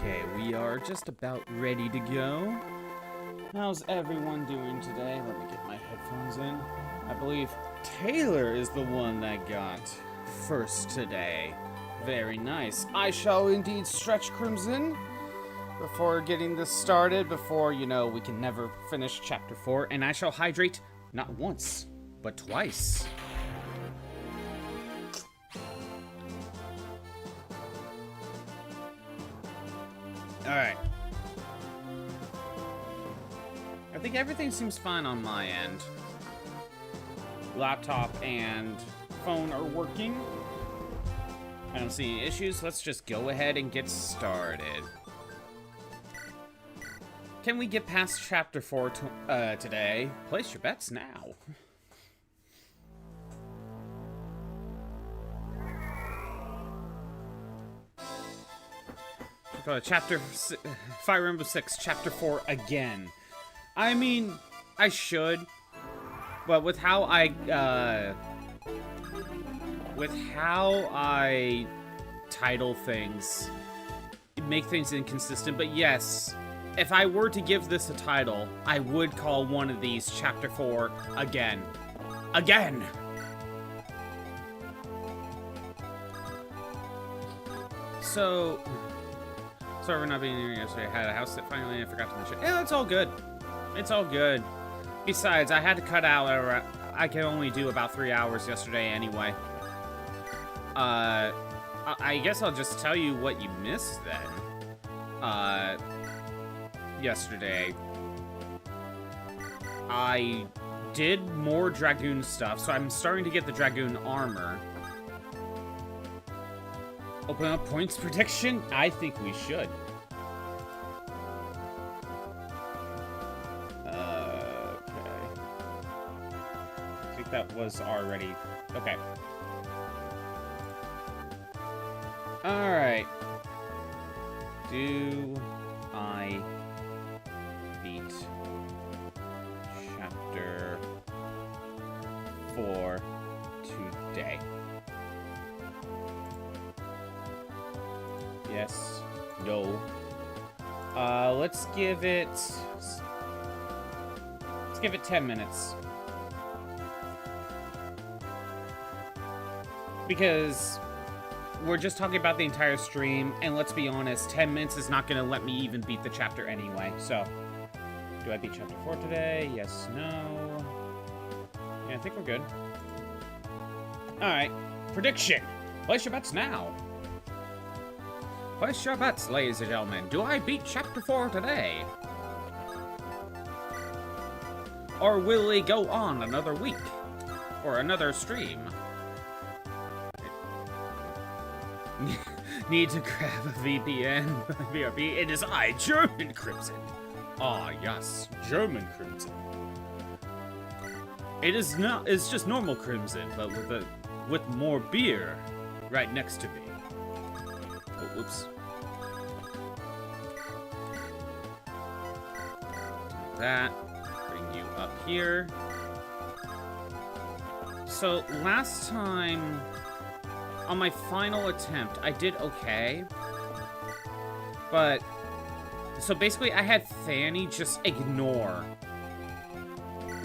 Okay, we are just about ready to go. How's everyone doing today? Let me get my headphones in. I believe Taylor is the one that got first today. Very nice. I shall indeed stretch Crimson before getting this started, before, we can never finish Chapter 4, and I shall hydrate not once, but twice. Alright. I think everything seems fine on my end. Laptop and phone are working. I don't see any issues. Let's just go ahead and get started. Can we get past Chapter 4 today? Place your bets now. Fire Emblem 6, Chapter 4 again. I mean, I should, but with how I title things, it make things inconsistent. But yes, if I were to give this a title, I would call one of these Chapter 4 again. Again! So, sorry for not being here yesterday. I had a house that finally I forgot to mention. Yeah, it's all good. It's all good. Besides, I had to cut out. I could only do about 3 hours yesterday anyway. I guess I'll just tell you what you missed then. Yesterday, I did more Dragoon stuff, so I'm starting to get the Dragoon armor. Open up points prediction? I think we should. Okay. I think that was already... Okay. Alright. Do I beat Chapter 4 today? Yes. No. Let's give it 10 minutes. Because we're just talking about the entire stream, and let's be honest, 10 minutes is not going to let me even beat the chapter anyway. So, do I beat Chapter 4 today? Yes, no. Yeah, I think we're good. Alright. Prediction. Place your bets now. Place your bets, ladies and gentlemen. Do I beat Chapter 4 today? Or will we go on another week? Or another stream? Need to grab a VPN. BRB. It is I, German Crimson. Ah, yes, German Crimson. It is not. It's just normal Crimson, but with more beer right next to me. Oh, whoops. That. Bring you up here. So, last time, on my final attempt, I did okay. But, so basically I had Fanny just ignore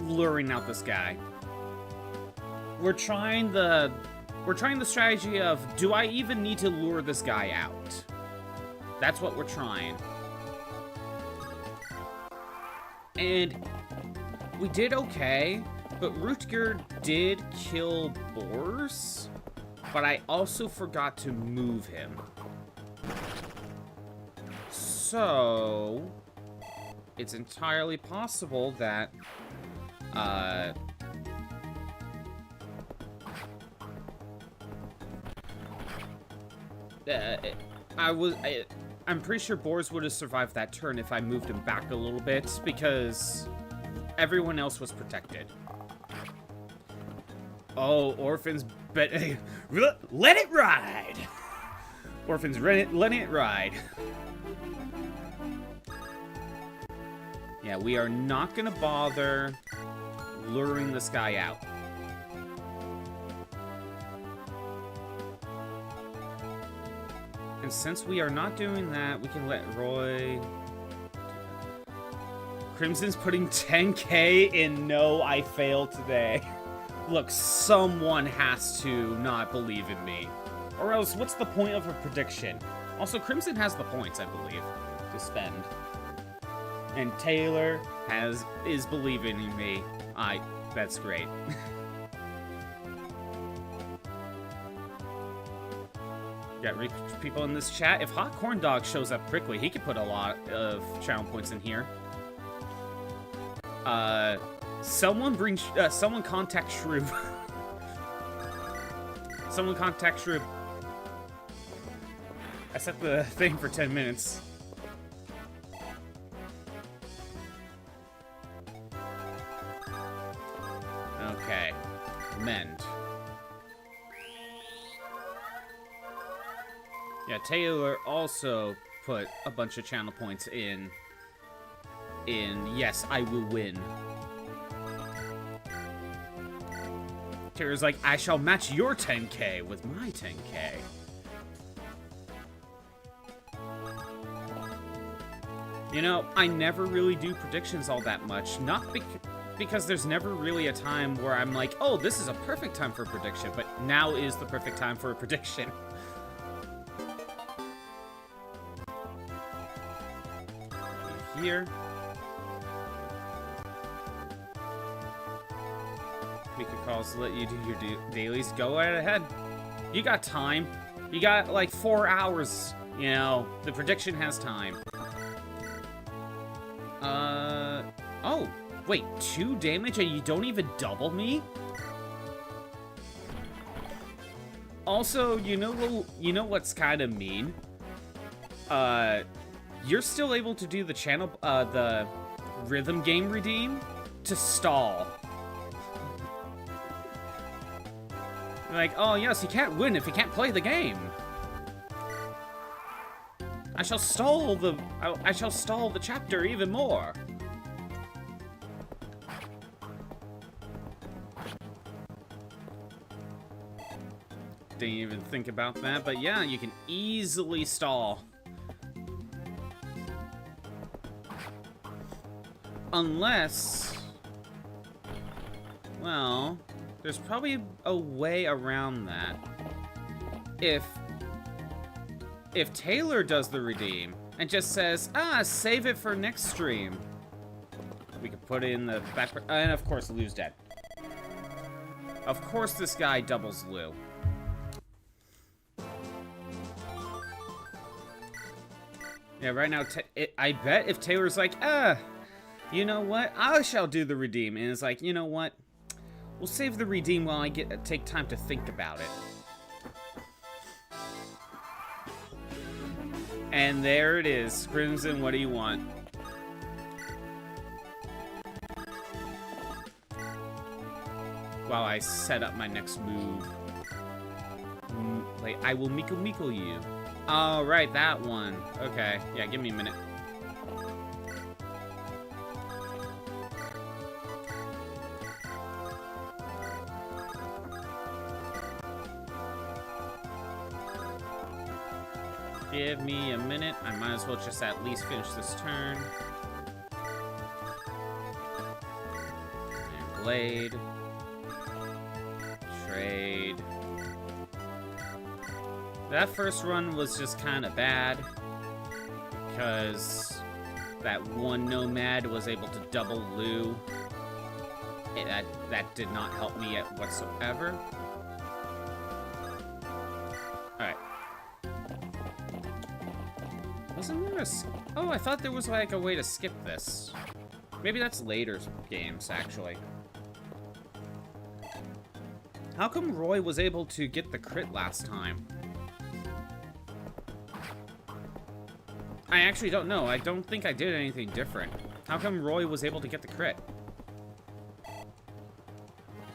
luring out this guy. We're trying the strategy of, do I even need to lure this guy out? That's what we're trying. And we did okay, but Rutger did kill Boars, but I also forgot to move him. So, it's entirely possible that, I'm pretty sure Boars would have survived that turn if I moved him back a little bit, because everyone else was protected. Oh, Orphans, but let it ride! Orphans, letting it ride. Yeah, we are not gonna bother luring this guy out. And since we are not doing that, we can let Roy... Crimson's putting 10k in No, I failed today. Look, someone has to not believe in me. Or else, what's the point of a prediction? Also, Crimson has the points, I believe, to spend. And Taylor is believing in me. That's great. Got rich people in this chat. If Hot Corn Dog shows up quickly, he could put a lot of channel points in here. Someone contact Shrew. Someone contact Shrew. I set the thing for 10 minutes. Okay. Mend. Yeah, Taylor also put a bunch of channel points in Yes, I Will Win. Taylor's like, I shall match your 10k with my 10k. You know, I never really do predictions all that much. Not because there's never really a time where I'm like, oh, this is a perfect time for a prediction, but now is the perfect time for a prediction. Here. Miku calls to let you do your dailies. Go right ahead. You got time. You got like 4 hours. You know, the prediction has time. Oh, wait, 2 damage and you don't even double me? Also, you know what's kind of mean? You're still able to do the the rhythm game redeem to stall. Like, oh yes, he can't win if he can't play the game. I shall stall the chapter even more. Didn't even think about that, but yeah, you can easily stall. Unless, well, there's probably a way around that. If Taylor does the redeem and just says, save it for next stream, we could put it in the back, and of course Lou's dead. Of course this guy doubles Lou. Yeah, right now, I bet if Taylor's like, you know what, I shall do the redeem, and it's like, you know what, we'll save the redeem while I take time to think about it. And there it is. Crimson, what do you want? While I set up my next move. Wait, I will Miku you. Oh, right, that one. Okay, yeah, give me a minute. Give me a minute. I might as well just at least finish this turn. And Blade. Trade. That first run was just kind of bad. Because that one Nomad was able to double Lou. That did not help me whatsoever. Alright. Wasn't there oh, I thought there was like a way to skip this. Maybe that's later games, actually. How come Roy was able to get the crit last time? I actually don't know. I don't think I did anything different. How come Roy was able to get the crit?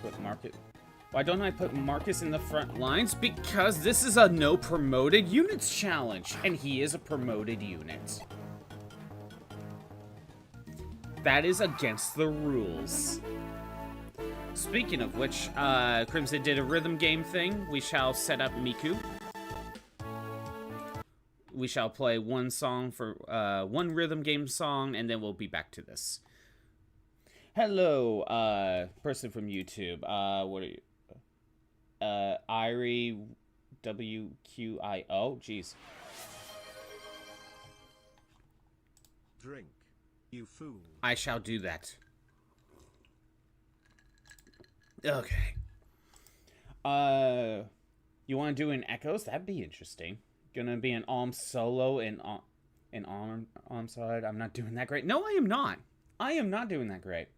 Put Marcus. Why don't I put Marcus in the front lines? Because this is a no promoted units challenge, and he is a promoted unit. That is against the rules. Speaking of which, Crimson did a rhythm game thing. We shall set up Miku. we shall play one song for one rhythm game song, and then we'll be back to this. Hello, person from YouTube. What are you? Irie WQIO. Jeez. Drink, you fool. I shall do that. Okay. You want to do an echoes? That'd be interesting. Gonna be an solo and side. I'm not doing that great. No, I am not. I am not doing that great.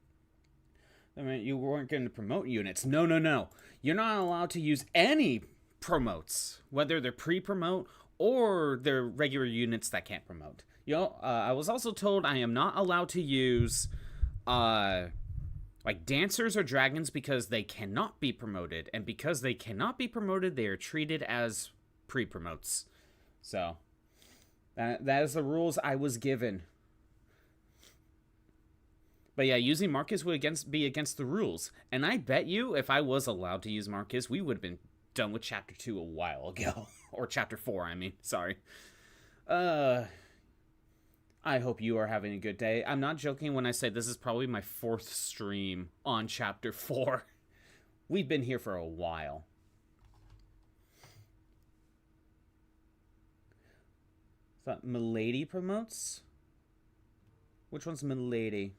I mean, you weren't going to promote units. No. You're not allowed to use any promotes, whether they're pre-promote or they're regular units that can't promote. I was also told I am not allowed to use, like dancers or dragons because they cannot be promoted, and because they cannot be promoted, they are treated as pre-promotes. So, that is the rules I was given. But yeah, using Marcus would be against the rules. And I bet you, if I was allowed to use Marcus, we would have been done with Chapter 2 a while ago. Or Chapter 4, I mean. Sorry. I hope you are having a good day. I'm not joking when I say this is probably my 4th stream on Chapter 4. We've been here for a while. Thought Milady promotes? Which one's Milady?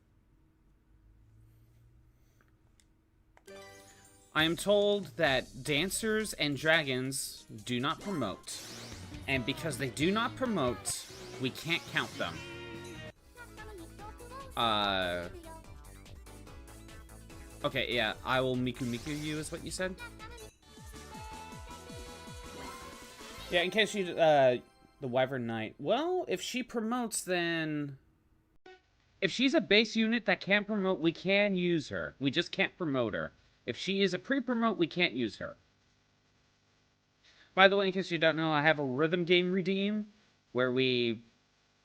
I am told that dancers and dragons do not promote. And because they do not promote, we can't count them. Okay, yeah, I will Miku you is what you said? Yeah, in case you, the Wyvern Knight. Well, if she promotes, then... If she's a base unit that can't promote, we can use her. We just can't promote her. If she is a pre-promote, we can't use her. By the way, in case you don't know, I have a rhythm game redeem where we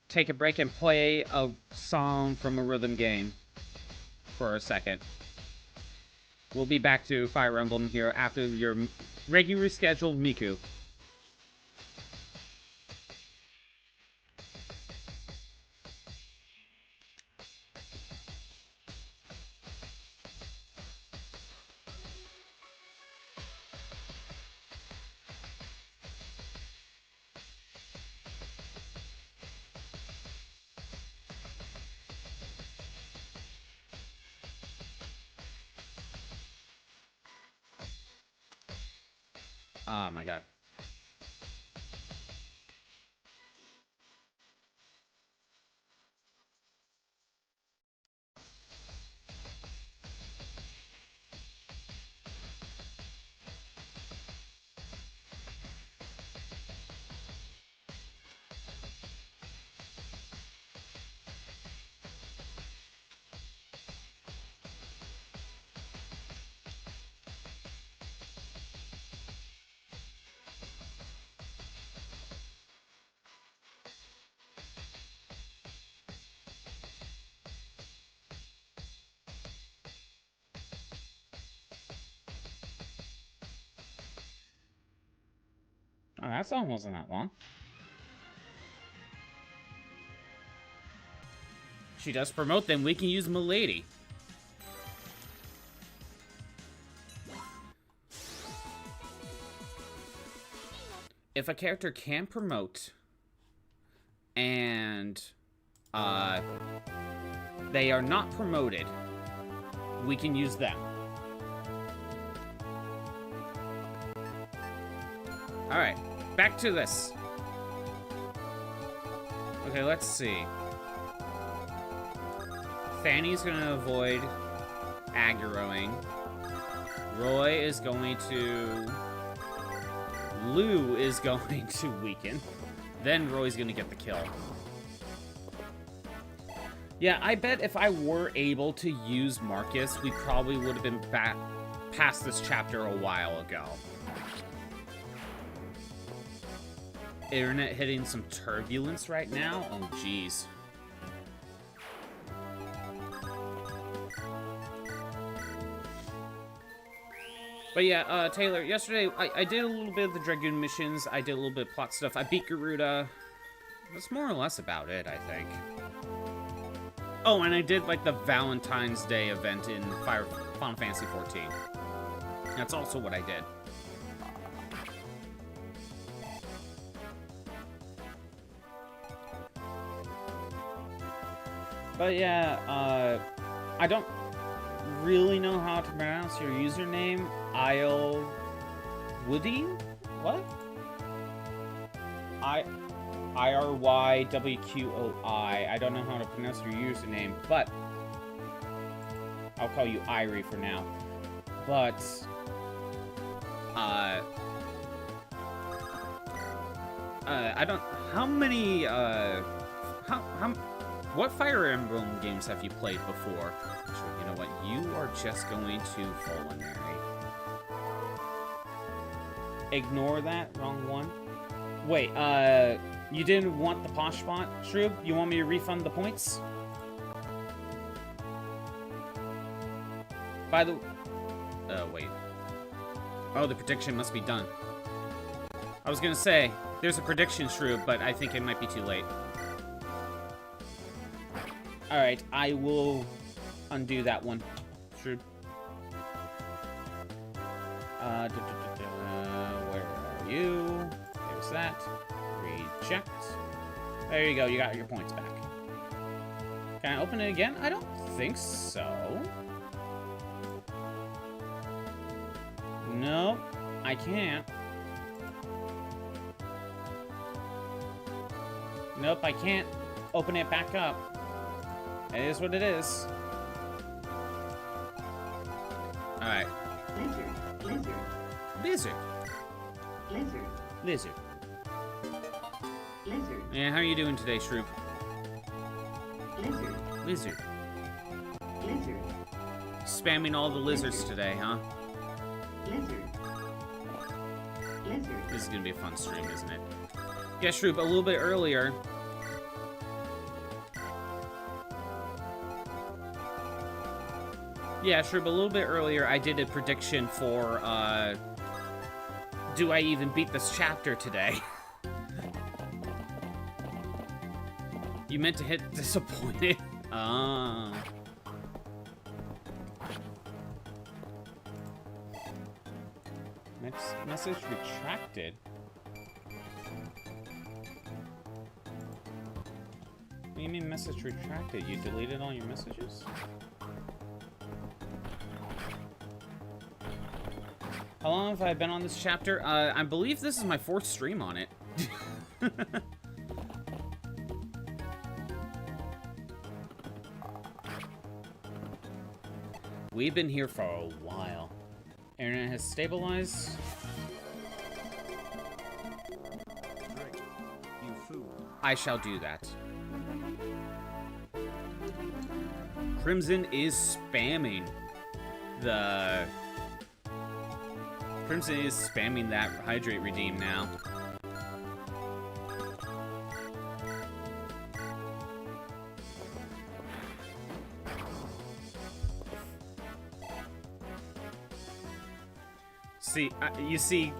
take a break and play a song from a rhythm game for a second. We'll be back to Fire Emblem here after your regularly scheduled Miku. Oh my god. Oh, that song wasn't that long. She does promote, then we can use Milady. If a character can promote and they are not promoted, we can use them. Alright, back to this. Okay, let's see. Fanny's gonna avoid aggroing. Roy is going to... Lou is going to weaken. Then Roy's gonna get the kill. Yeah, I bet if I were able to use Marcus, we probably would have been past this chapter a while ago. Internet hitting some turbulence right now? Oh, jeez. But yeah, Taylor, yesterday I did a little bit of the Dragoon missions. I did a little bit of plot stuff. I beat Garuda. that's more or less about it, I think. Oh, and I did, like, the Valentine's Day event in Final Fantasy XIV. That's also what I did. But yeah, I don't really know how to pronounce your username. Isle Woody? What? IRYWQOI. I don't know how to pronounce your username, but I'll call you Irie for now. But I don't. How many? What Fire Emblem games have you played before? Actually, you know what? You are just going to Fallen Mary. Ignore that. Wrong one. Wait, you didn't want the posh spot, Shroob? You want me to refund the points? By the... wait. Oh, the prediction must be done. I was gonna say, there's a prediction, Shroob, but I think it might be too late. Alright, I will undo that one, Shroob. Where are you? There's that. Reject. There you go, you got your points back. Can I open it again? I don't think so. Nope, I can't. Nope, I can't open it back up. It is what it is. Alright. Lizard. Lizard. Lizard. Lizard. Lizard. Yeah, how are you doing today, Shroop? Lizard. Lizard. Lizard. Spamming all the lizards today, huh? Lizard. Lizard. This is gonna be a fun stream, isn't it? Yeah, Shroop, a little bit earlier. Yeah, Shroop, a little bit earlier, I did a prediction for, do I even beat this chapter today? You meant to hit disappointed? Ah. Next message retracted. What do you mean message retracted? You deleted all your messages? How long have I been on this chapter? I believe this is my 4th stream on it. We've been here for a while. Internet has stabilized. Drink, you fool. I shall do that. Crimson is spamming the... Crimson is spamming that hydrate redeem now. See, you see,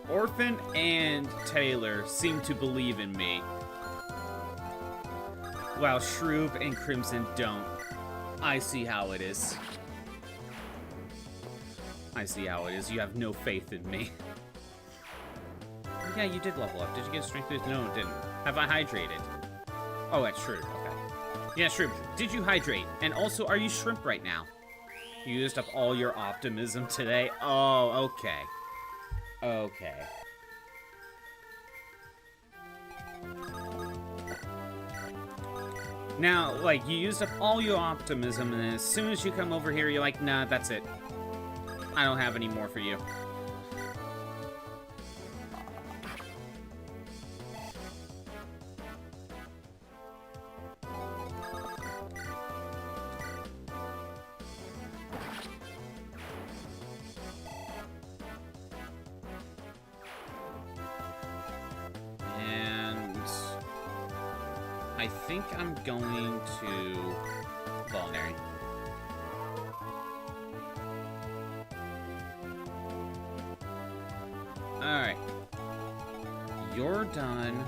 Orphan and Taylor seem to believe in me, while Shroob and Crimson don't. I see how it is. I see how it is. You have no faith in me. Yeah, you did level up. Did you get a strength boost? No, it didn't. Have I hydrated? Oh, that's Shroob. Okay. Yeah, Shroob, did you hydrate? And also, are you shrimp right now? You used up all your optimism today? Oh, okay. Okay. Now, like, you used up all your optimism, and as soon as you come over here, you're like, nah, that's it. I don't have any more for you. And I think I'm going to Vulnerary. Alright. You're done.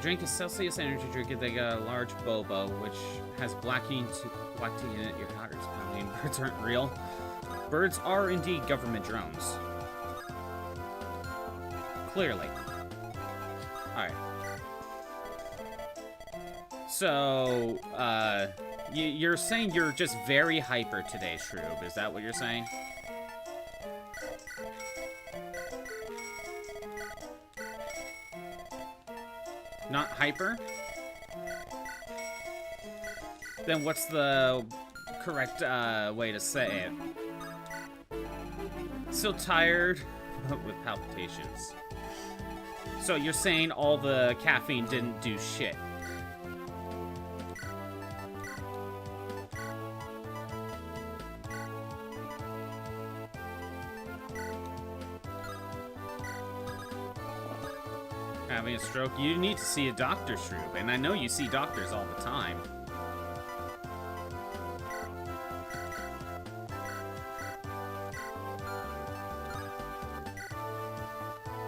drink a Celsius energy drink. They got a large boba, which has black tea in it. Your heart is pounding. Birds aren't real. Birds are indeed government drones. Clearly. Alright. So, you're saying you're just very hyper today, Shroob. Is that what you're saying? Not hyper? Then what's the correct way to say it? Still tired, but with palpitations. So you're saying all the caffeine didn't do shit? Having a stroke? You need to see a doctor, Shroob, and I know you see doctors all the time.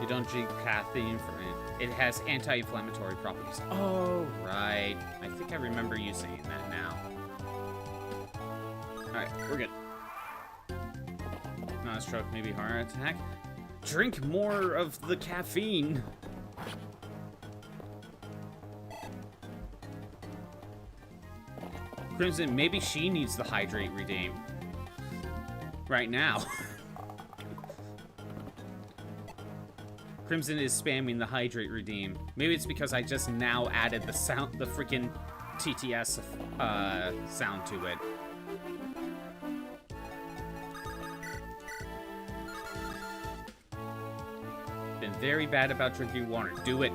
You don't drink caffeine for it. It has anti-inflammatory properties. Oh, right. I think I remember you saying that now. Alright, we're good. Not a stroke, maybe heart attack. Drink more of the caffeine. Crimson, maybe she needs the hydrate redeem. Right now. Crimson is spamming the hydrate redeem. Maybe it's because I just now added the sound, the freaking TTS sound to it. Been very bad about drinking water. Do it.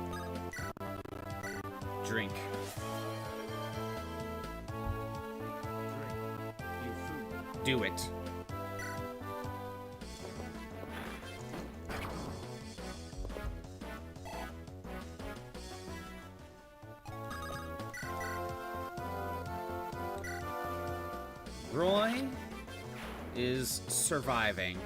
Drink. Do it. Roy is surviving.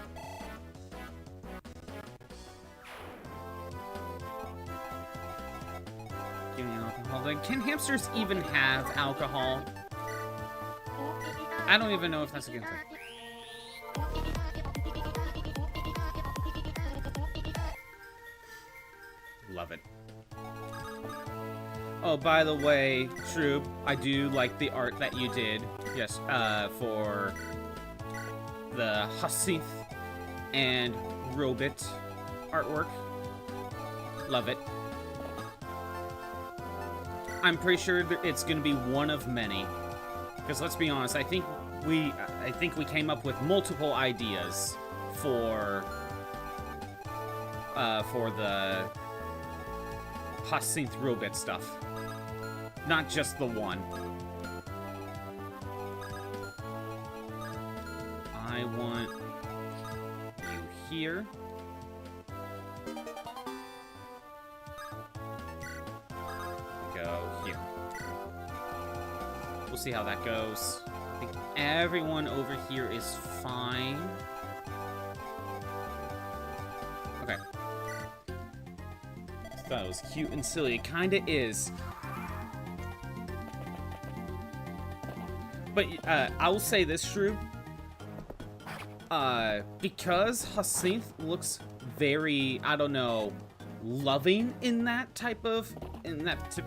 Give me alcohol. Then can hamsters even have alcohol? I don't even know if that's a good thing. Love it. Oh, by the way, Shroob, I do like the art that you did. Yes, for the Hyacinth and Robit artwork. Love it. I'm pretty sure that it's going to be one of many. Because let's be honest, I think we came up with multiple ideas for the Hyacinth Robit stuff. Not just the one. I want you here. Go here. We'll see how that goes. I think everyone over here is fine. Okay. I thought it was cute and silly. It kinda is. But I will say this, Shrew. Because Hyacinth looks very, I don't know, loving in that type of,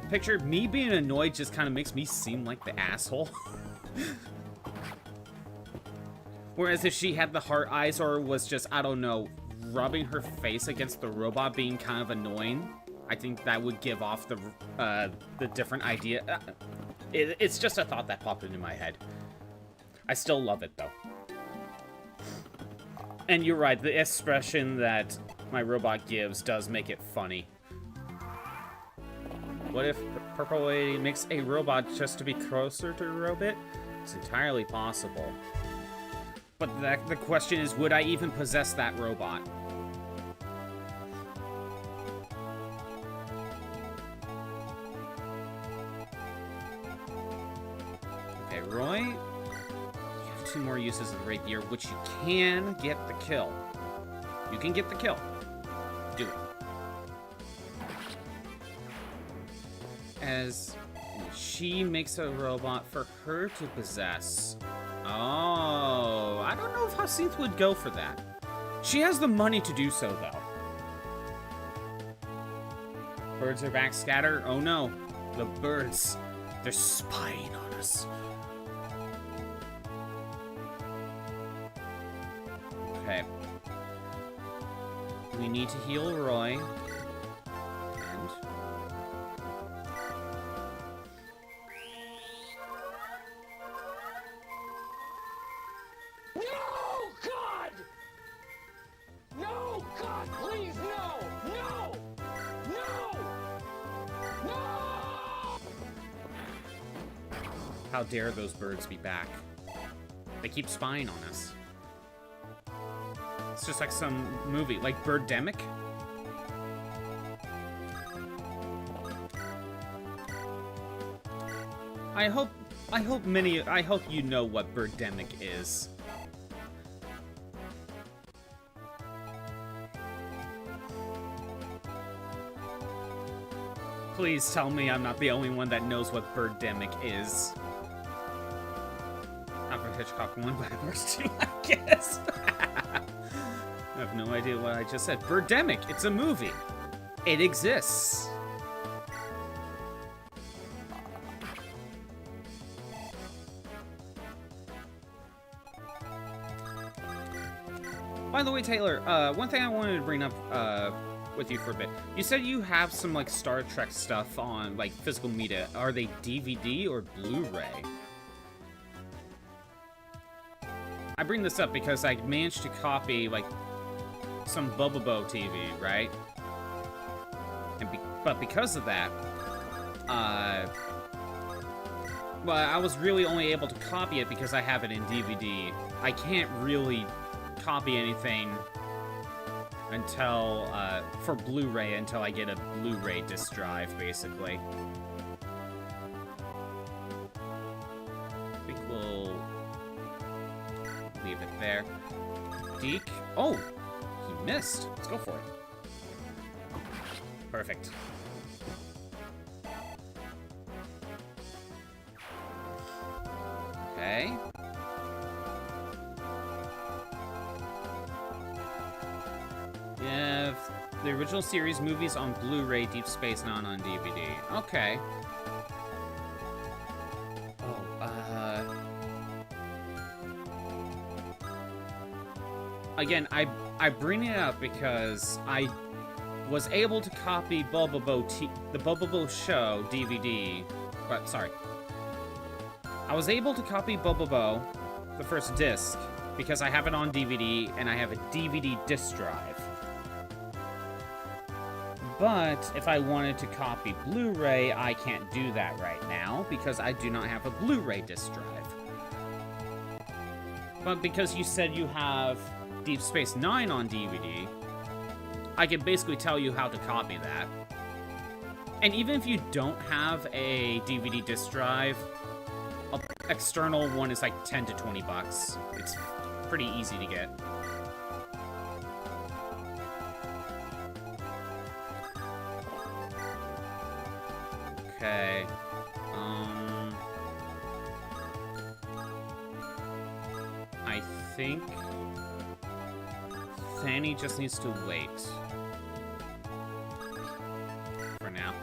picture, me being annoyed just kind of makes me seem like the asshole. Whereas if she had the heart eyes or was just, I don't know, rubbing her face against the robot being kind of annoying, I think that would give off the different idea. It's just a thought that popped into my head. I still love it, though. And you're right, the expression that my robot gives does make it funny. What if Purple Lady makes a robot just to be closer to a robot? It's entirely possible. But the question is, would I even possess that robot? Okay, Roy, you have 2 more uses of the rapier, which you can get the kill. You can get the kill. Do it. has... She makes a robot for her to possess. Oh, I don't know if Hyacinth would go for that. She has the money to do so, though. Birds are backscatter. Oh no, the birds. They're spying on us. Okay. We need to heal Roy. And... No, God! No, God, please, no! No! No! No! How dare those birds be back? They keep spying on us. It's just like some movie, like Birdemic. I hope you know what Birdemic is. Please tell me I'm not the only one that knows what Birdemic is. Alfred Hitchcock 1 by Burst 2, I guess. I have no idea what I just said. Birdemic, it's a movie. It exists. By the way, Taylor, one thing I wanted to bring up with you for a bit. You said you have some, like, Star Trek stuff on, like, physical media. Are they DVD or Blu-ray? I bring this up because I managed to copy, like, some Bobobo TV, right? And but because of that, well, I was really only able to copy it because I have it in DVD. I can't really copy anything until, for Blu-ray until I get a Blu-ray disc drive, basically. I think we'll leave it there. Deke. Oh! He missed. Let's go for it. Perfect. Okay. Yeah, the original series movies on Blu-ray, Deep Space Nine on DVD. Okay. Oh, again, I bring it up because I was able to copy the Bobobo Show DVD, but sorry. I was able to copy Bobobo, the first disc, because I have it on DVD and I have a DVD disc drive. But if I wanted to copy Blu-ray, I can't do that right now because I do not have a Blu-ray disc drive. But because you said you have Deep Space Nine on DVD, I can basically tell you how to copy that. And even if you don't have a DVD disc drive, an external one is like 10 to 20 bucks. It's pretty easy to get. Okay. I think Fanny just needs to wait for now.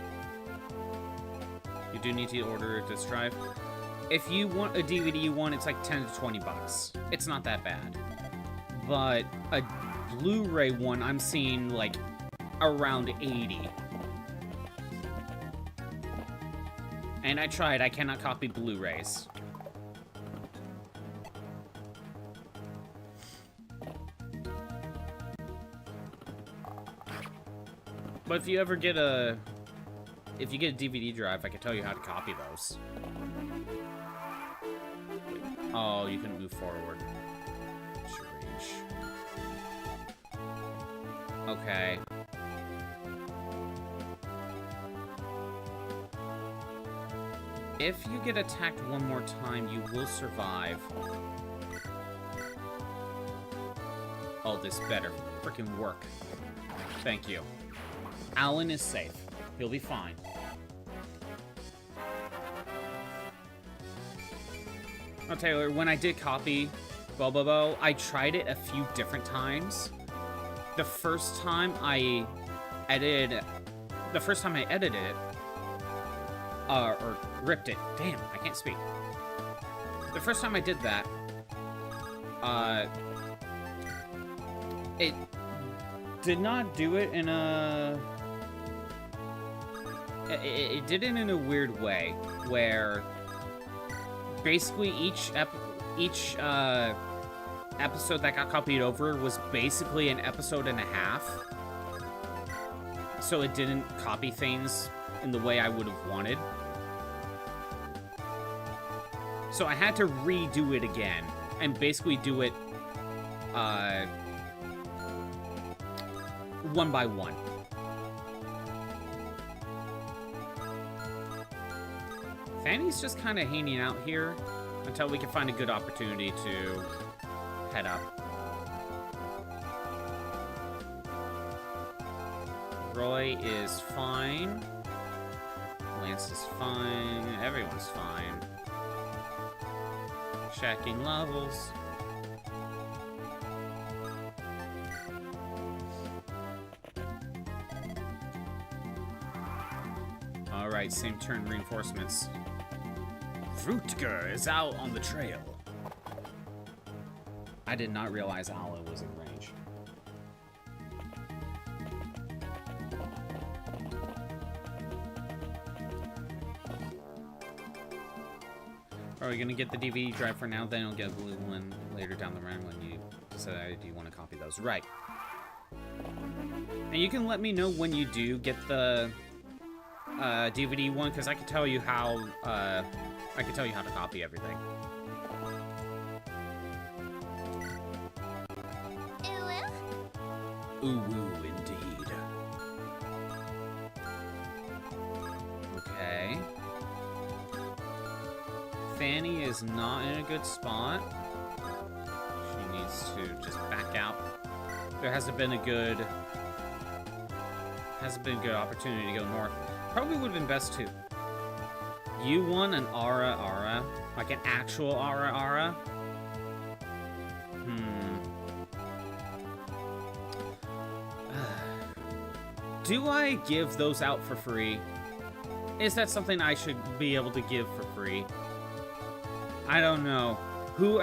You do need to order a disc drive. If you want a DVD one, it's like 10 to 20 bucks. It's not that bad. But a Blu-ray one, I'm seeing like around 80. And I tried, I cannot copy Blu-rays. But if you ever get a... If you get a DVD drive, I can tell you how to copy those. Oh, you can move forward. Strange. Okay. If you get attacked one more time, you will survive. Oh, this better freaking work. Thank you. Alan is safe. He'll be fine. Now, Taylor, when I did copy Bobobo, I tried it a few different times. The first time I edited it, or ripped it. Damn, I can't speak. The first time I did that, it did not do it in a... It did it in a weird way, where basically each episode that got copied over was basically an episode and a half. So it didn't copy things in the way I would have wanted. So I had to redo it again and basically do it one by one. Fanny's just kind of hanging out here until we can find a good opportunity to head up. Roy is fine. Lance is fine. Everyone's fine. Checking levels. Alright, same turn reinforcements. Rutger is out on the trail. I did not realize Ala was in range. Are we gonna get the DVD drive for now? Then you'll get a blue one later down the run when you decide you want to copy those. Right. And you can let me know when you do get the DVD one, because I can tell you how to copy everything. Ooh, indeed. Okay. Fanny is not in a good spot. She needs to just back out. There hasn't been a good opportunity to go north. Probably would have been best to. You won an Ara, like an actual Ara. Do I give those out for free? Is that something I should be able to give for free? I don't know. Who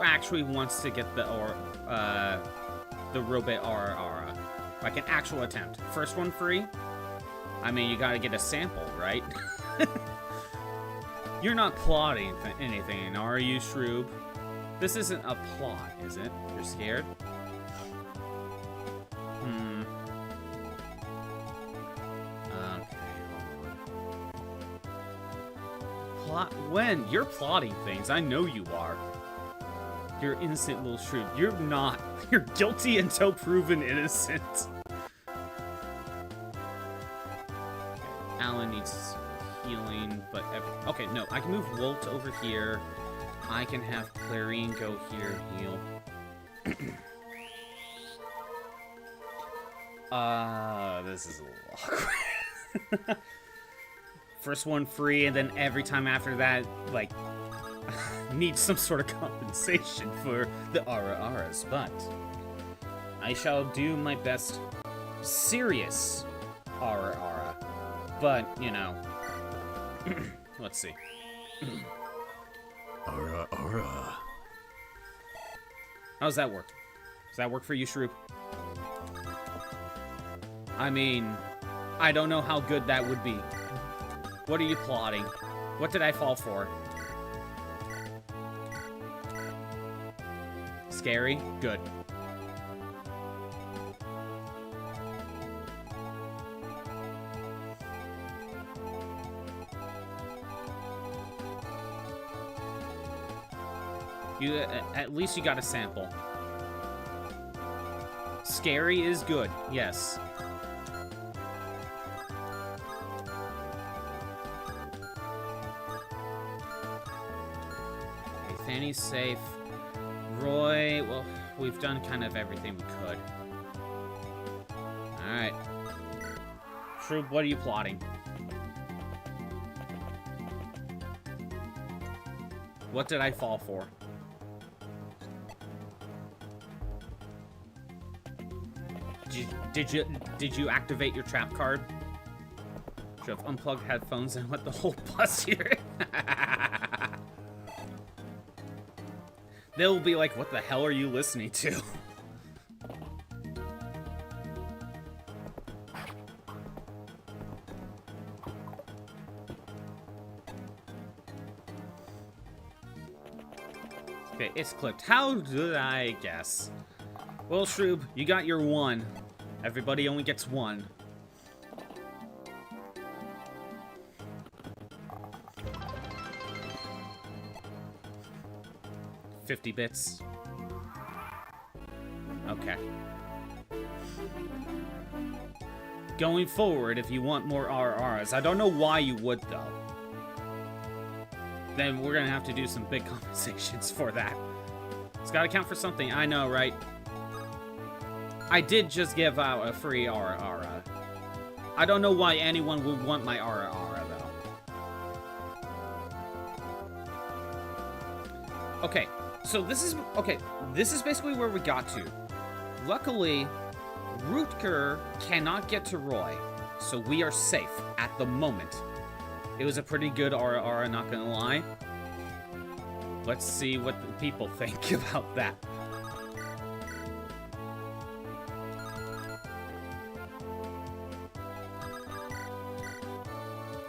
actually wants to get the Robot Ara? Like an actual attempt. First one free? I mean, you gotta get a sample, right? You're not plotting anything, are you, Shroob? This isn't a plot, is it? You're scared? When? You're plotting things. I know you are. You're innocent little shrew. You're not. You're guilty until proven innocent. Alan needs healing, but... Okay, no. I can move Wolt over here. I can have Clarion go here and heal. This is a little awkward. First one free, and then every time after that, like, needs some sort of compensation for the Aras, but I shall do my best. Serious Ara. But, you know, let's see. Ara. How does that work? Does that work for you, Shroop? I mean, I don't know how good that would be. What are you plotting? What did I fall for? Scary? Good. You, at least you got a sample. Scary is good, yes. Fanny's safe. Roy, well, we've done kind of everything we could. Alright. Shroob, what are you plotting? What did I fall for? Did you activate your trap card? Should have unplugged headphones and let the whole bus hear it. They'll be like, what the hell are you listening to? Okay, it's clicked. How did I guess? Well, Shroob, you got your 1. Everybody only gets 1. $50 bits. Okay. Going forward, if you want more RRs, I don't know why you would, though. Then we're gonna have to do some big compensations for that. It's gotta count for something, I know, right? I did just give out a free RR. I don't know why anyone would want my RR, though. Okay, so this is basically where we got to. Luckily, Rutger cannot get to Roy, so we are safe at the moment. It was a pretty good RR, not gonna lie. Let's see what the people think about that.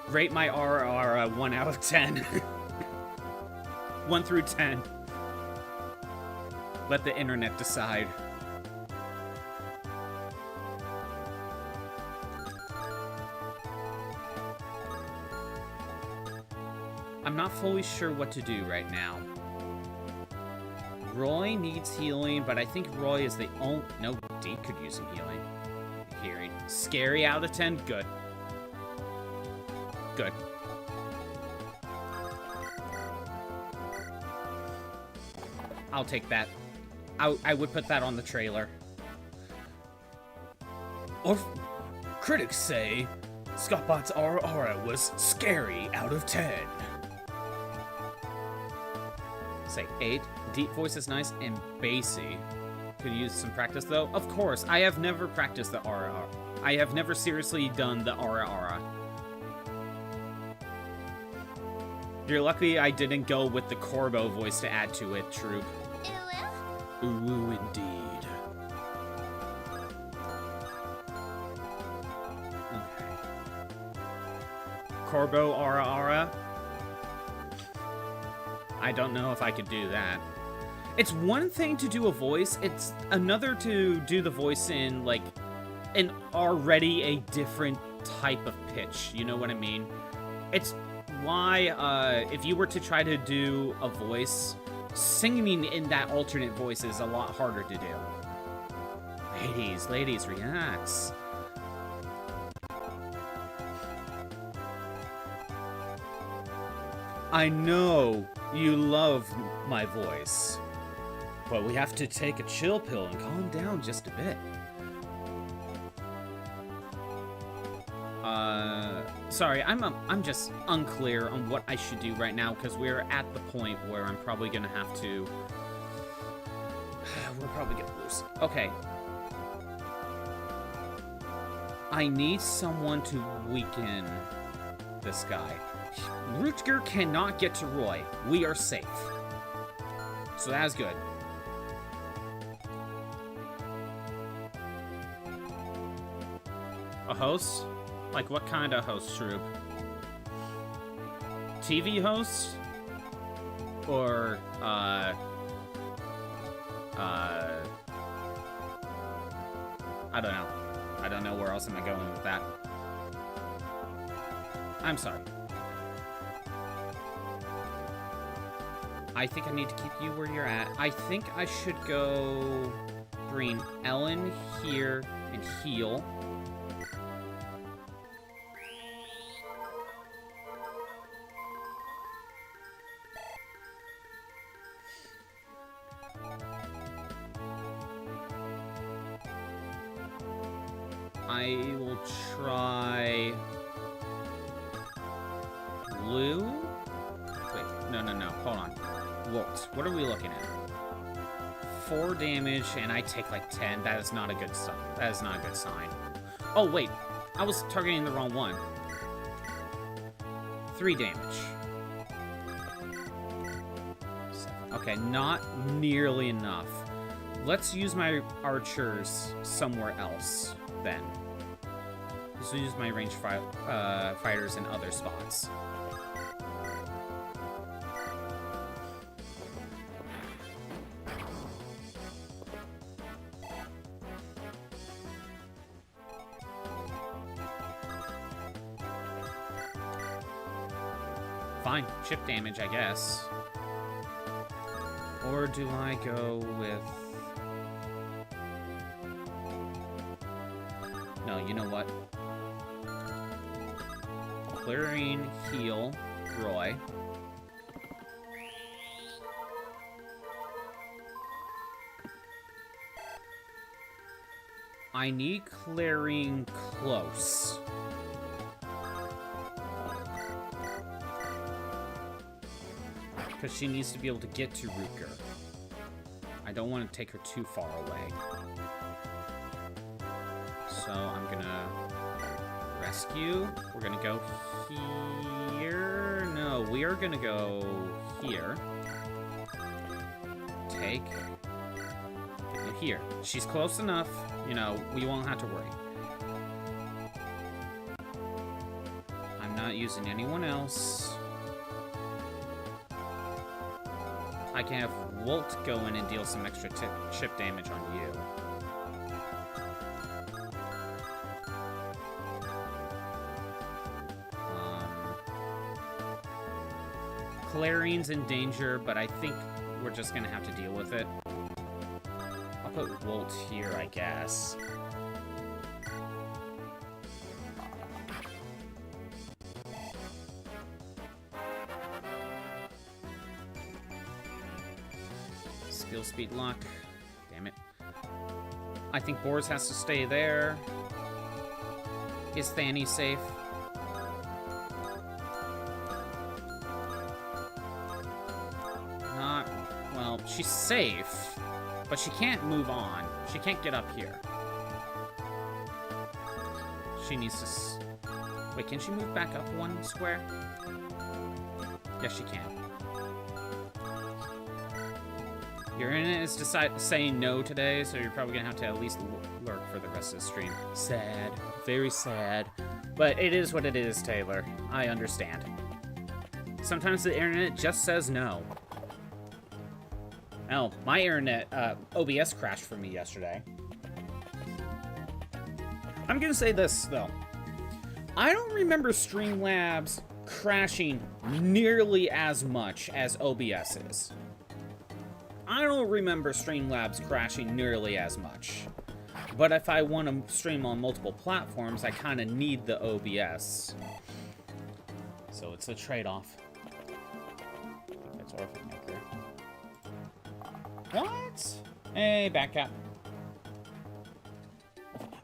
Rate my RR 1 out of 10. 1 through 10. Let the internet decide. I'm not fully sure what to do right now. Roy needs healing, but I think Roy is the only... No, D could use some healing. Hearing. Scary out of 10? Good. Good. I'll take that. I would put that on the trailer. Or critics say Scottbot's RR was scary out of 10. Say 8. Deep voice is nice and bassy. Could use some practice though. Of course, I have never practiced the RR. I have never seriously done the RR. You're lucky I didn't go with the Corbo voice to add to it, Troop. Ooh, indeed. Okay. Corbo Ara. I don't know if I could do that. It's one thing to do a voice, it's another to do the voice in, like, an already a different type of pitch. You know what I mean? It's why, if you were to try to do a voice, singing in that alternate voice is a lot harder to do. Ladies, relax. I know you love my voice, but we have to take a chill pill and calm down just a bit. Sorry, I'm just unclear on what I should do right now because we're at the point where I'm probably gonna have to. We'll probably get loose. Okay. I need someone to weaken this guy. Rutger cannot get to Roy. We are safe. So that's good. A host? Like, what kind of host, Shroop? TV host? Or, I don't know. I don't know where else am I going with that. I'm sorry. I think I need to keep you where you're at. I think I should go bring Ellen here and heal. I will try Lou. Wait, no, hold on. Wolt. What are we looking at? 4 damage, and I take like 10. That is not a good sign. That is not a good sign. Oh, wait. I was targeting the wrong one. 3 damage. Okay, not nearly enough. Let's use my archers somewhere else, then. Let's use my ranged fighters in other spots. Fine, chip damage, I guess. Or do I go with... No, you know what? Clearing, heal, Roy. I need clearing close. Because she needs to be able to get to Rutger. I don't want to take her too far away. So I'm gonna rescue. We're gonna go here. No, we are gonna go here. Take. Get you here. She's close enough. You know, we won't have to worry. I'm not using anyone else. I can have Wolt go in and deal some extra chip damage on you. Clarine's in danger, but I think we're just gonna have to deal with it. I'll put Wolt here, I guess. Skill, speed, luck. Damn it. I think Boris has to stay there. Is Thani safe? Not... Well, she's safe, but she can't move on. She can't get up here. She needs to... Wait, can she move back up 1 square? Yes, she can. Your internet is saying no today, so you're probably gonna have to at least lurk for the rest of the stream. Sad. Very sad. But it is what it is, Taylor. I understand. Sometimes the internet just says no. Oh, my internet, OBS crashed for me yesterday. I'm gonna say this, though. I don't remember Streamlabs crashing nearly as much as OBS is. I don't remember Streamlabs crashing nearly as much. But if I want to stream on multiple platforms, I kind of need the OBS. So it's a trade-off. That's Orphan Maker. What? Hey, Backcap.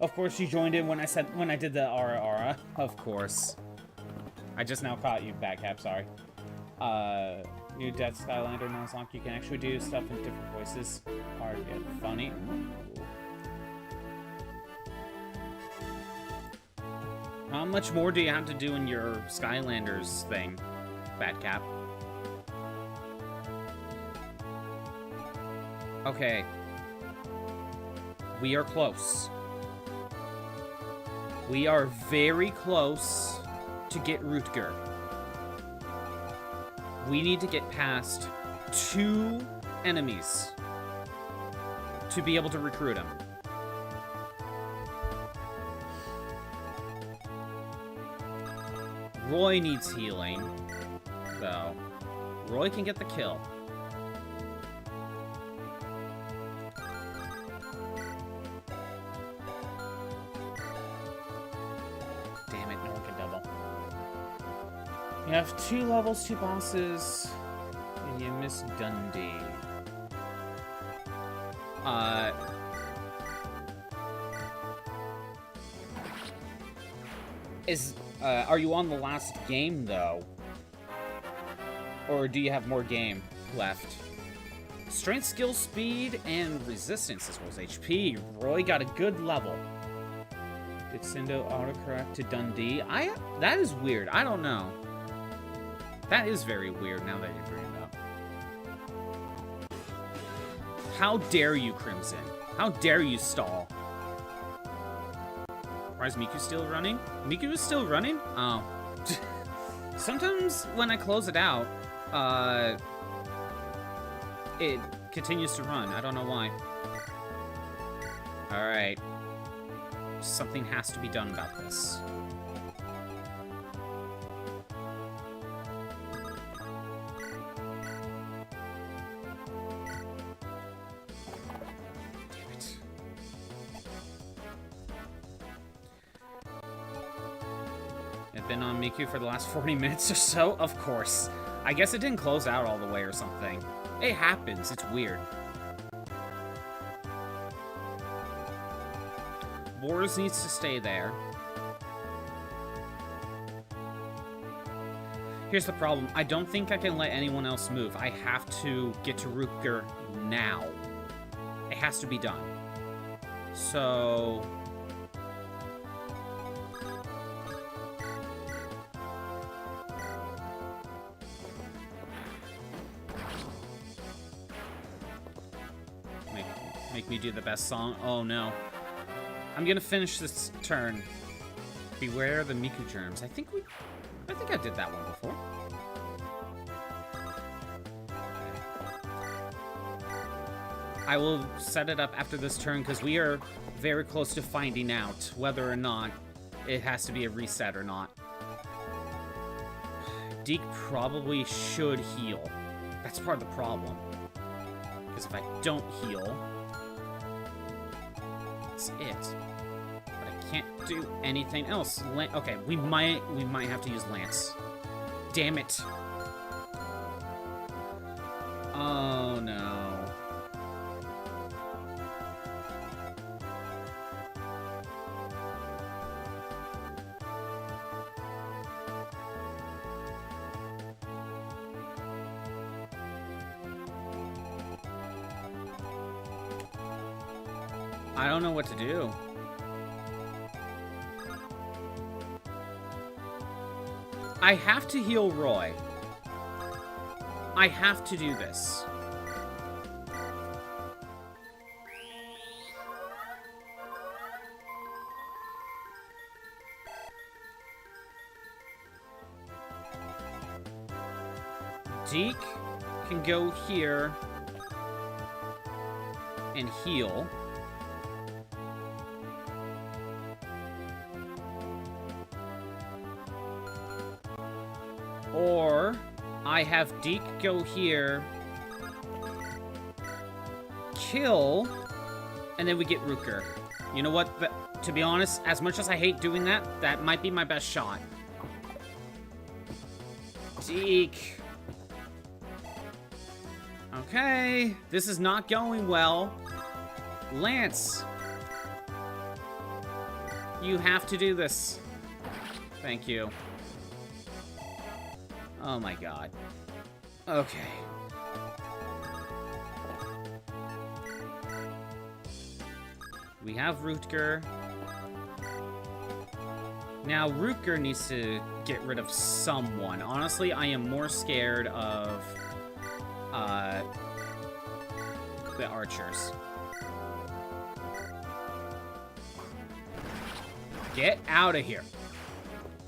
Of course you joined in when I did the aura. Of course. I just now caught you, Backcap, sorry. New Death Skylander Nuzlocke, you can actually do stuff in different voices. Hard to get funny. How much more do you have to do in your Skylanders thing, Batcap? Okay. We are close. We are very close to get Rutger. We need to get past 2 enemies to be able to recruit him. Roy needs healing, though. Roy can get the kill. Damn it, no one can double. You have 2 levels, 2 bosses, and you miss Dundee. Are you on the last game, though? Or do you have more game? left. Strength, skill, speed, and resistance as well as HP. Roy got a good level. Did Sindo autocorrect to Dundee? That is weird. I don't know. That is very weird now that you bring it up. How dare you, Crimson? How dare you stall? Why is Miku still running? Miku is still running? Oh. Sometimes when I close it out, it continues to run. I don't know why. Alright. Something has to be done about this. Damn it. I've been on Miku for the last 40 minutes or so? Of course. I guess it didn't close out all the way or something. It happens. It's weird. Wars needs to stay there. Here's the problem. I don't think I can let anyone else move. I have to get to Rutger now. It has to be done. So... Make me do the best song. Oh no. I'm gonna finish this turn. Beware the Miku Germs. I think I did that one before. I will set it up after this turn because we are very close to finding out whether or not it has to be a reset or not. Deke probably should heal. That's part of the problem. Because if I don't heal, that's it. But I can't do anything else. Okay, we might have to use Lance. Damn it. Oh no. I don't know what to do. I have to heal Roy. I have to do this. Deke can go here and heal. Or I have Deke go here, kill, and then we get Rutger. You know what? To be honest, as much as I hate doing that, that might be my best shot. Deke. Okay, this is not going well. Lance. You have to do this. Thank you. Oh my god. Okay. We have Rutger. Now, Rutger needs to get rid of someone. Honestly, I am more scared of the archers. Get out of here.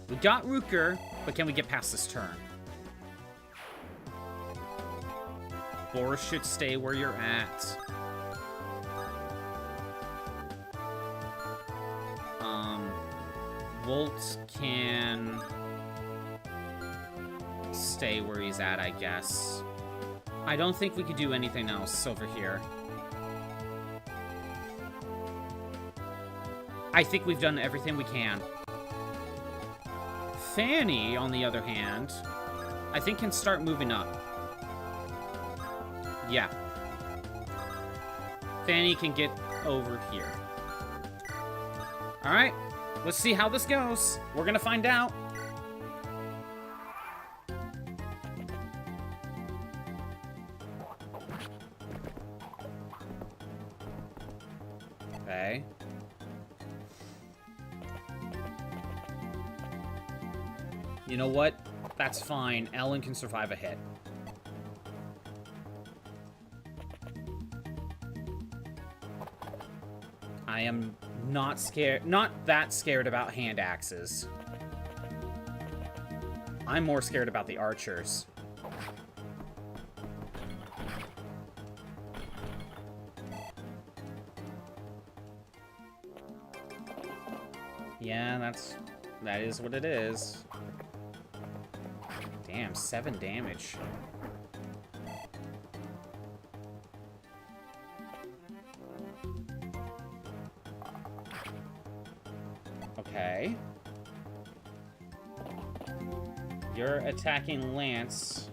We got Rutger, but can we get past this turn? Boris should stay where you're at. Volt can stay where he's at, I guess. I don't think we could do anything else over here. I think we've done everything we can. Fanny, on the other hand, I think can start moving up. Yeah. Fanny can get over here. Alright, let's see how this goes. We're gonna find out. Okay. You know what? That's fine. Ellen can survive a hit. I am not scared, not that scared about hand axes. I'm more scared about the archers. Yeah, that is what it is. Damn, 7 damage. Okay. You're attacking Lance.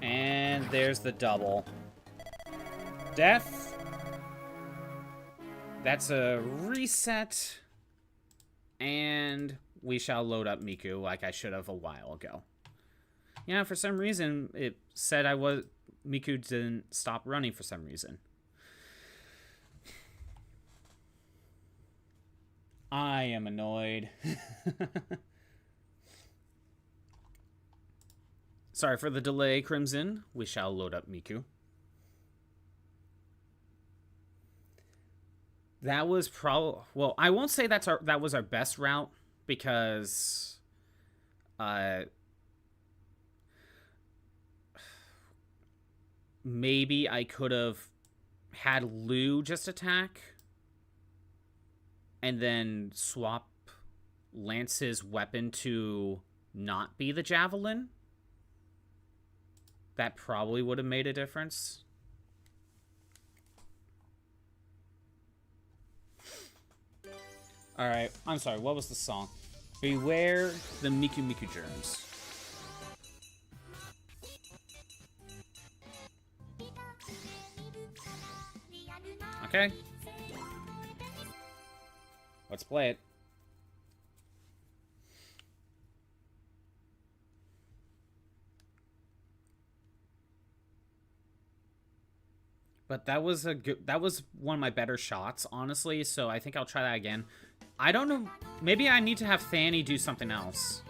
And there's the double. Death. That's a reset. And we shall load up Miku like I should have a while ago. Yeah, for some reason, it said Miku didn't stop running for some reason. I am annoyed. Sorry for the delay, Crimson. We shall load up Miku. That was well, I won't say that was our best route because maybe I could have had Lou just attack and then swap Lance's weapon to not be the javelin. That probably would have made a difference. Alright, I'm sorry, what was the song? Beware the Miku Miku Germs. Okay. Let's play it. But that was one of my better shots, honestly, so I think I'll try that again. I don't know, maybe I need to have Fanny do something else.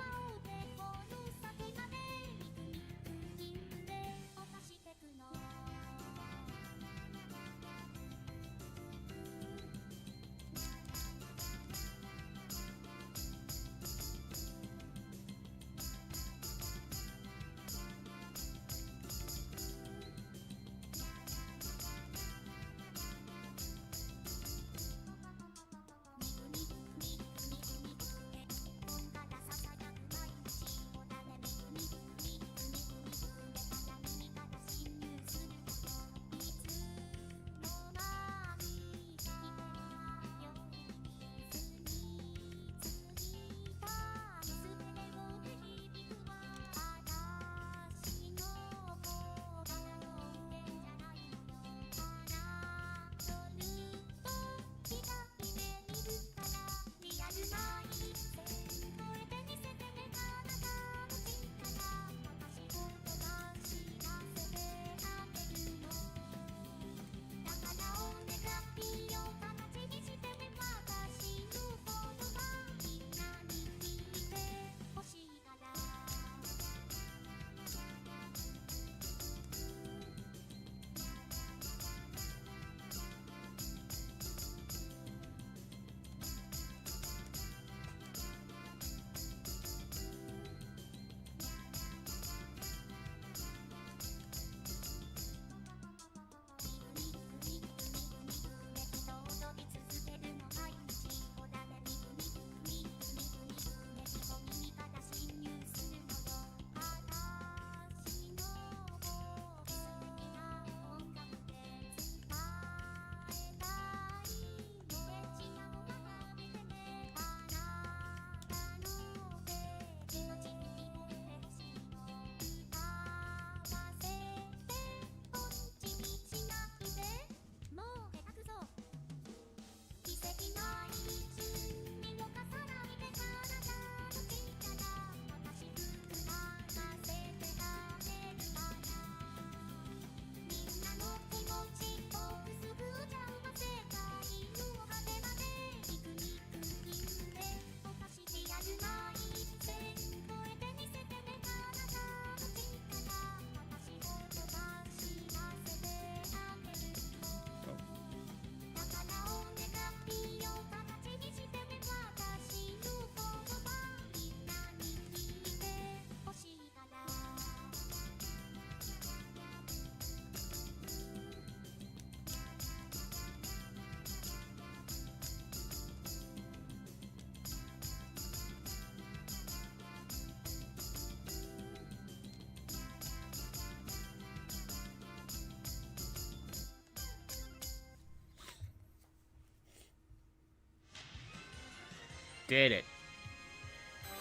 Did it.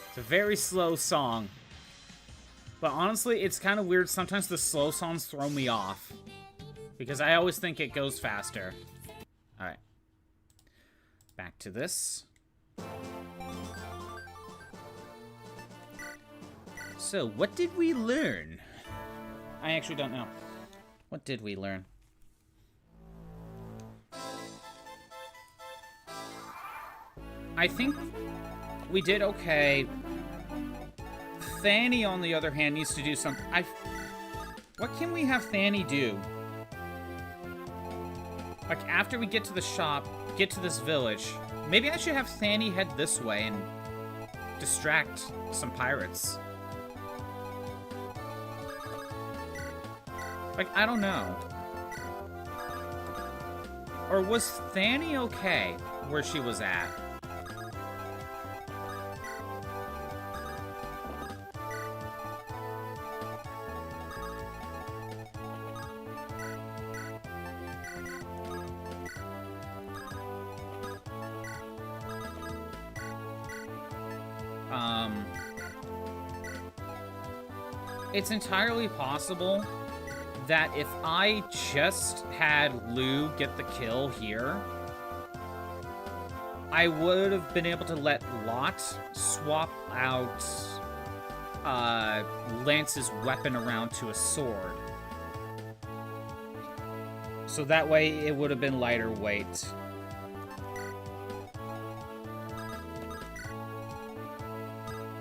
It's a very slow song. But honestly, it's kind of weird. Sometimes the slow songs throw me off. Because I always think it goes faster. Alright. Back to this. So, what did we learn? I actually don't know. What did we learn? I think we did okay. Fanny, on the other hand, needs to do something. What can we have Fanny do? Like, after we get to the shop, get to this village, maybe I should have Fanny head this way and distract some pirates. Like, I don't know. Or was Fanny okay where she was at? It's entirely possible that if I just had Lou get the kill here, I would have been able to let Lot swap out Lance's weapon around to a sword. So that way it would have been lighter weight.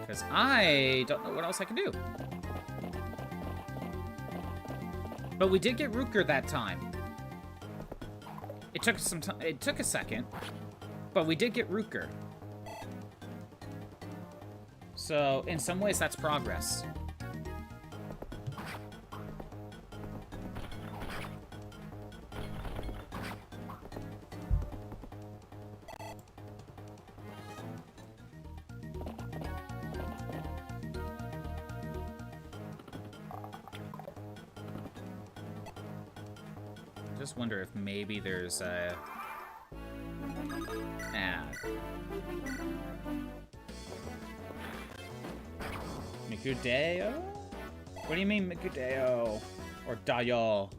Because I don't know what else I can do. But we did get Rutger that time. It took some time. It took a second, but we did get Rutger. So in some ways, that's progress. Just wonder if maybe there's a... Mikudeo? What do you mean Mikudeo? Or Dayo?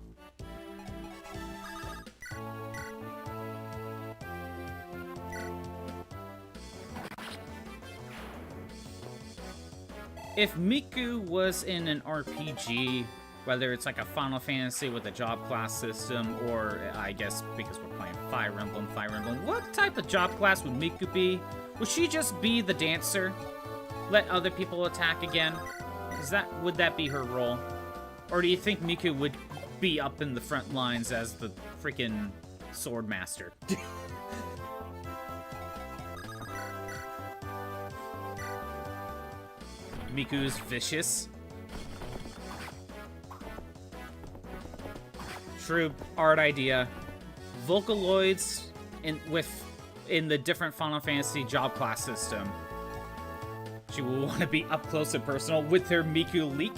If Miku was in an RPG, whether it's like a Final Fantasy with a job class system, or I guess because we're playing Fire Emblem, what type of job class would Miku be? Would she just be the dancer? Let other people attack again? Would that be her role? Or do you think Miku would be up in the front lines as the freaking sword master? Miku's vicious. True art idea. Vocaloids in the different Final Fantasy job class system. She will want to be up close and personal with her Miku leak.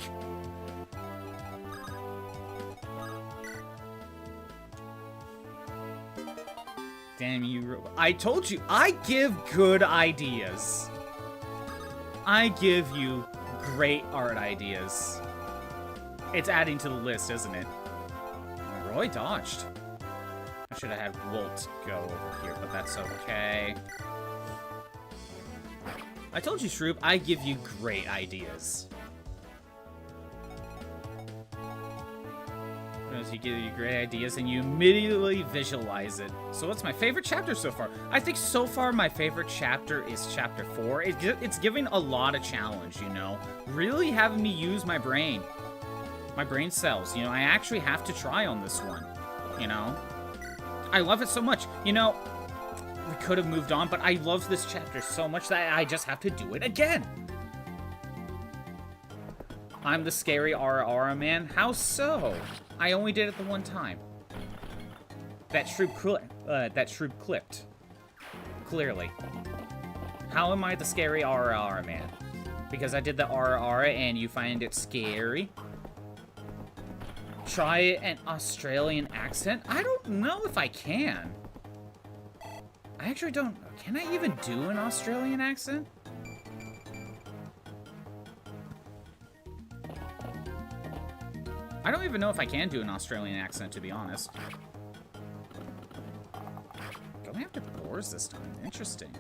Damn you! I told you, I give good ideas. I give you great art ideas. It's adding to the list, isn't it? Oh, Roy dodged. I should have had Wolt go over here, but that's okay. I told you, Shroop, I give you great ideas. Because you give you great ideas and you immediately visualize it. So what's my favorite chapter so far? I think so far my favorite chapter is chapter 4. It's giving a lot of challenge, you know? Really having me use my brain. My brain cells, you know? I actually have to try on this one, you know? I love it so much. You know, we could have moved on, but I love this chapter so much that I just have to do it again. I'm the scary Aura man. How so? I only did it the one time. That Shroop clipped. Clearly. How am I the scary Aura man? Because I did the Aura and you find it scary? Try an Australian accent? I don't know if I can. I actually don't... Can I even do an Australian accent? I don't even know if I can do an Australian accent, to be honest. Going after boars this time. Interesting.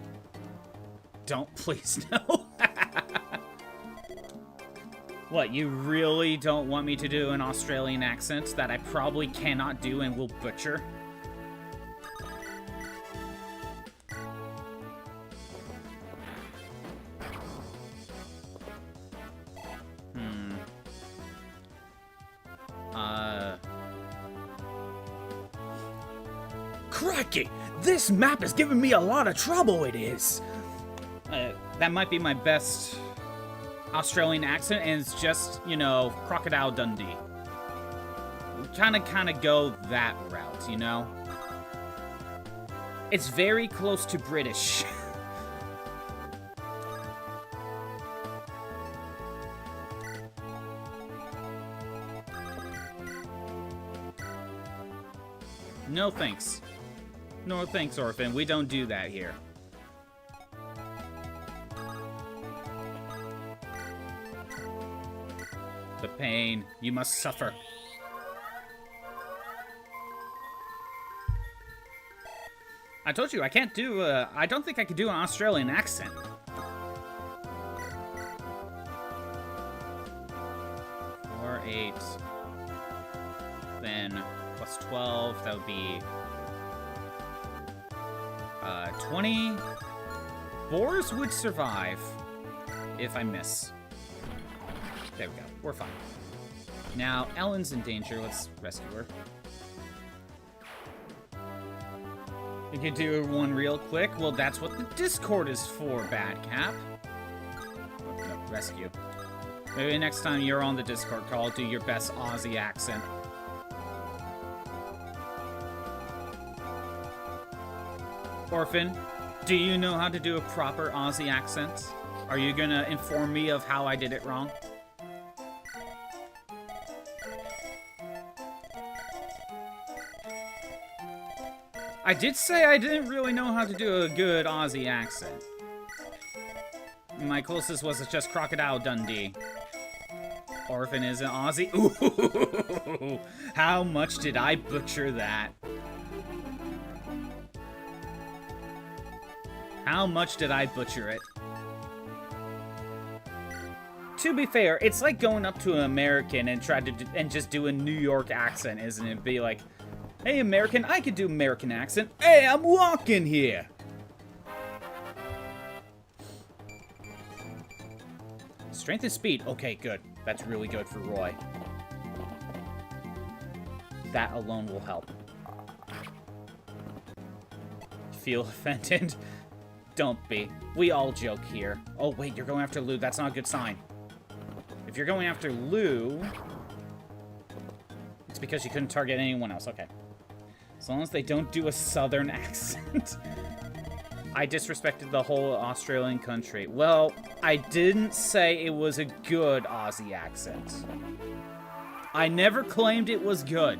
Don't, please, no. What, you really don't want me to do an Australian accent that I probably cannot do and will butcher? Crikey! This map is giving me a lot of trouble, it is! That might be my best Australian accent, and it's just, you know, Crocodile Dundee. Kinda go that route, you know? It's very close to British. No thanks. No thanks, Orphan. We don't do that here. The pain. You must suffer. I told you, I can't do, I don't think I could do an Australian accent. Or 8. Then, plus 12, that would be... 20. Boars would survive if I miss. There we go. We're fine. Now, Ellen's in danger. Let's rescue her. You can do one real quick. Well, that's what the Discord is for, Bad Cap. Oh, no, rescue. Maybe next time you're on the Discord call, do your best Aussie accent. Orphan, do you know how to do a proper Aussie accent? Are you gonna inform me of how I did it wrong? I did say I didn't really know how to do a good Aussie accent. My closest was just Crocodile Dundee. Orphan is an Aussie. Ooh, how much did I butcher that? How much did I butcher it? To be fair, it's like going up to an American and try to and just do a New York accent, isn't it? Be like, hey, American, I could do American accent. Hey, I'm walking here. Strength and speed. Okay, good. That's really good for Roy. That alone will help. Feel offended? Don't be. We all joke here. Oh, wait, you're going after Lou. That's not a good sign. If you're going after Lou, it's because you couldn't target anyone else. Okay. As long as they don't do a southern accent. I disrespected the whole Australian country. Well, I didn't say it was a good Aussie accent. I never claimed it was good.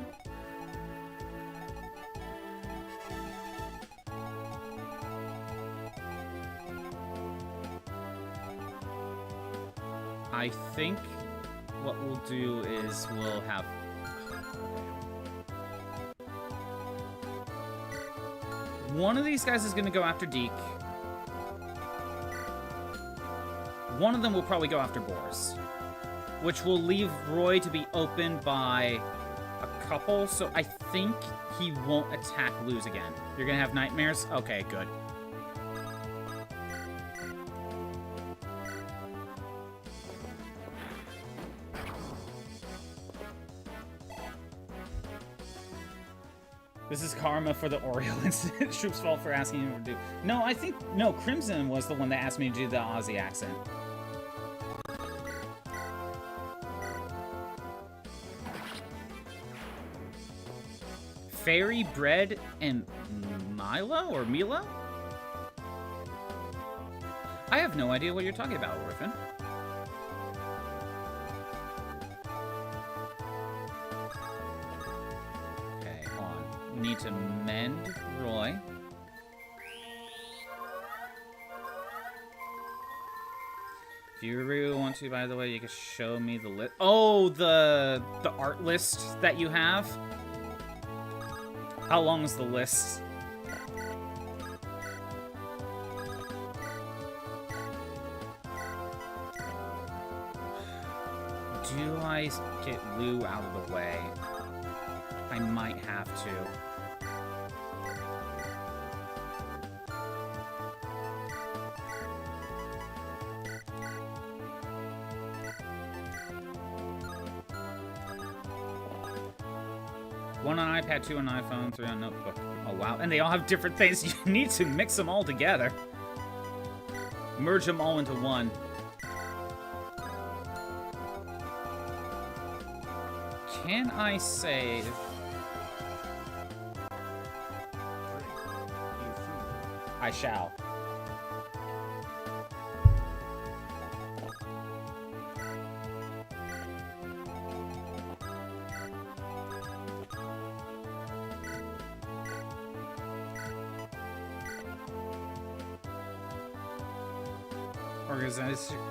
I think what we'll do is we'll have... One of these guys is going to go after Deke. One of them will probably go after Boris. Which will leave Roy to be open by a couple, so I think he won't attack Luz again. You're going to have nightmares? Okay, good. This is karma for the Oreo incident. Troop's fault for asking him to do. No, I think... No, Crimson was the one that asked me to do the Aussie accent. Fairy Bread and Milo? Or Milo? I have no idea what you're talking about, Orphan. Need to mend Roy. If you really want to, by the way, you can show me the list. Oh, the art list that you have? How long is the list? Do I get Lou out of the way? I might have to. One on iPad, two on iPhone, three on notebook. Oh, wow. And they all have different things. You need to mix them all together. Merge them all into one. Can I save? Drink. You fool. I shall.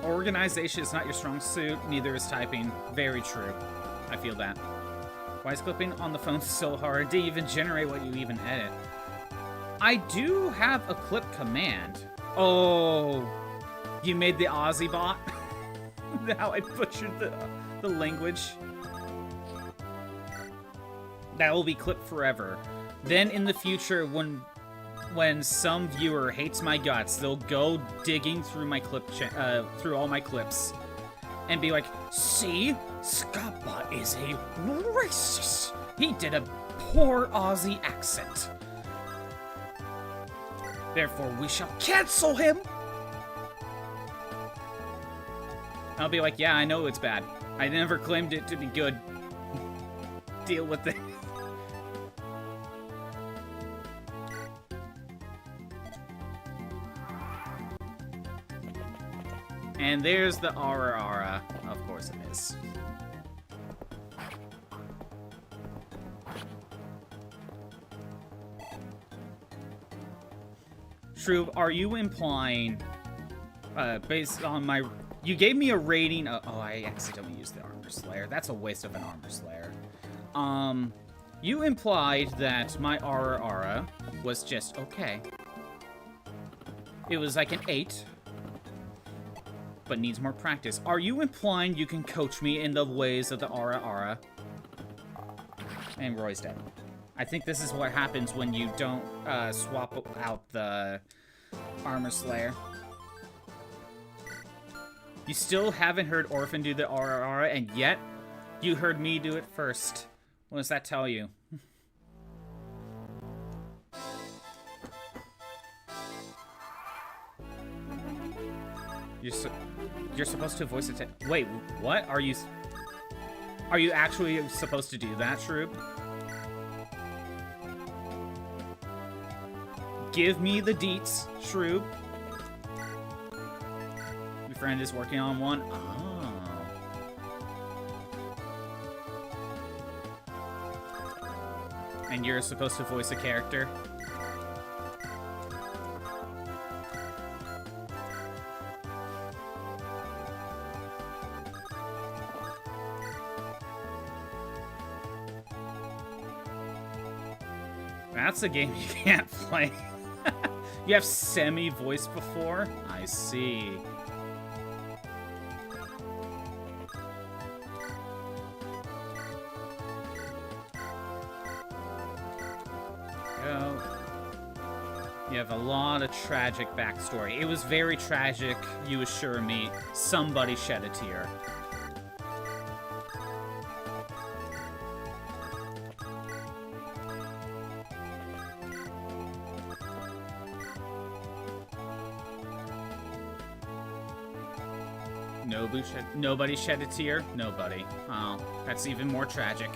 Organization is not your strong suit, neither is typing. Very true. I feel that. Why is clipping on the phone so hard to even generate what you even edit? I do have a clip command. Oh, you made the Aussie bot? How I butchered the language. That will be clipped forever. Then in the future, when some viewer hates my guts, they'll go digging through my through all my clips, and be like, "See, Scottbot is a racist. He did a poor Aussie accent. Therefore, we shall cancel him." I'll be like, "Yeah, I know it's bad. I never claimed it to be good. Deal with it." And there's the Aura Aura. Of course it is. True, are you implying, based on my... You gave me a rating of... Oh, I accidentally used the Armor Slayer. That's a waste of an Armor Slayer. You implied that my Aura Aura was just okay. It was like an 8. But needs more practice. Are you implying you can coach me in the ways of the Aura Aura? And Roy's dead. I think this is what happens when you don't swap out the Armor Slayer. You still haven't heard Orphan do the Aura Aura, and yet you heard me do it first. What does that tell you? You're supposed to voice it. Wait, what? Are you actually supposed to do that, Shroob? Give me the deets, Shroob. Your friend is working on one. Oh. And you're supposed to voice a character? That's a game you can't play. You have semi-voiced before? I see. Go. You have a lot of tragic backstory. It was very tragic, you assure me. Somebody shed a tear. Nobody shed a tear? Nobody. Oh, that's even more tragic.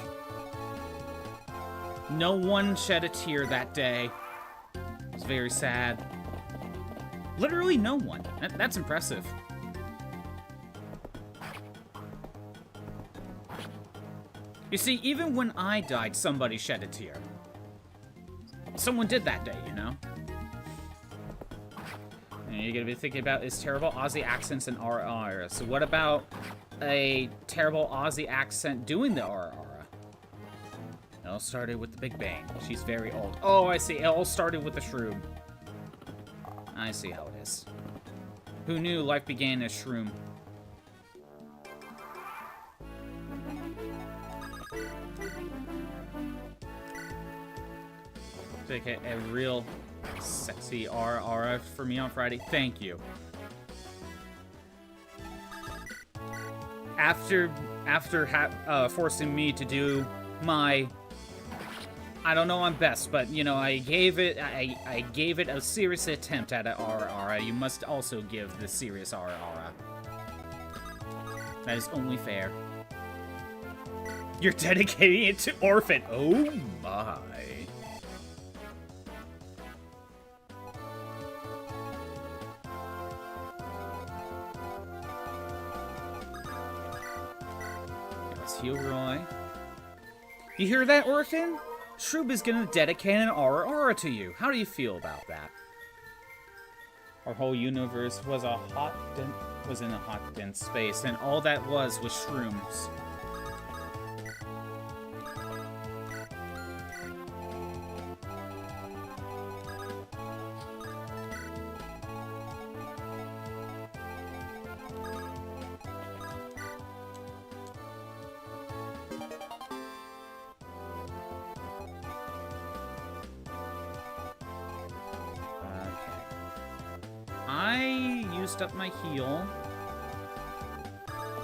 No one shed a tear that day. It was very sad. Literally no one. That's impressive. You see, even when I died, somebody shed a tear. Someone did that day, you know? And you're gonna be thinking about is terrible Aussie accents and RR. So what about a terrible Aussie accent doing the RR? It all started with the Big Bang. She's very old. Oh, I see. It all started with the shroom. I see how it is. Who knew life began as shroom? Take a real sexy RR for me on Friday. Thank you. After forcing me to do my, I don't know I'm best, but you know I gave it a serious attempt at an RR. You must also give the serious RR. That is only fair. You're dedicating it to Orphan. Oh my. Heal Roy. You hear that, Orphan? Shroob is gonna dedicate an aura to you. How do you feel about that? Our whole universe was in a hot, dense space, and all that was shrooms. Up my heal.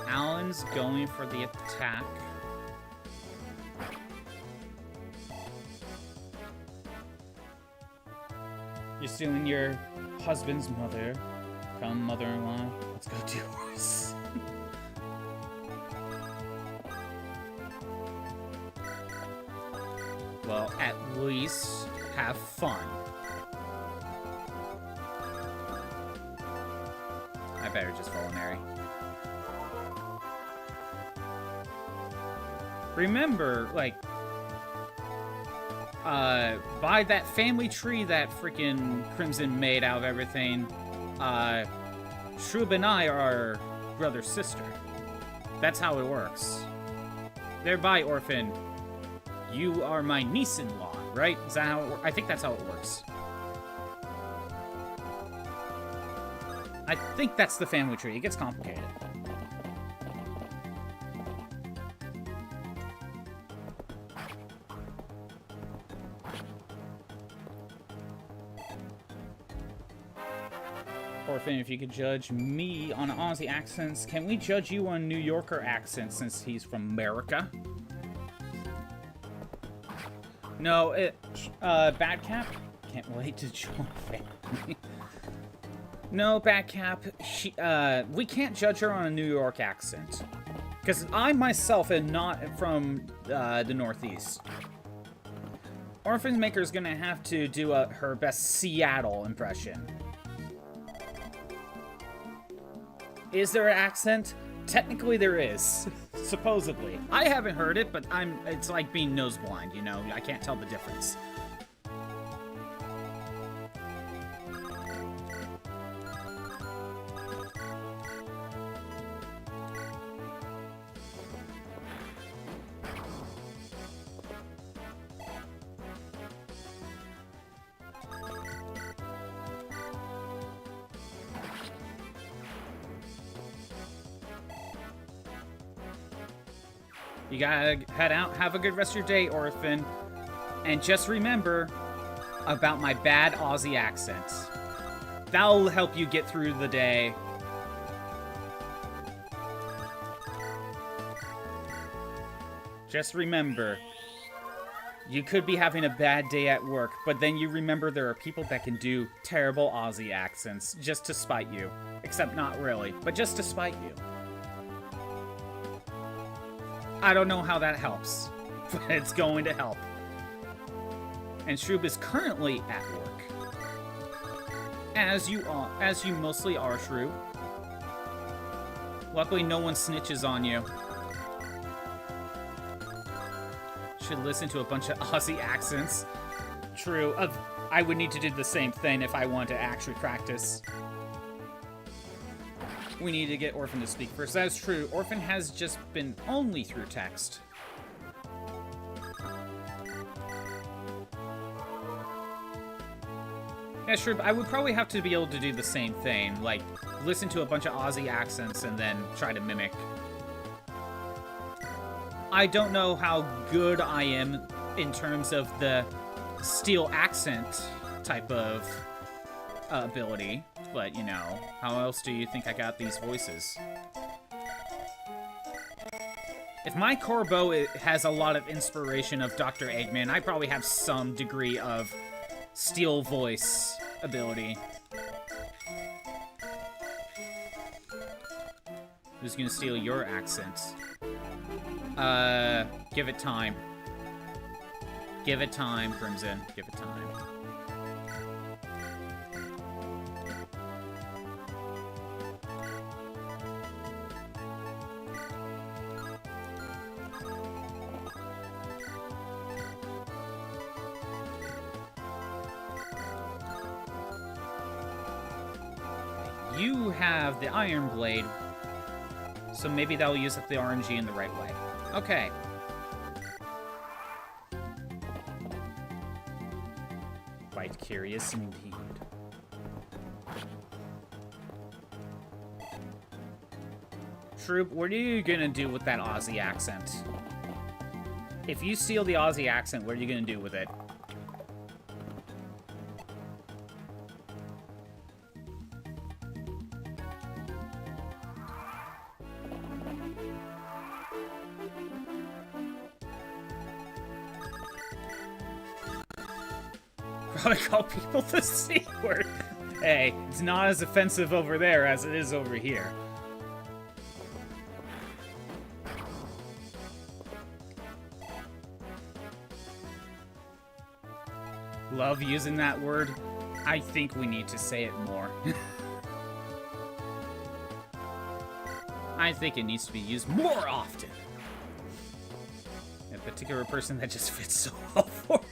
Alan's going for the attack. You're suing your husband's mother. Come, mother-in-law. Let's go do this. Well, at least have fun. I better just follow Mary. Remember, like, by that family tree that freaking Crimson made out of everything, Shroob and I are brother-sister. That's how it works. Thereby, Orphan, you are my niece-in-law, right? Is that how it works? I think that's how it works. I think that's the family tree. It gets complicated. Orphan, if you could judge me on Aussie accents, can we judge you on New Yorker accents since he's from America? No, Badcap? Can't wait to join family. No, Badcap, we can't judge her on a New York accent. Because I myself am not from the Northeast. Orphan Maker's gonna have to do her best Seattle impression. Is there an accent? Technically there is. Supposedly. I haven't heard it, but it's like being nose blind, you know? I can't tell the difference. You gotta head out. Have a good rest of your day, Orphan. And just remember about my bad Aussie accent. That'll help you get through the day. Just remember, you could be having a bad day at work, but then you remember there are people that can do terrible Aussie accents just to spite you. Except not really, but just to spite you. I don't know how that helps, but it's going to help. And Shroob is currently at work. As you mostly are, Shroob. Luckily, no one snitches on you. Should listen to a bunch of Aussie accents. True. I would need to do the same thing if I wanted to actually practice. We need to get Orphan to speak first. That is true. Orphan has just been only through text. Yeah, sure, but I would probably have to be able to do the same thing. Like, listen to a bunch of Aussie accents and then try to mimic. I don't know how good I am in terms of the steel accent type of ability. But, you know, how else do you think I got these voices? If my Corbeau has a lot of inspiration of Dr. Eggman, I probably have some degree of steel voice ability. Who's gonna steal your accent? Give it time. Give it time, Crimson. Give it time. You have the Iron Blade, so maybe that'll use up the RNG in the right way. Okay. Quite curious indeed. Troop, what are you gonna do with that Aussie accent? If you steal the Aussie accent, what are you gonna do with it? Probably call people the C word. Hey, it's not as offensive over there as it is over here. Love using that word. I think we need to say it more. I think it needs to be used more often. A particular person that just fits so well for it.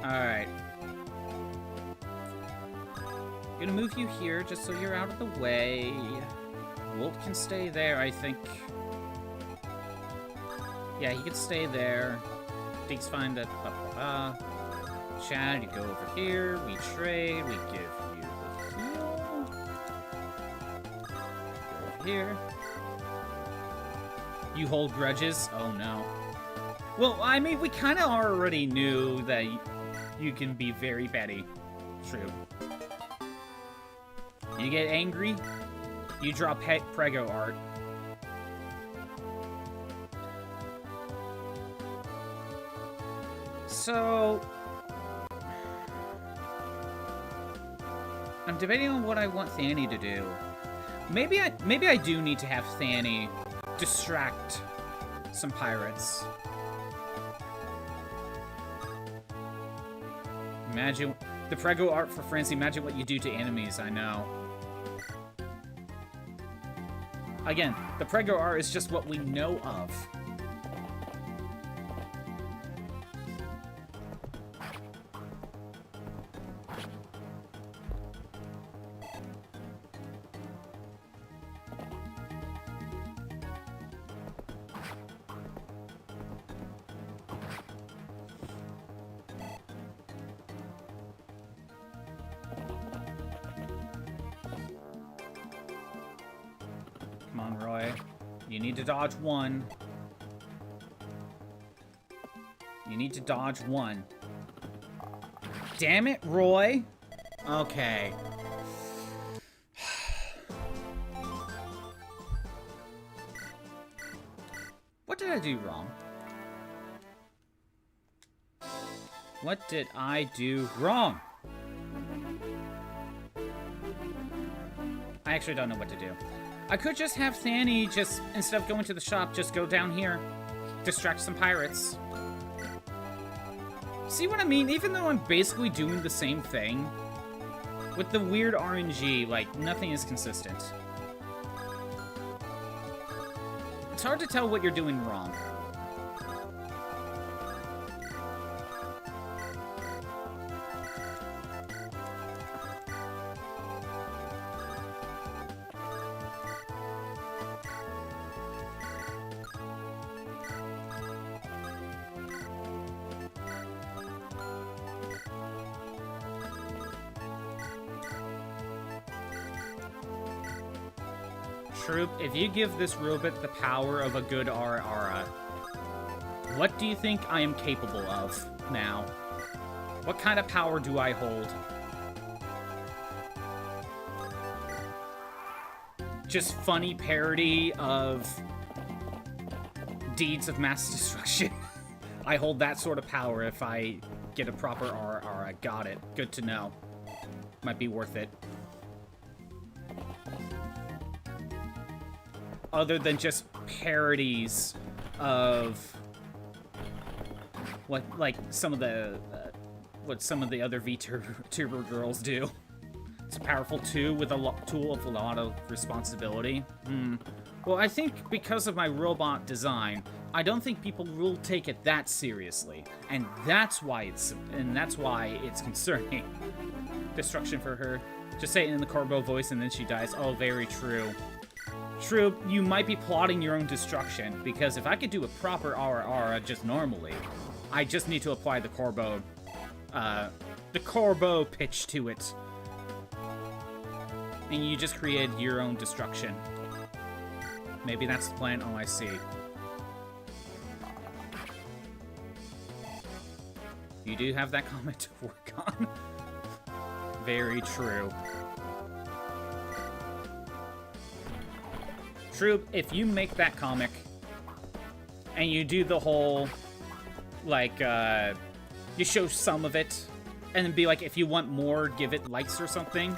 Alright. Gonna move you here just so you're out of the way. Wolt can stay there, I think. Yeah, he can stay there. Deke's fine that. Chad, you go over here. We trade. We give you the heal. Go over here. You hold grudges? Oh no. Well, I mean, we kind of already knew that you can be very petty. True. You get angry, you draw pet prego art. So I'm debating on what I want Thani to do. Maybe I do need to have Thani distract some pirates. Imagine the prego art for Francie. Imagine what you do to enemies. I know. Again, the prego art is just what we know of. Come on, Roy. You need to dodge one. You need to dodge one. Damn it, Roy. Okay. What did I do wrong? What did I do wrong? I actually don't know what to do. I could just have Thani just, instead of going to the shop, just go down here. Distract some pirates. See what I mean? Even though I'm basically doing the same thing, with the weird RNG, like, nothing is consistent. It's hard to tell what you're doing wrong. Troop, if you give this robot the power of a good Aura, what do you think I am capable of now? What kind of power do I hold? Just funny parody of deeds of mass destruction. I hold that sort of power if I get a proper Aura. Got it. Good to know. Might be worth it. Other than just parodies of what, like, some of the what some of the other VTuber girls do. It's a powerful tool with a tool of a lot of responsibility. Well, I think because of my robot design, I don't think people will take it that seriously, and that's why it's concerning. Destruction for her. Just say it in the Corbo voice, and then she dies. Oh, very true. True, you might be plotting your own destruction, because if I could do a proper Aura just normally, I just need to apply the Corbo pitch to it. And you just create your own destruction. Maybe that's the plan. Oh, I see. You do have that comment to work on. Very true. True, if you make that comic, and you do the whole, like, you show some of it, and then be like, if you want more, give it likes or something.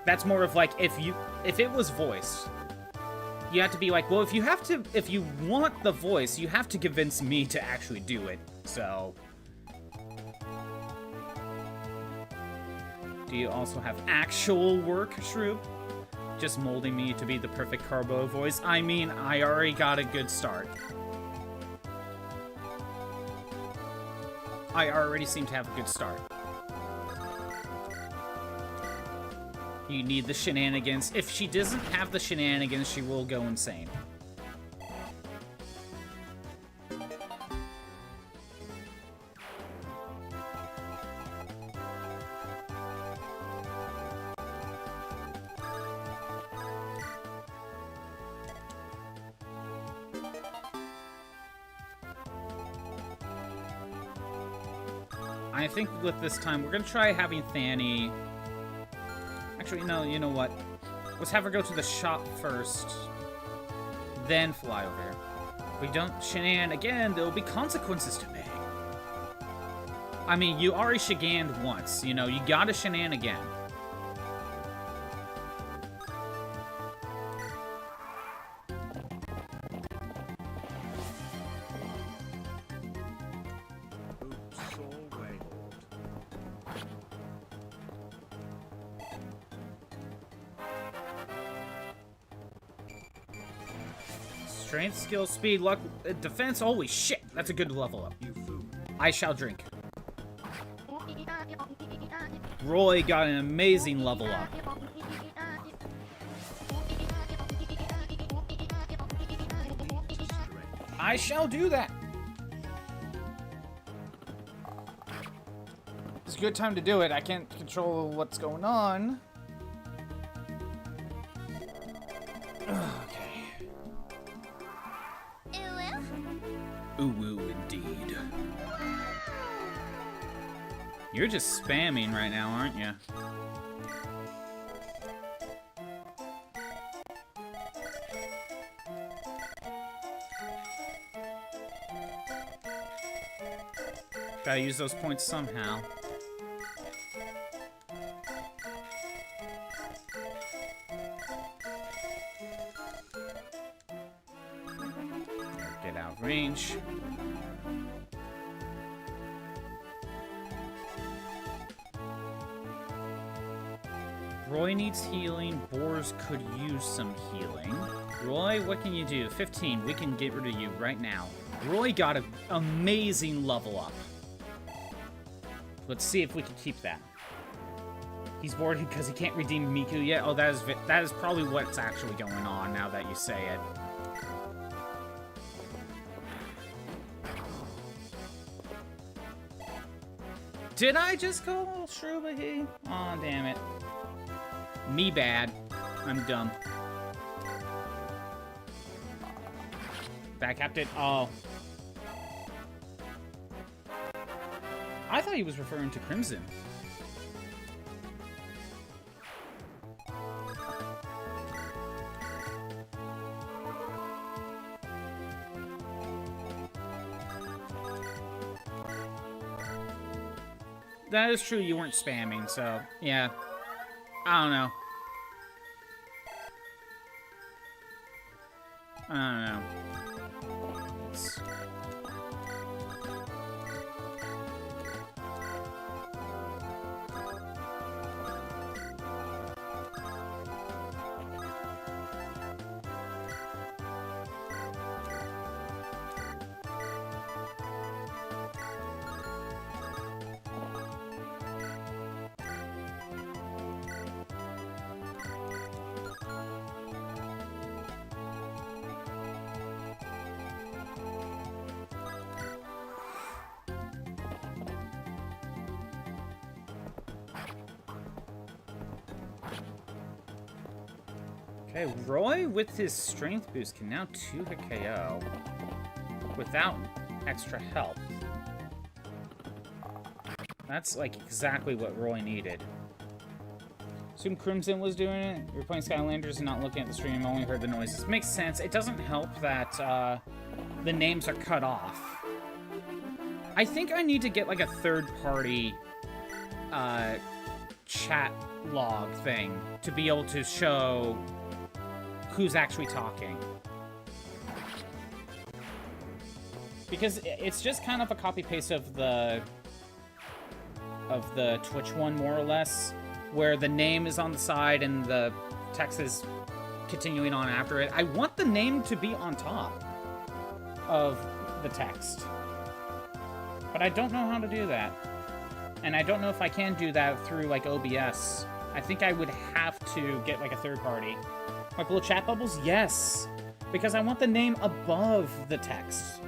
That's more of like, if it was voiced, you have to be like, well, if you want the voice, you have to convince me to actually do it, so. Do you also have actual work, Shroop? Just molding me to be the perfect Carbo voice? I mean, I already got a good start. I already seem to have a good start. You need the shenanigans. If she doesn't have the shenanigans, she will go insane. I think with this time, we're gonna try having Fanny... Actually, no, you know what? Let's have her go to the shop first, then fly over here. If we don't shenan again, there will be consequences to pay. I mean, you already shenaned once, you know, you gotta shenan again. Strength, skill, speed, luck, defense. Holy shit, that's a good level up. I shall drink. Roy got an amazing level up. I shall do that. It's a good time to do it. I can't control what's going on. Ooh, indeed. You're just spamming right now, aren't you? Gotta use those points somehow. Get out of range. Roy needs healing. Boars could use some healing. Roy, what can you do? 15. We can get rid of you right now. Roy got an amazing level up. Let's see if we can keep that. He's bored because he can't redeem Miku yet. Oh, that is probably what's actually going on now that you say it. Did I just go Shrubahi? Aw, damn it. Me bad. I'm dumb. Back captain. Oh. I thought he was referring to Crimson. That is true, you weren't spamming, so, yeah. I don't know. I don't know. It's... Okay, Roy with his strength boost can now 2-hit KO without extra help. That's like exactly what Roy needed. Assume Crimson was doing it. You're playing Skylanders and not looking at the stream, only heard the noises. Makes sense. It doesn't help that the names are cut off. I think I need to get like a third-party chat log thing to be able to show who's actually talking. Because it's just kind of a copy-paste of the Twitch one, more or less, where the name is on the side and the text is continuing on after it. I want the name to be on top of the text. But I don't know how to do that. And I don't know if I can do that through, like, OBS. I think I would have to get, like, a third party. Like little chat bubbles? Yes! Because I want the name above the text.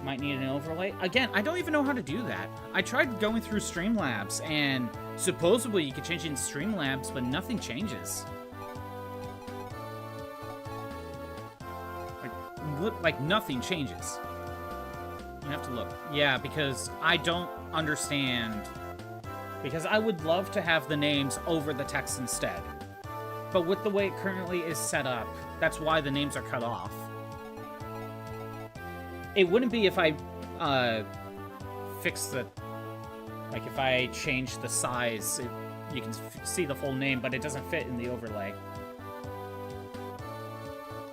Might need an overlay. Again, I don't even know how to do that. I tried going through Streamlabs, and supposedly you could change it in Streamlabs, but nothing changes. Like nothing changes. You have to look. Yeah, because I don't understand. Because I would love to have the names over the text instead. But with the way it currently is set up, that's why the names are cut off. It wouldn't be if I fix the... Like, if I change the size, you can see the full name, but it doesn't fit in the overlay.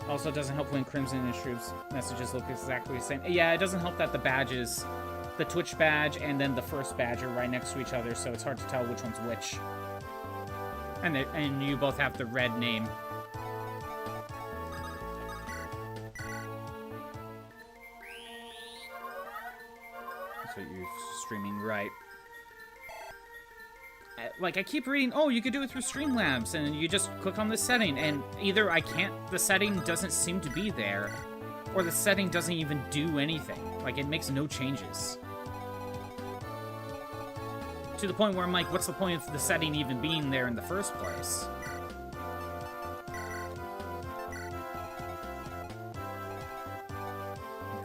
Also, it doesn't help when Crimson and Shroob's messages look exactly the same. Yeah, it doesn't help that the badges, the Twitch badge and then the first badge are right next to each other, so it's hard to tell which one's which. And you both have the red name. That's what you're streaming, right? Like, I keep reading, oh, you could do it through Streamlabs, and you just click on the setting, and either I can't, the setting doesn't seem to be there, or the setting doesn't even do anything. Like, it makes no changes. To the point where I'm like, what's the point of the setting even being there in the first place?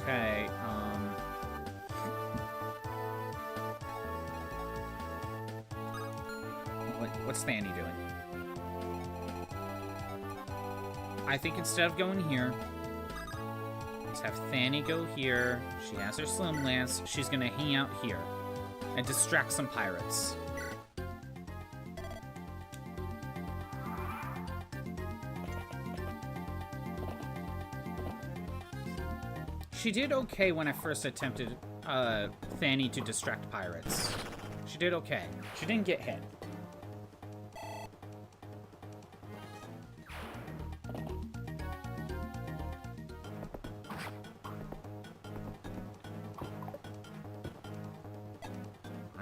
Okay, what's Fanny doing? I think instead of going here, let's have Fanny go here. She has her Slim Lance. She's gonna hang out here and distract some pirates. She did okay when I first attempted Fanny to distract pirates. She did okay. She didn't get hit.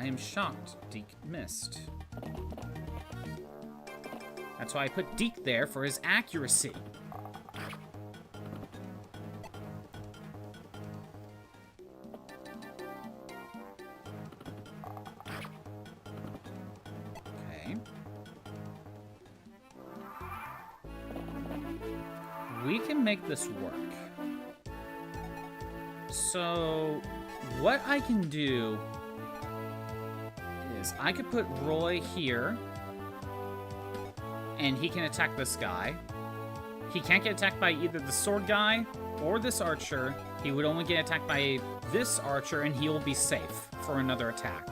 I am shocked Deke missed. That's why I put Deke there, for his accuracy. Okay. We can make this work. So, what I can do is I could put Roy here, and he can attack this guy. He can't get attacked by either the sword guy or this archer. He would only get attacked by this archer, and he will be safe for another attack.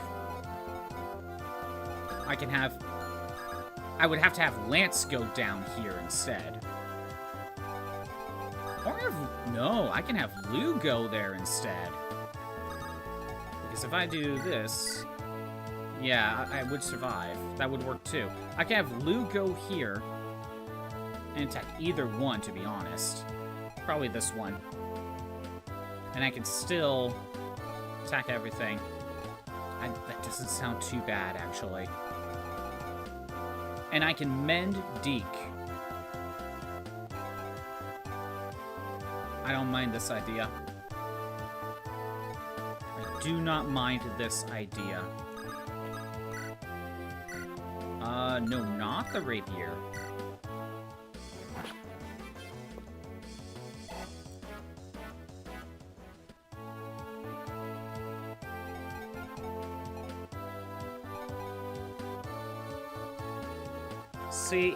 I would have to have Lance go down here instead. Or no, I can have Lou go there instead. Because if I do this, yeah, I would survive. That would work too. I can have Lou go here and attack either one, to be honest. Probably this one. And I can still attack everything. That doesn't sound too bad, actually. And I can mend Deke. I don't mind this idea. I do not mind this idea. No, not the rapier. See,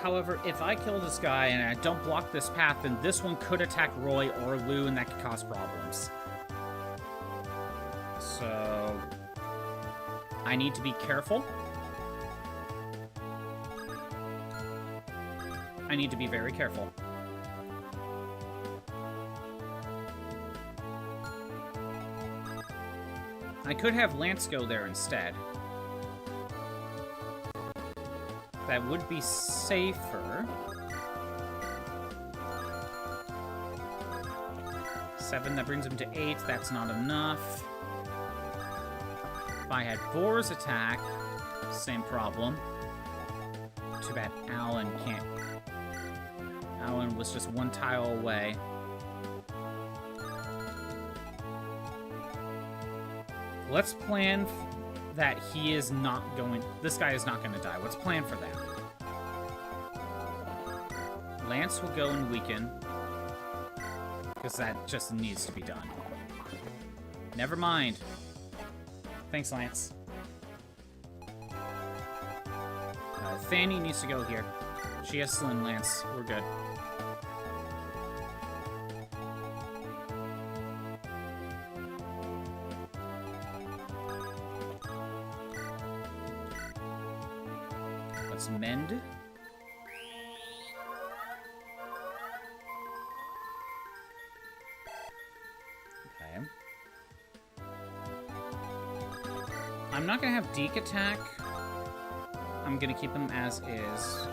however, if I kill this guy and I don't block this path, then this one could attack Roy or Lou, and that could cause problems. So, I need to be careful. I need to be very careful. I could have Lance go there instead. That would be safer. 7, that brings him to 8. That's not enough. If I had Boar's attack, same problem. Too bad Alan can't. Alan was just one tile away. Let's plan that he is not going... This guy is not going to die. Let's plan for that. Lance will go and weaken. Because that just needs to be done. Never mind. Thanks, Lance. Fanny needs to go here. She has Slim Lance. We're good. Let's mend. Okay. I'm not gonna have Deke attack. I'm gonna keep him as is.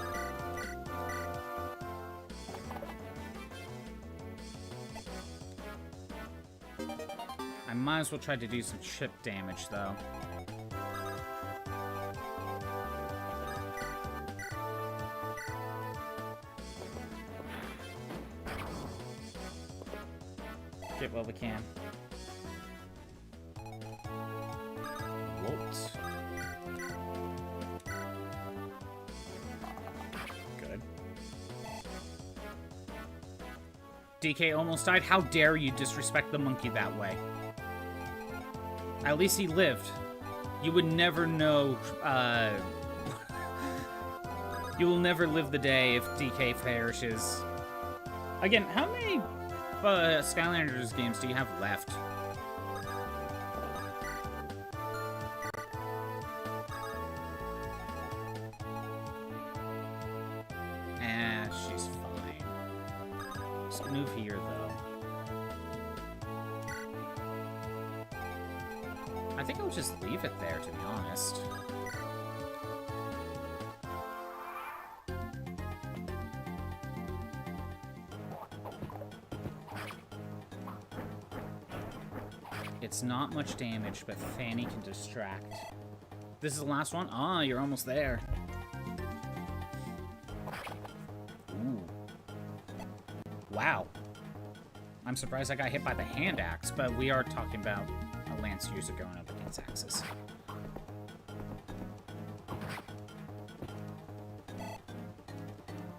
I might as well try to do some chip damage, though. Get what we can. Volt. Good. DK almost died. How dare you disrespect the monkey that way? At least he lived. You would never know, you will never live the day if DK perishes. Again, how many Skylanders games do you have left? She's fine. Let's move here, though. I think I'll just leave it there, to be honest. It's not much damage, but Fanny can distract. This is the last one? Ah, you're almost there. Ooh. Wow. I'm surprised I got hit by the hand axe, but we are talking about a lance user going up against axes.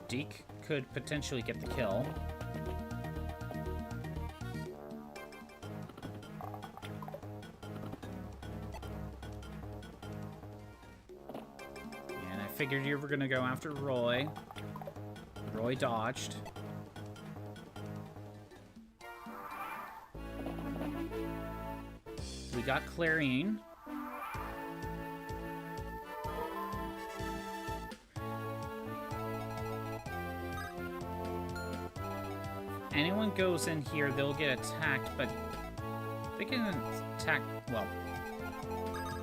Deke could potentially get the kill. And I figured you were gonna go after Roy. Roy dodged. We got Clarine. Anyone goes in here, they'll get attacked, but they can attack, well,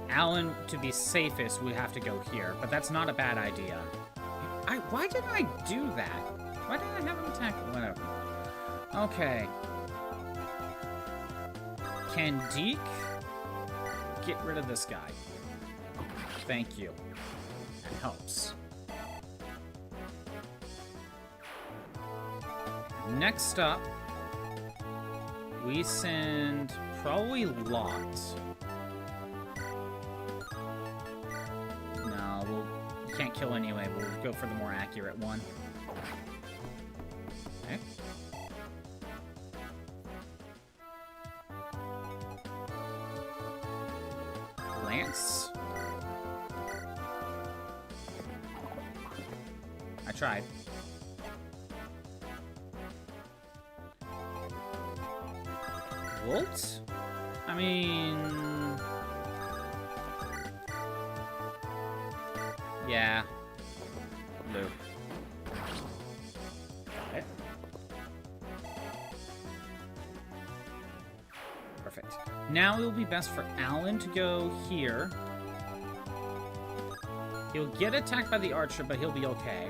Alan, to be safest, we have to go here, but that's not a bad idea. Why did I do that? Why did I have him attack? Whatever. Okay. Can Deke get rid of this guy? Thank you. That helps. Next up, we send probably Lot. No, we can't kill anyway. We'll go for the more accurate one. Okay. Lance. I tried. What? I mean... Yeah. Blue. Okay. Perfect. Now it will be best for Alan to go here. He'll get attacked by the archer, but he'll be okay.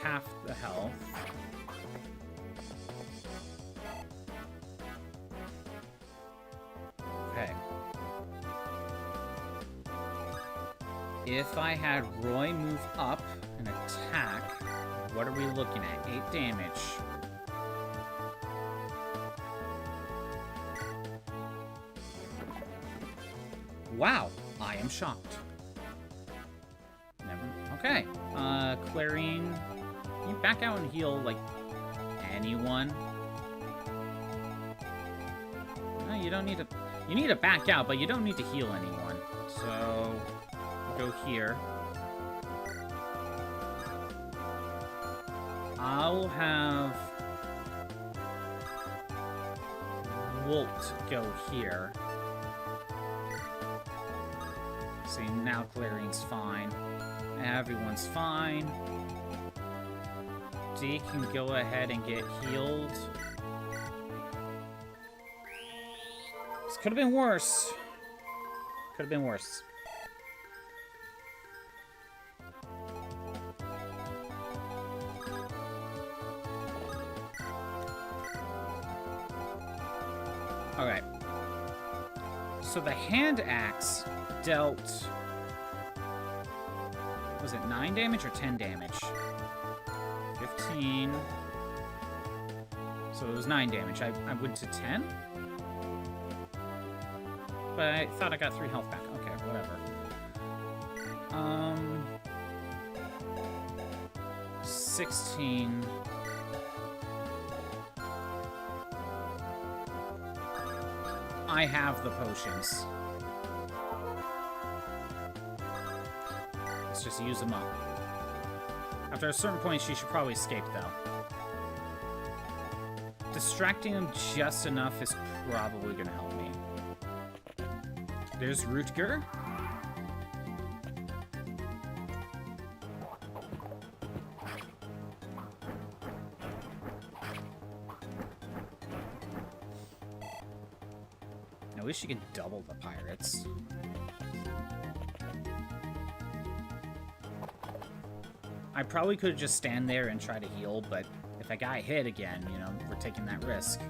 Half the health. Okay. If I had Roy move up and attack, what are we looking at? 8 damage. Wow, I am shocked. Never. Okay. Clarine. You back out and heal, like, anyone. No, you don't need to... You need to back out, but you don't need to heal anyone. So, go here. I'll have... Wolt go here. See, now Clarine's fine. Everyone's fine. Deke can go ahead and get healed. This could have been worse. Could have been worse. Alright. So the hand axe dealt... Was it 9 damage or 10 damage? 15. So it was 9 damage. I went to 10? But I thought I got 3 health back. Okay, whatever. 16. I have the potions. Let's just use them up. After a certain point, she should probably escape, though. Distracting him just enough is probably going to help me. There's Rutger. I wish you could double the pirates. I probably could just stand there and try to heal, but if that guy hit again, you know, we're taking that risk.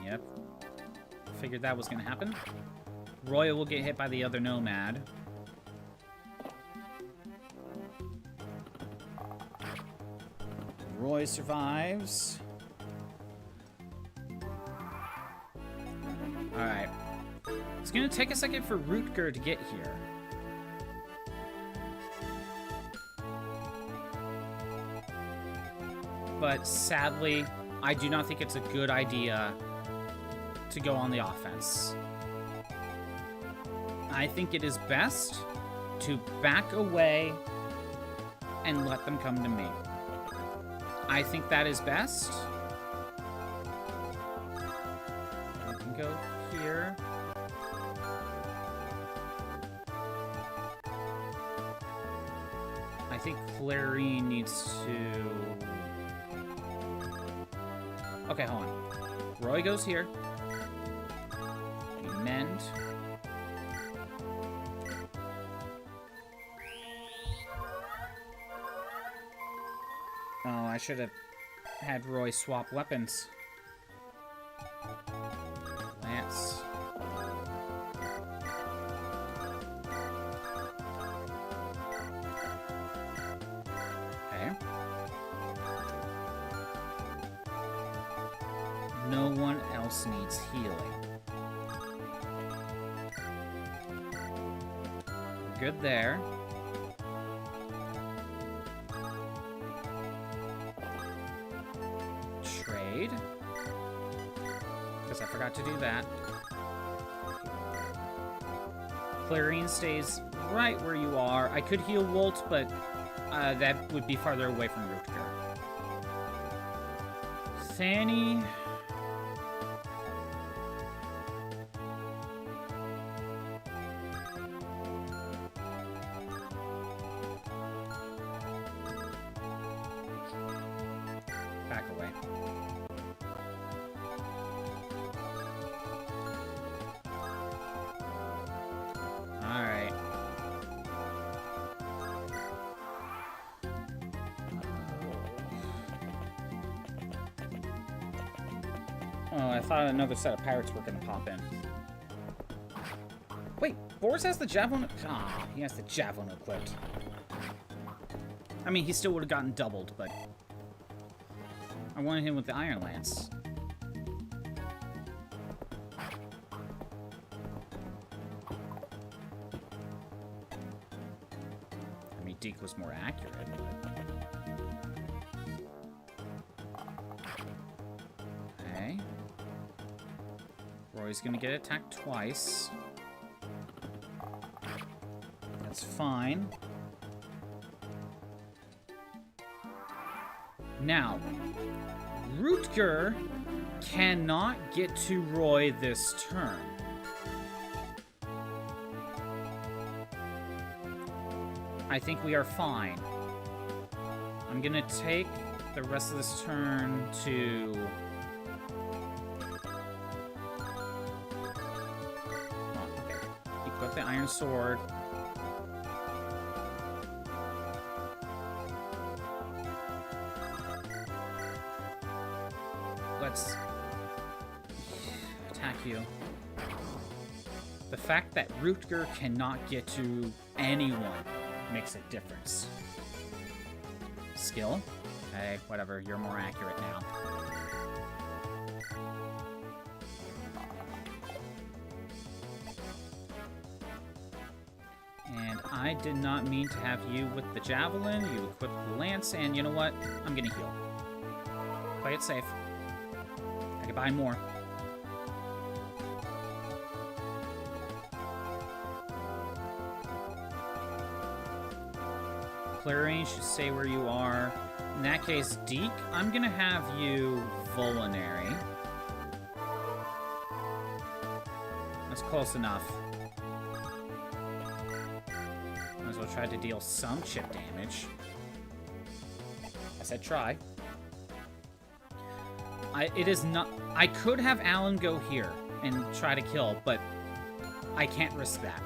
Yep. Figured that was gonna happen. Roy will get hit by the other Nomad. Roy survives. Alright. It's gonna take a second for Rootger to get here. But sadly, I do not think it's a good idea to go on the offense. I think it is best to back away and let them come to me. I think that is best. We can go here. I think Clarine needs to... Okay, hold on. Roy goes here. We mend. Oh, I should have had Roy swap weapons. Lance. Okay. No one else needs healing. Good there. Trade. Because I forgot to do that. Clarine stays right where you are. I could heal Wolt, but that would be farther away from Rutger. Fanny. Back away. Alright. Oh, I thought another set of pirates were gonna pop in. Wait, Boris has the javelin? Ah, he has the javelin equipped. I mean, he still would have gotten doubled, but I wanted him with the Iron Lance. I mean, Deke was more accurate, but... Okay. Roy's gonna get attacked twice. That's fine. Now, Rutger cannot get to Roy this turn. I think we are fine. I'm gonna take the rest of this turn to... Oh, okay. Equip the Iron Sword. Let's attack you. The fact that Rutger cannot get to anyone makes a difference. Skill? Hey, whatever, you're more accurate now. And I did not mean to have you with the javelin. You equipped the lance, and you know what? I'm gonna heal. Play it safe. I could buy more. Clarine should stay where you are. In that case, Deke, I'm gonna have you Vulnerary. That's close enough. Might as well try to deal some chip damage. I said try. It is not... I could have Alan go here and try to kill, but I can't risk that.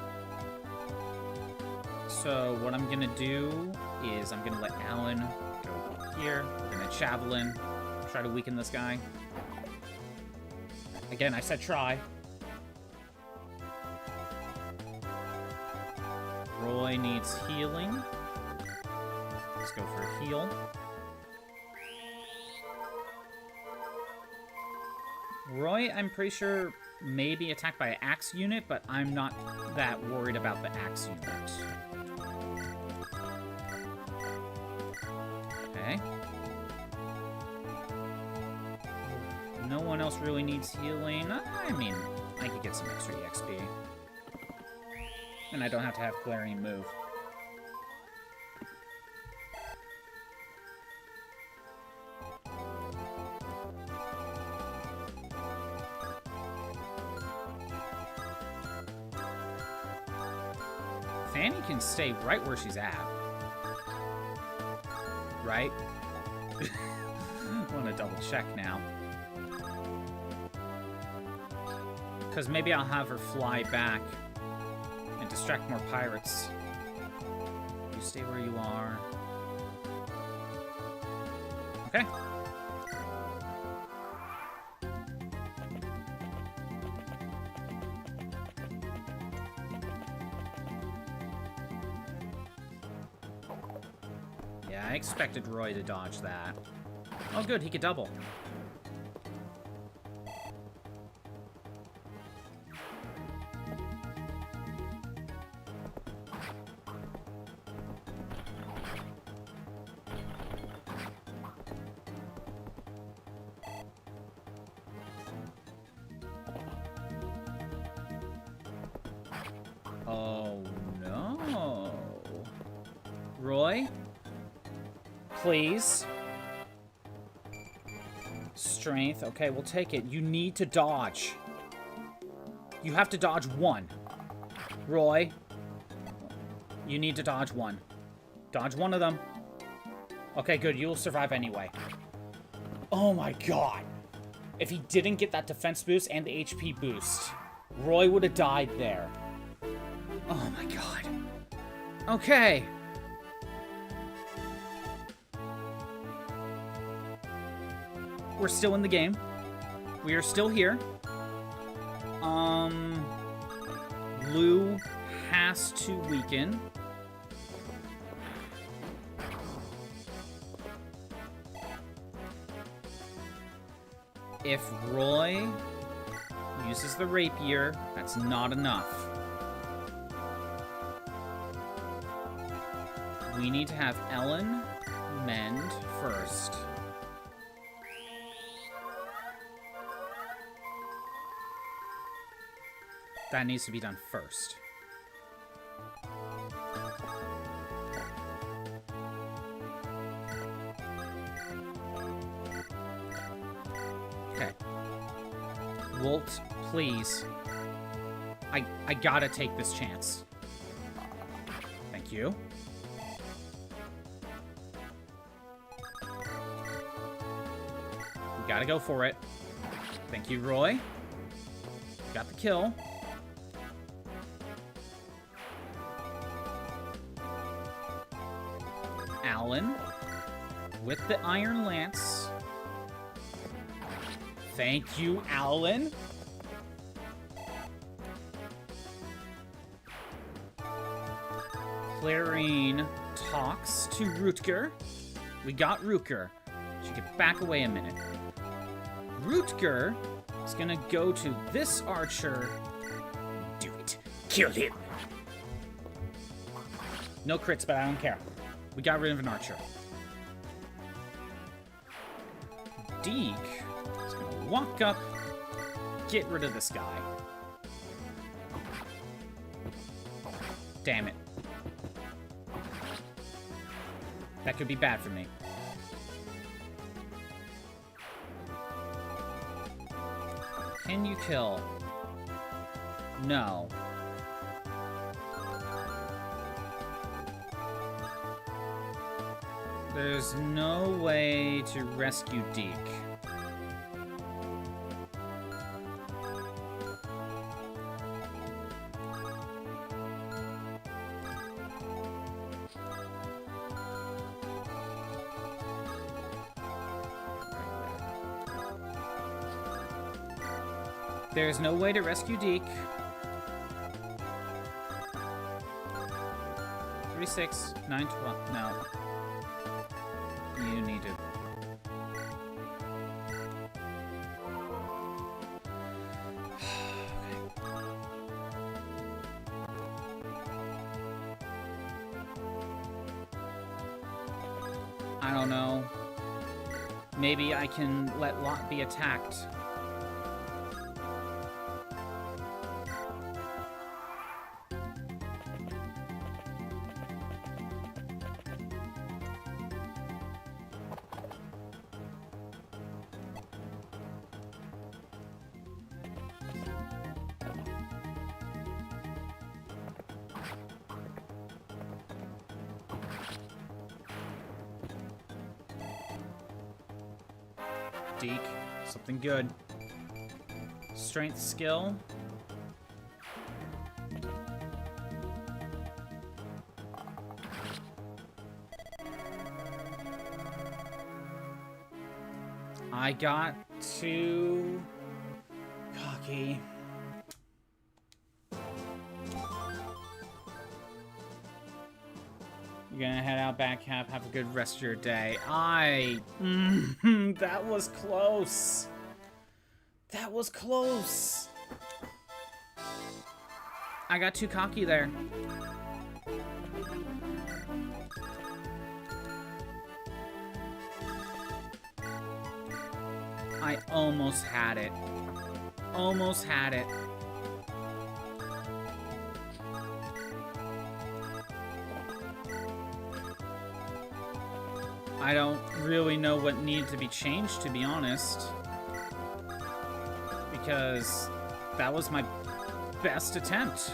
So what I'm gonna do is I'm gonna let Alan go here. We're gonna javelin, try to weaken this guy. Again, I said try. Roy needs healing. Let's go for a heal. Roy, I'm pretty sure, may be attacked by an axe unit, but I'm not that worried about the axe unit. Okay. No one else really needs healing. I mean, I could get some extra EXP. And I don't have to have Clarion move. Fanny can stay right where she's at. Right? I want to double check now. Because maybe I'll have her fly back and distract more pirates. You stay where you are. Okay. Yeah, I expected Roy to dodge that. Oh good, he could double. Oh no. Roy? Please. Strength. Okay, we'll take it. You need to dodge. You have to dodge one. Roy. You need to dodge one. Dodge one of them. Okay, good. You'll survive anyway. Oh my god. If he didn't get that defense boost and the HP boost, Roy would have died there. Oh my god. Okay. We're still in the game. We are still here. Lou has to weaken. If Roy uses the rapier, that's not enough. We need to have Ellen mend first. That needs to be done first. Okay. Walt, please. I gotta take this chance. Thank you. We gotta go for it. Thank you, Roy. Got the kill. Alan with the Iron Lance. Thank you, Alan. Clarine talks to Rutger. We got Rutger. She could back away a minute. Rutger is gonna go to this archer. Do it. Kill him. No crits, but I don't care. We got rid of an archer. Deke is gonna walk up, get rid of this guy. Damn it. That could be bad for me. Can you kill? No. There's no way to rescue Deke. There's no way to rescue Deke. 3, 6, 9, 12. No. You need to. I don't know. Maybe I can let Lot be attacked. Deke, something good. Strength skill. I got too cocky. You're gonna head out back, have a good rest of your day. That was close. That was close. I got too cocky there. I almost had it. Almost had it. I don't really know what needed to be changed, to be honest. Because that was my best attempt.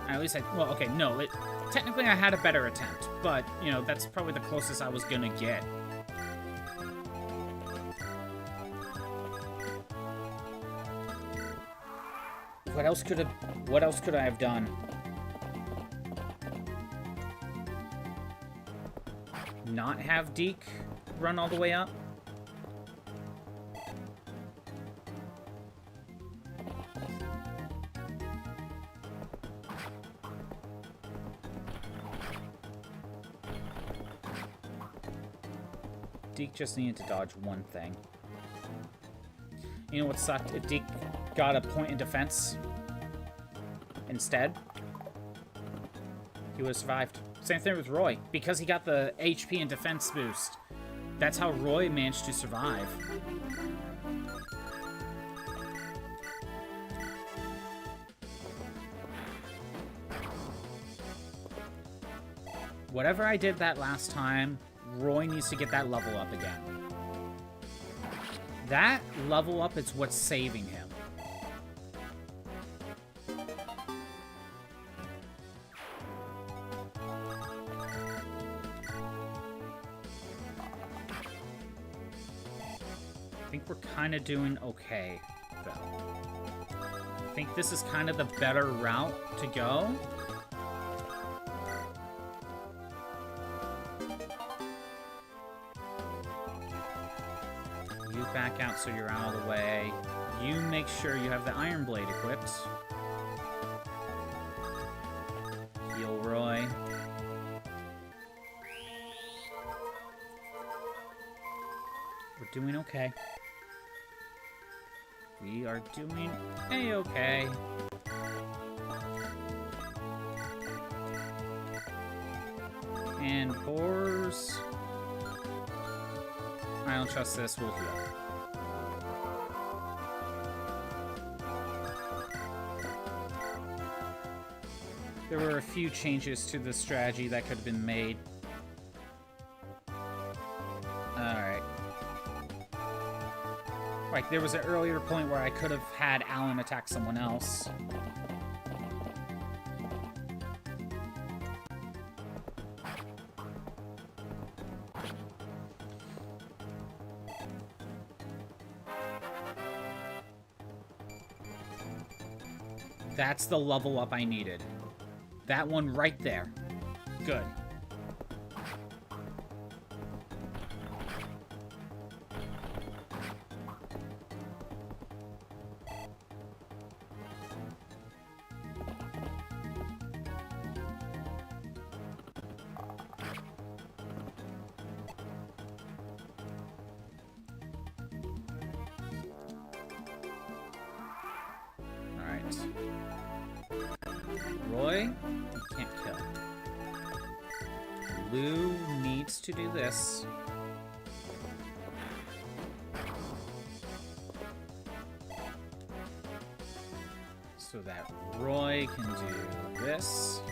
At least well, okay, no, technically I had a better attempt, but, you know, that's probably the closest I was gonna get. What else could I have done? Not have Deke run all the way up? Deke just needed to dodge one thing. You know what sucked? If Deke got a point in defense instead, he would have survived. Same thing with Roy. Because he got the HP and defense boost, that's how Roy managed to survive. Whatever I did that last time, Roy needs to get that level up again. That level up is what's saving him. I think we're kind of doing okay, though. I think this is kind of the better route to go. You back out so you're out of the way. You make sure you have the Iron Blade equipped. Heal Roy. We're doing okay. We are doing a-okay. And boars. I don't trust this. We'll heal. There were a few changes to the strategy that could have been made. Alright. Like, there was an earlier point where I could have had Alan attack someone else. That's the level up I needed. That one right there. Good. Perfect. Roy, you can't kill. Lou needs to do this. So that Roy can do this.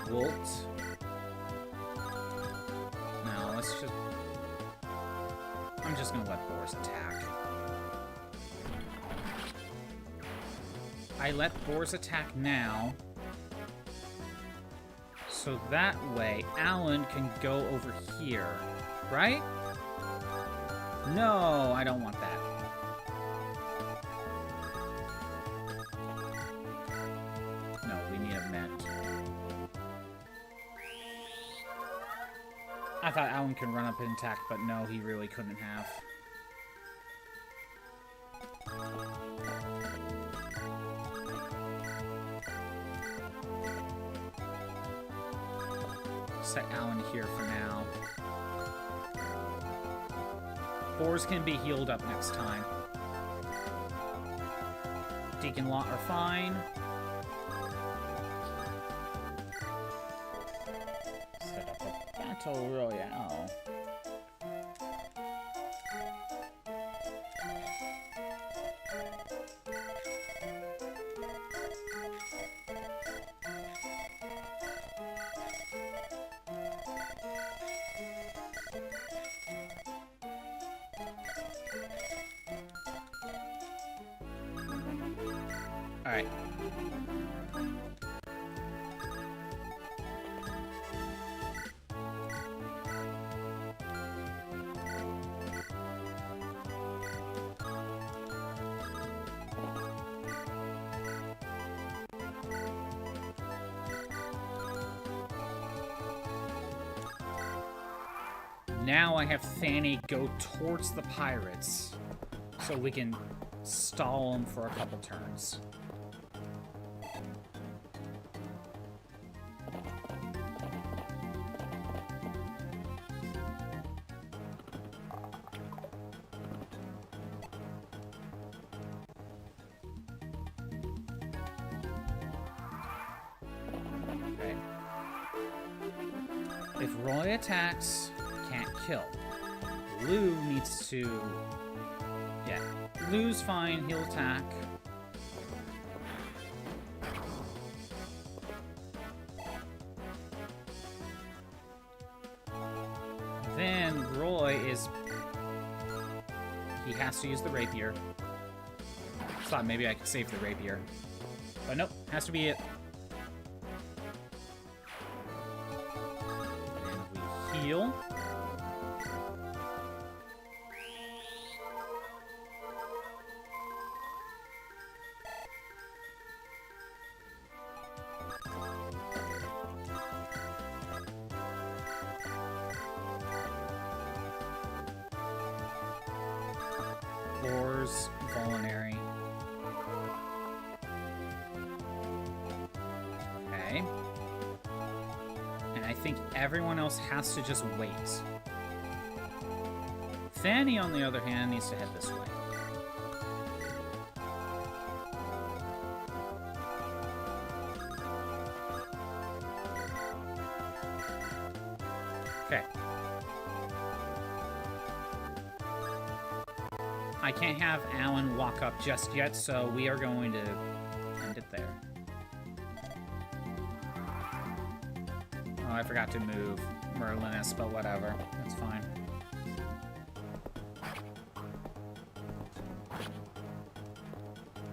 Volt. Now let's just... I'm just gonna let Boris attack. I let Boris attack now. So that way, Alan can go over here. Right? No, I don't want that. No, we need a Met. I thought Alan could run up and attack, but no, he really couldn't have. Set Alan here for now. Boars can be healed up next time. Deacon Lot are fine. Set up a battle royale. Alright. Now I have Fanny go towards the pirates so we can stall them for a couple turns. Okay. If Roy attacks, can't kill. Lou needs to... Yeah, Lou's fine, he'll attack. Then Roy is... He has to use the rapier. Thought maybe I could save the rapier. But nope, has to be it. And we heal. Floors, Culinary. Okay. And I think everyone else has to just wait. Fanny, on the other hand, needs to head this way. Okay. I can't have Alan walk up just yet, so we are going to end it there. Oh, I forgot to move Merlinus, but whatever. That's fine.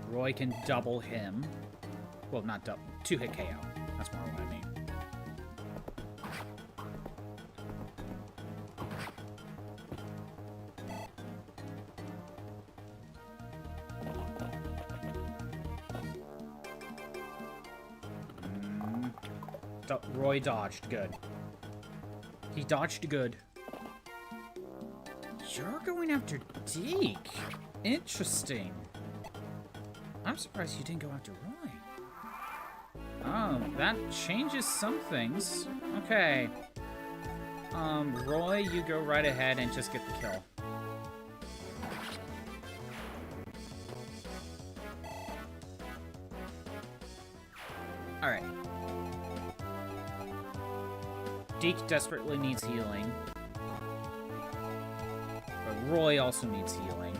Roy can double him. Well, not double. 2-hit KO. That's more what I mean. Roy dodged. Good. He dodged good. You're going after Deke. Interesting. I'm surprised you didn't go after Roy. Oh, that changes some things. Okay. Roy, you go right ahead and just get the kill. Alright. Deke desperately needs healing. But Roy also needs healing.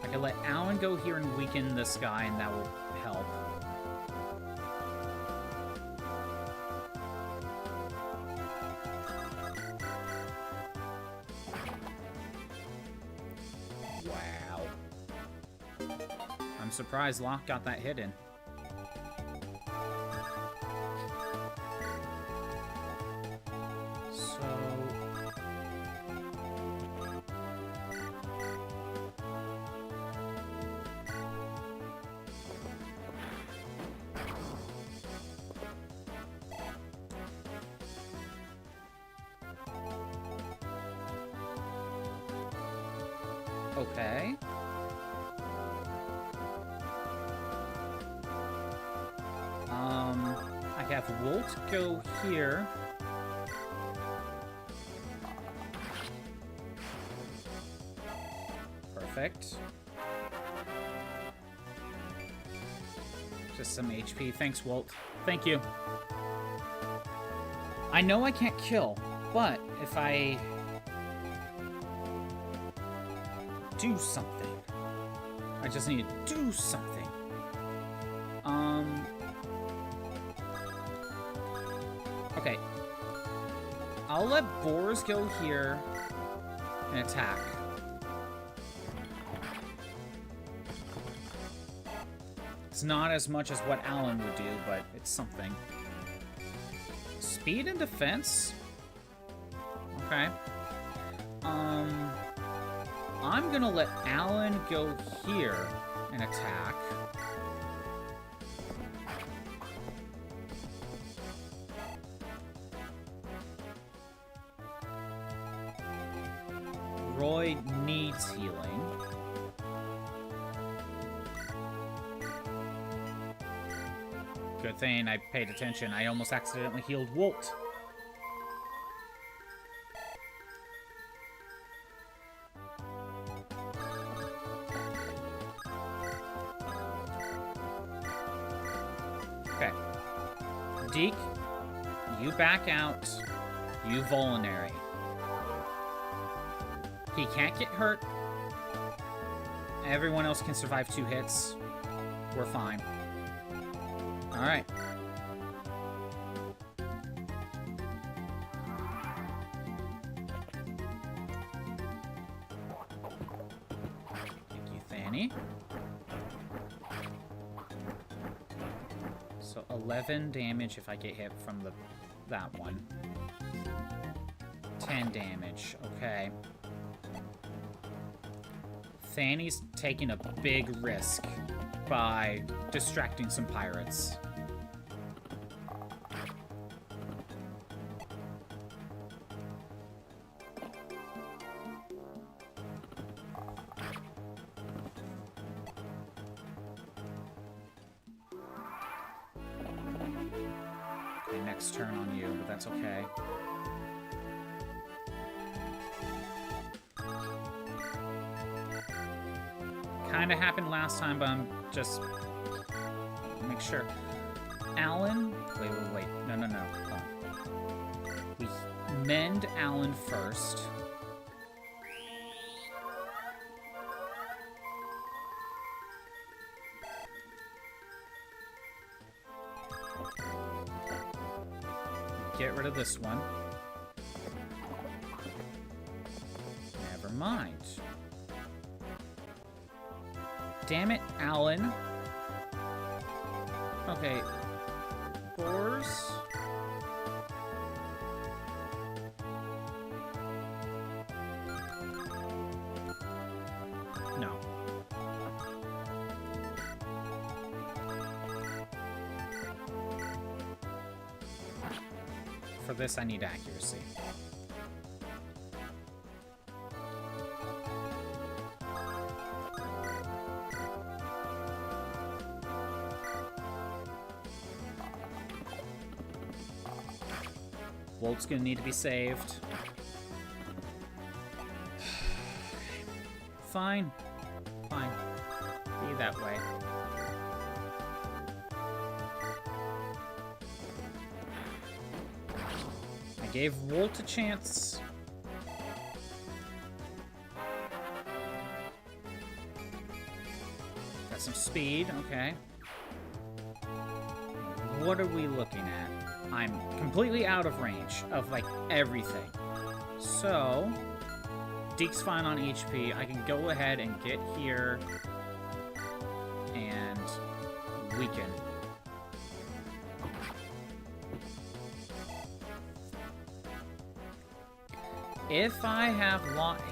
I can let Alan go here and weaken this guy, and that will help. Wow. I'm surprised Locke got that hit in. Okay. I have Wolt go here. Perfect. Just some HP. Thanks, Wolt. Thank you. I know I can't kill, but if I do something. I just need to do something. Okay. I'll let Boars go here and attack. It's not as much as what Alan would do, but it's something. Speed and defense? Okay. I'm gonna let Alan go here and attack. Roy needs healing. Good thing I paid attention. I almost accidentally healed Wolt. Okay. Deke, you back out. You Vulnerary. He can't get hurt. Everyone else can survive 2 hits. We're fine. Alright. Thank you, Fanny. So 11 damage if I get hit from that one. 10 damage. Okay. Fanny's taking a big risk by distracting some pirates. Okay, next turn on you, but that's okay. Kinda happened last time, but I'm just make sure. Alan, wait. No. Hold on. We mend Alan first. Get rid of this one. Never mind. Damn it, Alan. Okay. Boars. No. For this, I need accuracy. Volt's gonna need to be saved. Fine. Fine. Be that way. I gave Volt a chance. Got some speed, okay. What are we looking at? I'm completely out of range of, like, everything. So, Deke's fine on HP. I can go ahead and get here and weaken. If I have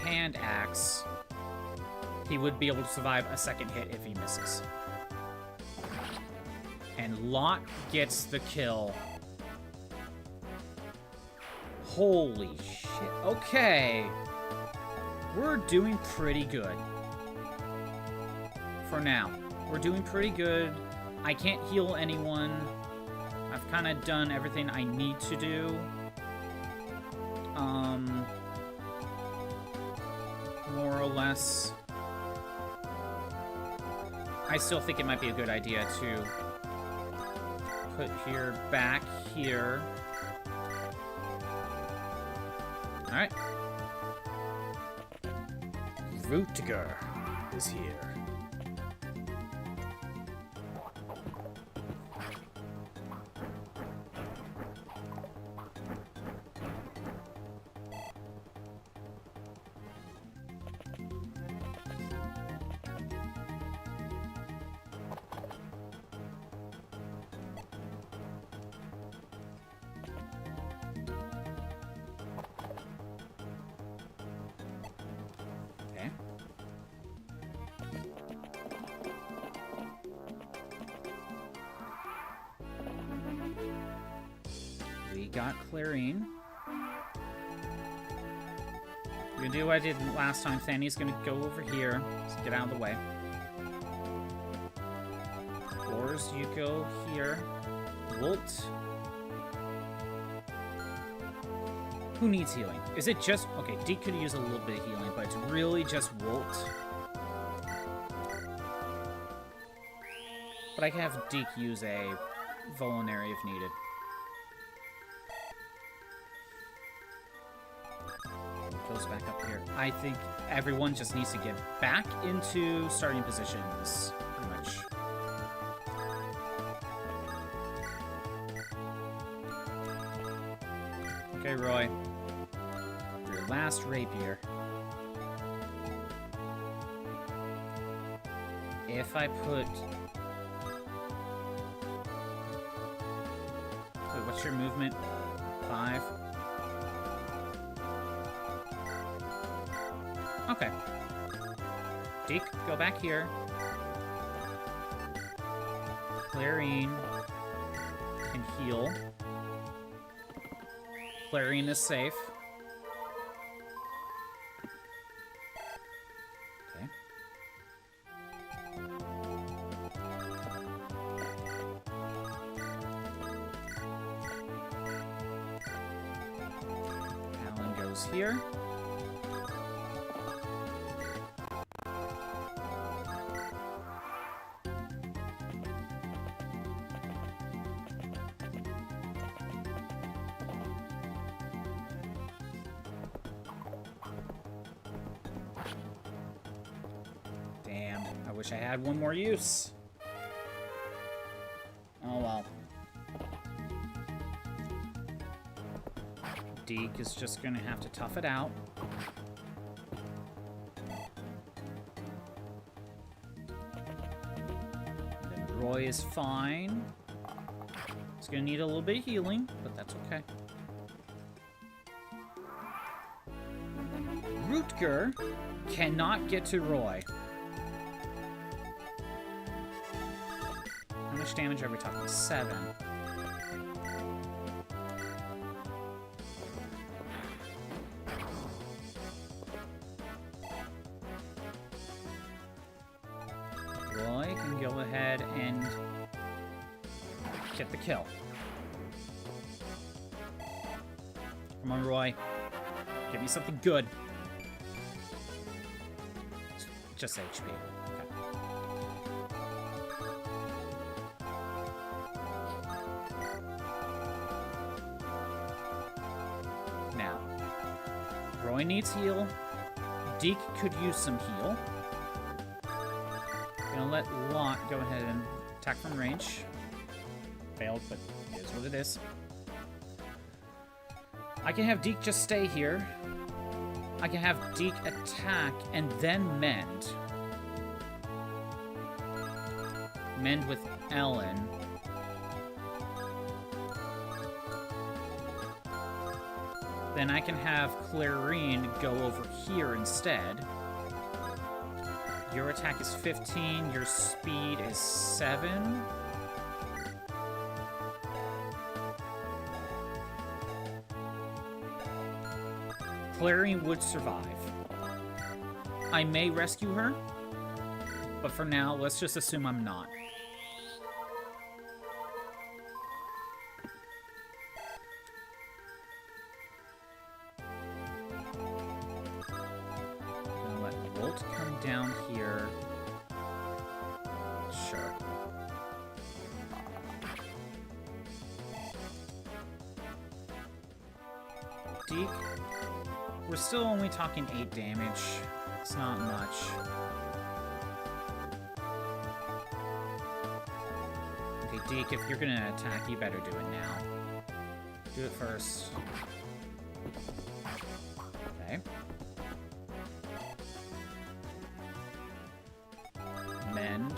Hand Axe, he would be able to survive a second hit if he misses. And Lot gets the kill. Holy shit. Okay. We're doing pretty good. For now. We're doing pretty good. I can't heal anyone. I've kind of done everything I need to do. More or less. I still think it might be a good idea to put here, back here. Alright. Rutger is here. Okay. We got Clarine. We're gonna do what I did last time. Fanny's gonna go over here. Let's get out of the way. Boars, you go here. Wolt. Who needs healing? Is it just... Okay, Deke could use a little bit of healing, but it's really just Wolt. But I can have Deke use a Vulnerary if needed. Goes back up here. I think everyone just needs to get back into starting positions, pretty much. Okay, Roy. Your last rapier. If I put... Wait, what's your movement? 5? Okay. Deke, go back here. Clarine can heal. Clarine is safe. Okay. Alan goes here. Damn, I wish I had one more use. Oh well. Deke is just gonna have to tough it out. Then Roy is fine. He's gonna need a little bit of healing, but that's okay. Rutger cannot get to Roy. How much damage are we talking? 7. Roy can go ahead and get the kill. Come on, Roy. Give me something good. Just HP. Okay. Now, Roy needs heal. Deke could use some heal. Gonna let Lot go ahead and attack from range. Failed, but it is what it is. I can have Deke just stay here. I can have Deke attack and then mend. Mend with Ellen. Then I can have Clarine go over here instead. Your attack is 15, your speed is 7. Clarine would survive. I may rescue her, but for now, let's just assume I'm not. Gonna let Volt come down here. Sure. Deke. We're still only talking 8 damage. It's not much. Okay, Deke, if you're gonna attack, you better do it now. Do it first. Okay. Mend.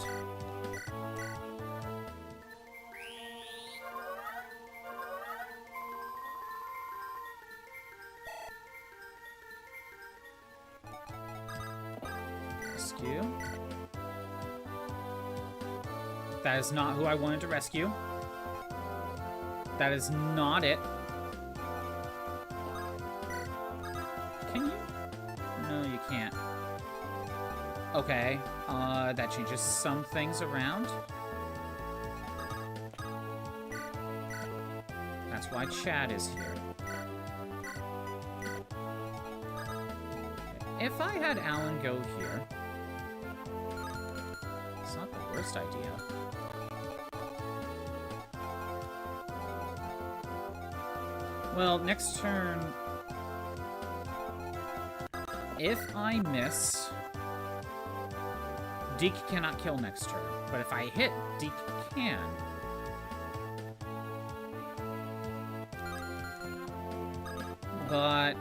Rescue. That is not who I wanted to rescue. That is not it. Can you? No, you can't. Okay, that changes some things around. That's why Chad is here. If I had Alan go here, it's not the worst idea. Well, next turn, if I miss, Deke cannot kill next turn. But if I hit, Deke can. But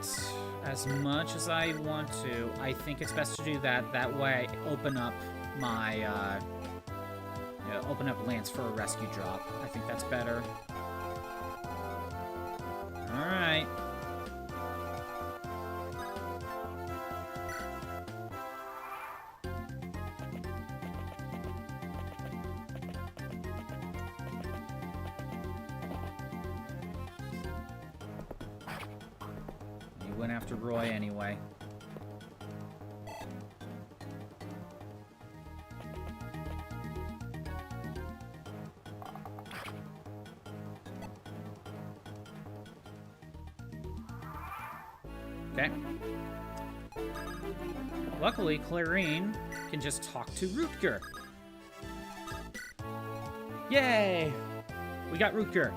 as much as I want to, I think it's best to do that. That way I open up my, open up Lance for a rescue drop. I think that's better. Alright. He went after Roy anyway. Okay. Luckily, Clarine can just talk to Rutger. Yay! We got Rutger.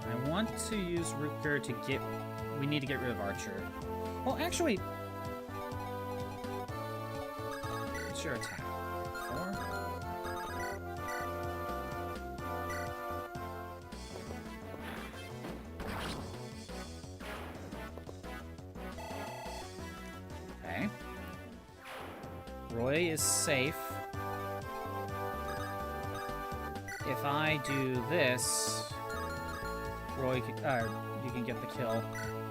I want to use Rutger to get... We need to get rid of Archer. Well, actually... What's your attack? 4? Okay. Roy is safe. If I do this, Roy, you can get the kill.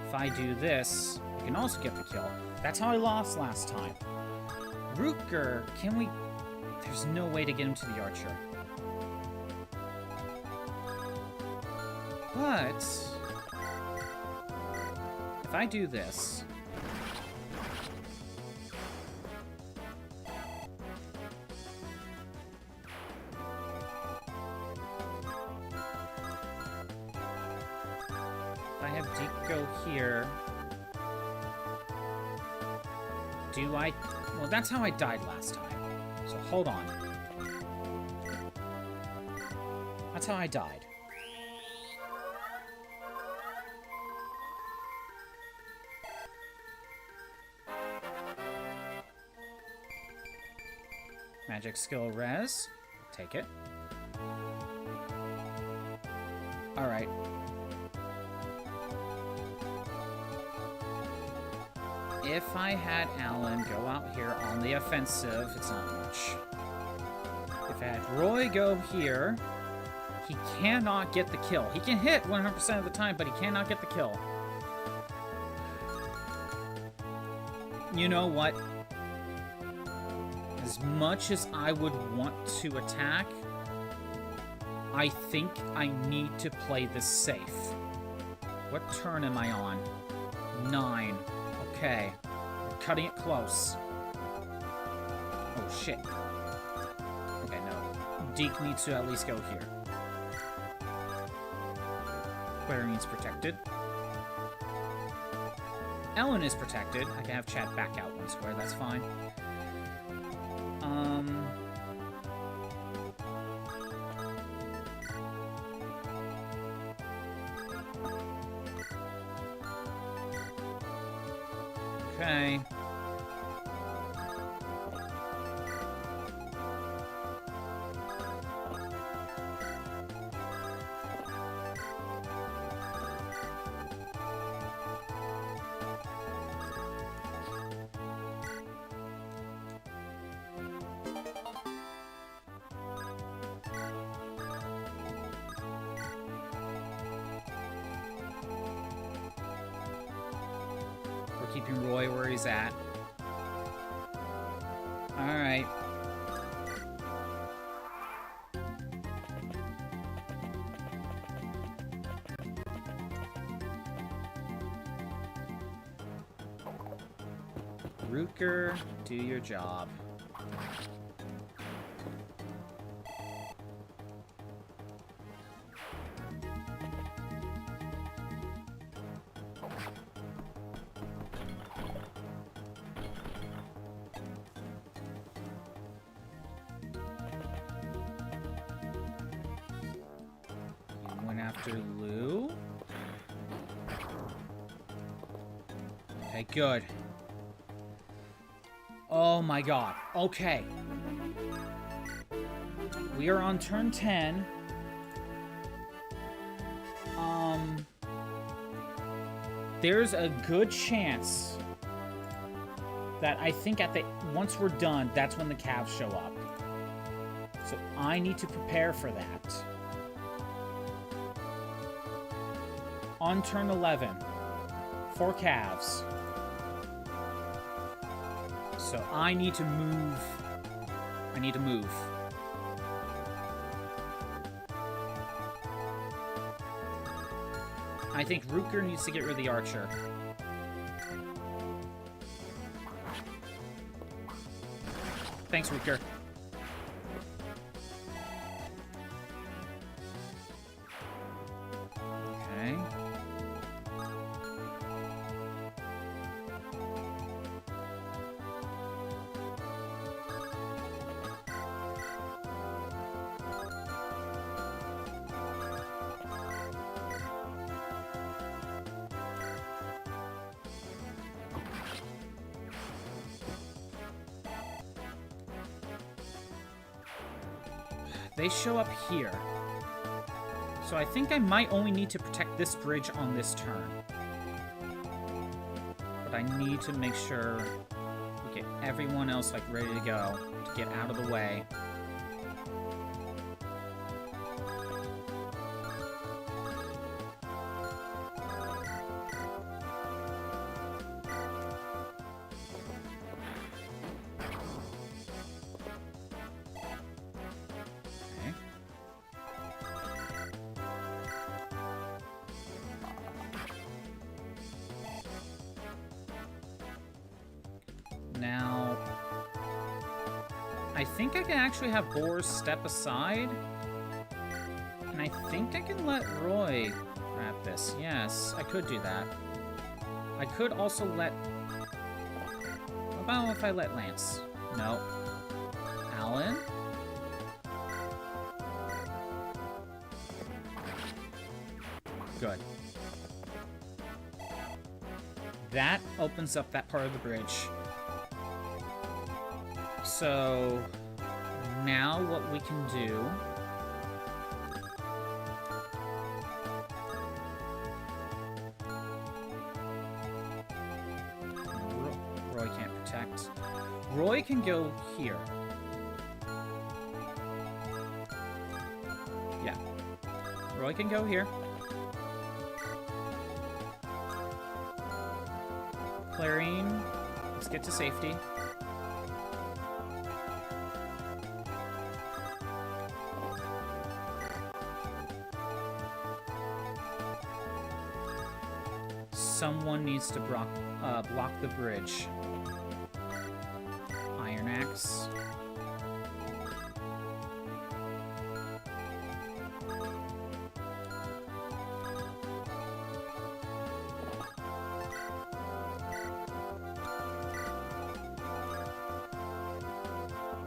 If I do this, you can also get the kill. That's how I lost last time. Rutger, can we... There's no way to get him to the Archer. But... If I do this... Deke go here. Do I... Well, that's how I died last time. So hold on. That's how I died. Magic skill res. Take it. Alright. If I had Alan go out here on the offensive, it's not much. If I had Roy go here, he cannot get the kill. He can hit 100% of the time, but he cannot get the kill. You know what? As much as I would want to attack, I think I need to play this safe. What turn am I on? 9. Okay. I'm cutting it close. Oh, shit. Okay, no. Deke needs to at least go here. Clarion's protected. Ellen is protected. I can have Chad back out one square, that's fine. Okay. Keeping Roy where he's at. Alright. Rutger, do your job. Lou. Okay, good. Oh my god. Okay. We are on turn 10. There's a good chance that I think once we're done, that's when the calves show up. So I need to prepare for that. On turn 11, 4 calves. So I need to move. I think Rutger needs to get rid of the archer. Thanks, Rutger. Okay. They show up here. So I think I might only need to protect this bridge on this turn. But I need to make sure we get everyone else like ready to go to get out of the way. Now, I think I can actually have Boars step aside. And I think I can let Roy... grab this. Yes, I could do that. I could also let... How about if I let Lance? No. Alan? Good. That opens up that part of the bridge. So... Now what we can do... Roy can't protect. Roy can go here. Yeah. Roy can go here. Clarine, let's get to safety. Someone needs to block the bridge. Iron Axe.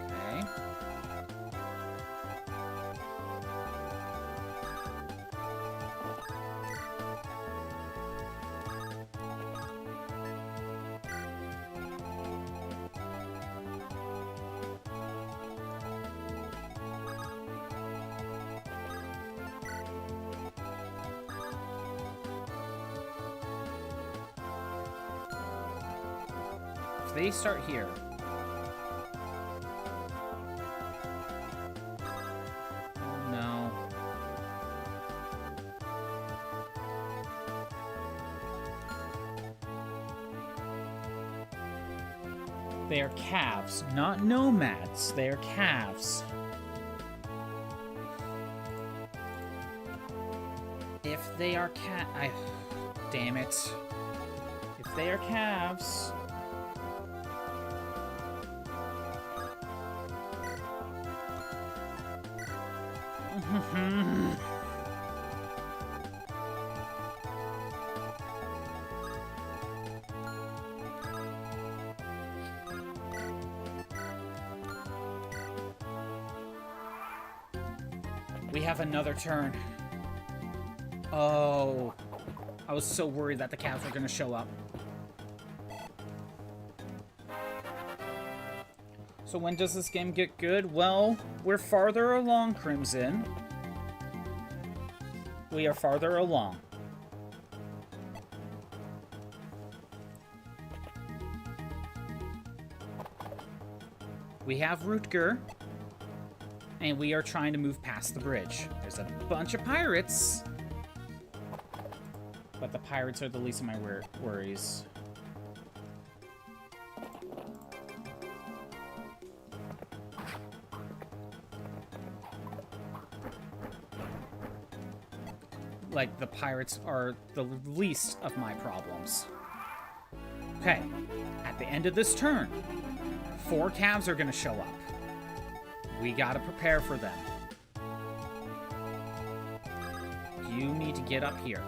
Okay. If they start here. Oh no. They are calves, not nomads. They are calves. If they are damn it. If they are calves... We have another turn. Oh. I was so worried that the calves were going to show up. So when does this game get good? Well, we're farther along, Crimson. We are farther along. We have Rutger. And we are trying to move past the bridge. There's a bunch of pirates. But the pirates are the least of my worries. Like, the pirates are the least of my problems. Okay. At the end of this turn, 4 calves are going to show up. We gotta prepare for them. You need to get up here.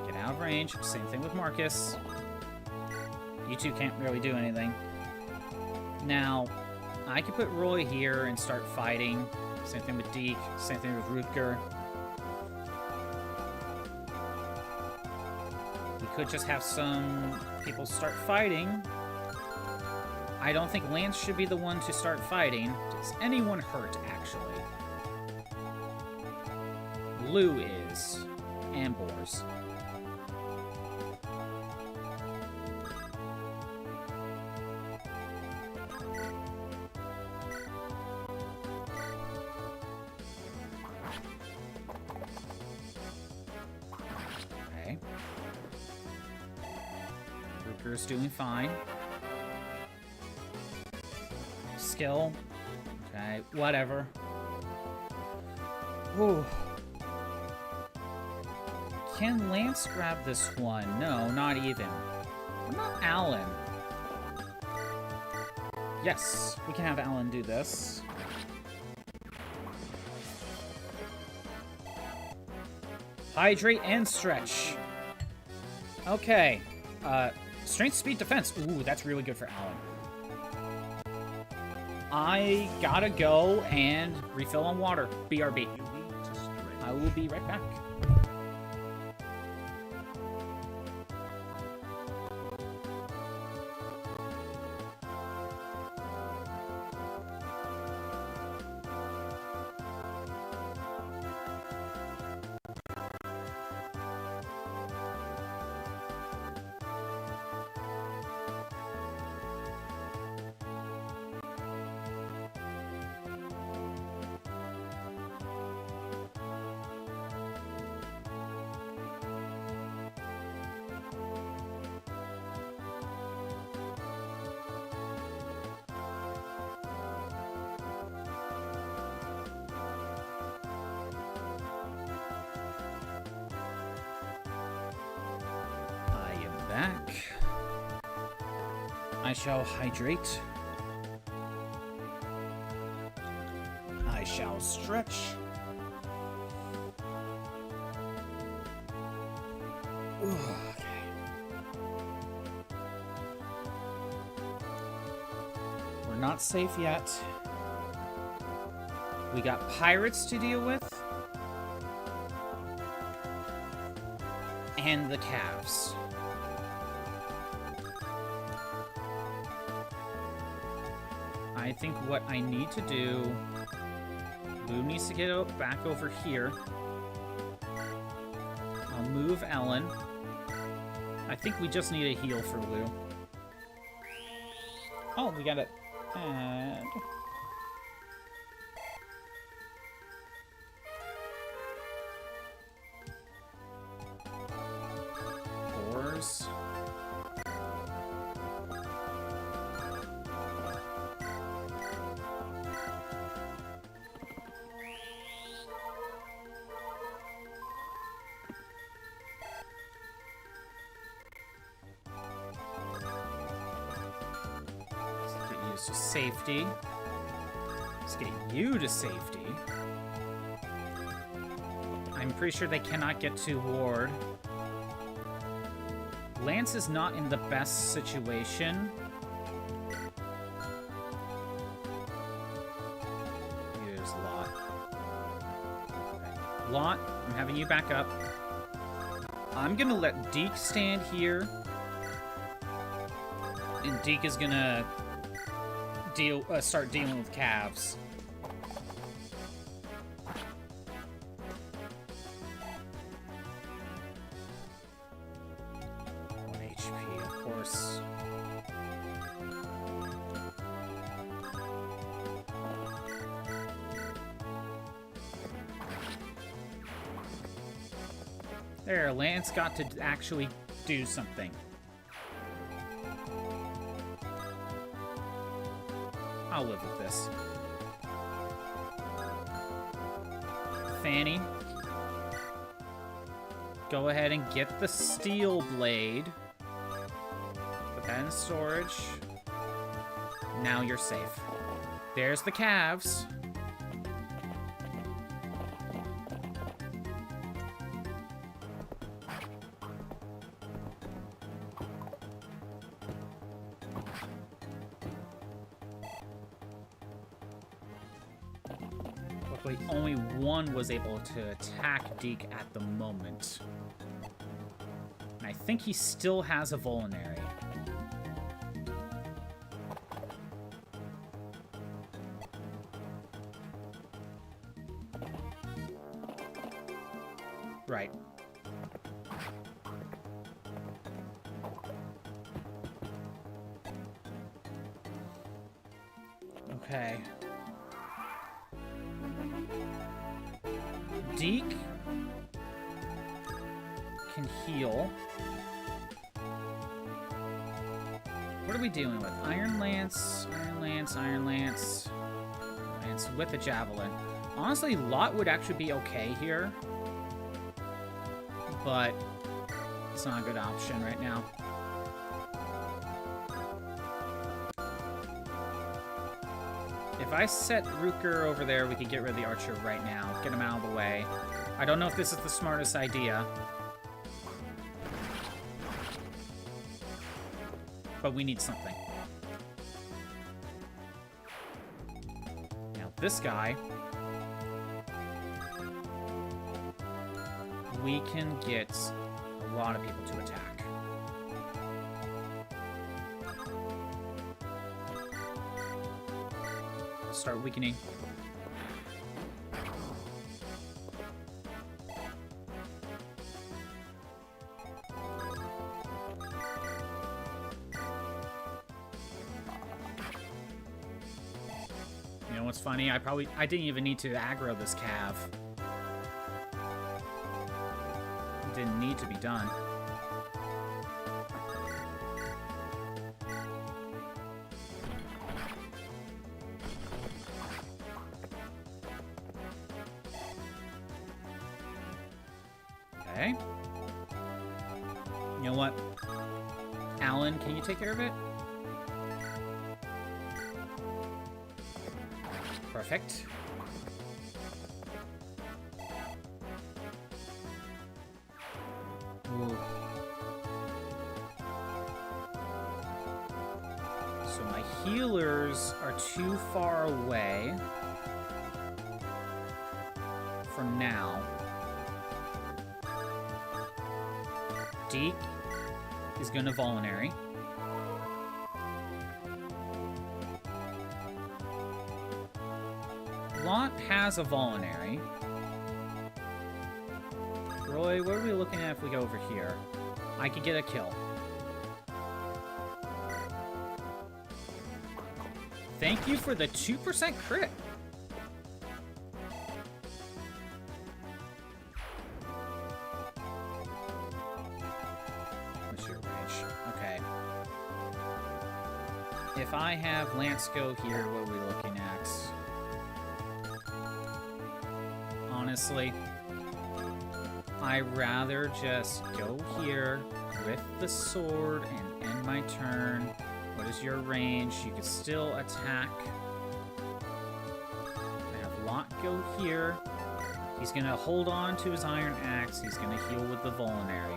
Get out of range. Same thing with Marcus. You two can't really do anything. Now, I could put Roy here and start fighting. Same thing with Deke. Same thing with Rutger. We could just have some people start fighting. I don't think Lance should be the one to start fighting. Does anyone hurt, actually? Lou is. And Boars. Okay. Rutger's doing fine. Skill. Okay, whatever. Whew. Can Lance grab this one? No, not even. What about Alan? Yes, we can have Alan do this. Hydrate and stretch. Okay. Strength, speed, defense. Ooh, that's really good for Alan. I gotta go and refill on water. BRB. You need to stretch. I will be right back. I am back. I shall hydrate. I shall stretch. Ooh, okay. We're not safe yet. We got pirates to deal with. And the calves. I think what I need to do... Lou needs to get back over here. I'll move Ellen. I think we just need a heal for Lou. Oh, we gotta add... Ores. Let's get used to safety. Let's get you to safety. I'm pretty sure they cannot get to Ward. Lance is not in the best situation. Here's Lot. Okay. Lot, I'm having you back up. I'm gonna let Deke stand here. And Deke is gonna start dealing with calves. There, Lance got to actually do something. I'll live with this. Fanny, go ahead and get the steel blade. Put that in storage. Now you're safe. There's the calves. Luckily, only one was able to attack Deke at the moment. And I think he still has a vulnerary. Right. Okay. Deke can heal. What are we dealing with? Iron Lance, Iron Lance, Iron Lance. Lance with a javelin. Honestly, Lot would actually be okay here. But it's not a good option right now. If I set Ruker over there, we could get rid of the archer right now. Get him out of the way. I don't know if this is the smartest idea. But we need something. Now, this guy... we can get a lot of people to attack. Start weakening. You know what's funny? I didn't even need to aggro this cav. It didn't need to be done. Okay. You know what? Alan, can you take care of it? Perfect. Ooh. So my healers are too far away for now. Deke is going to Vulnerary. Lot has a Vulnerary. Roy, what are we looking at if we go over here? I could get a kill. Thank you for the 2% crit. What's your range? Okay. If I have Lance go here, what are we looking at? Honestly, I'd rather just go here with the sword and end my turn. What is your range? You can still attack. I have Lot go here. He's going to hold on to his Iron Axe. He's going to heal with the Vulnerary.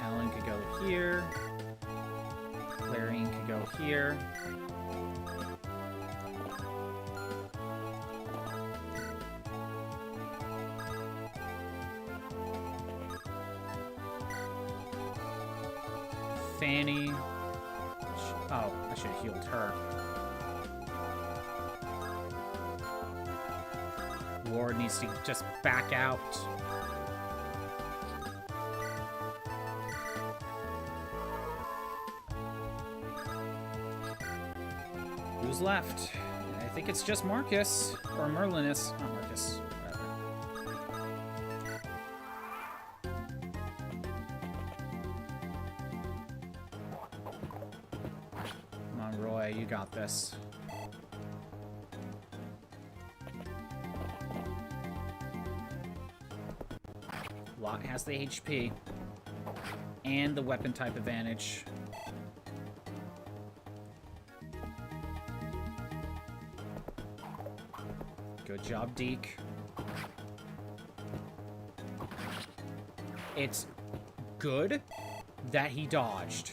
Ellen could go here. Clarion could go here. Fanny. Oh, I should have healed her. Ward needs to just back out. Who's left? I think it's just Marcus. Or Merlinus. Not Marcus. Come on, Roy. You got this. Lot has the HP. And the weapon type advantage. Good job, Deke. It's good that he dodged.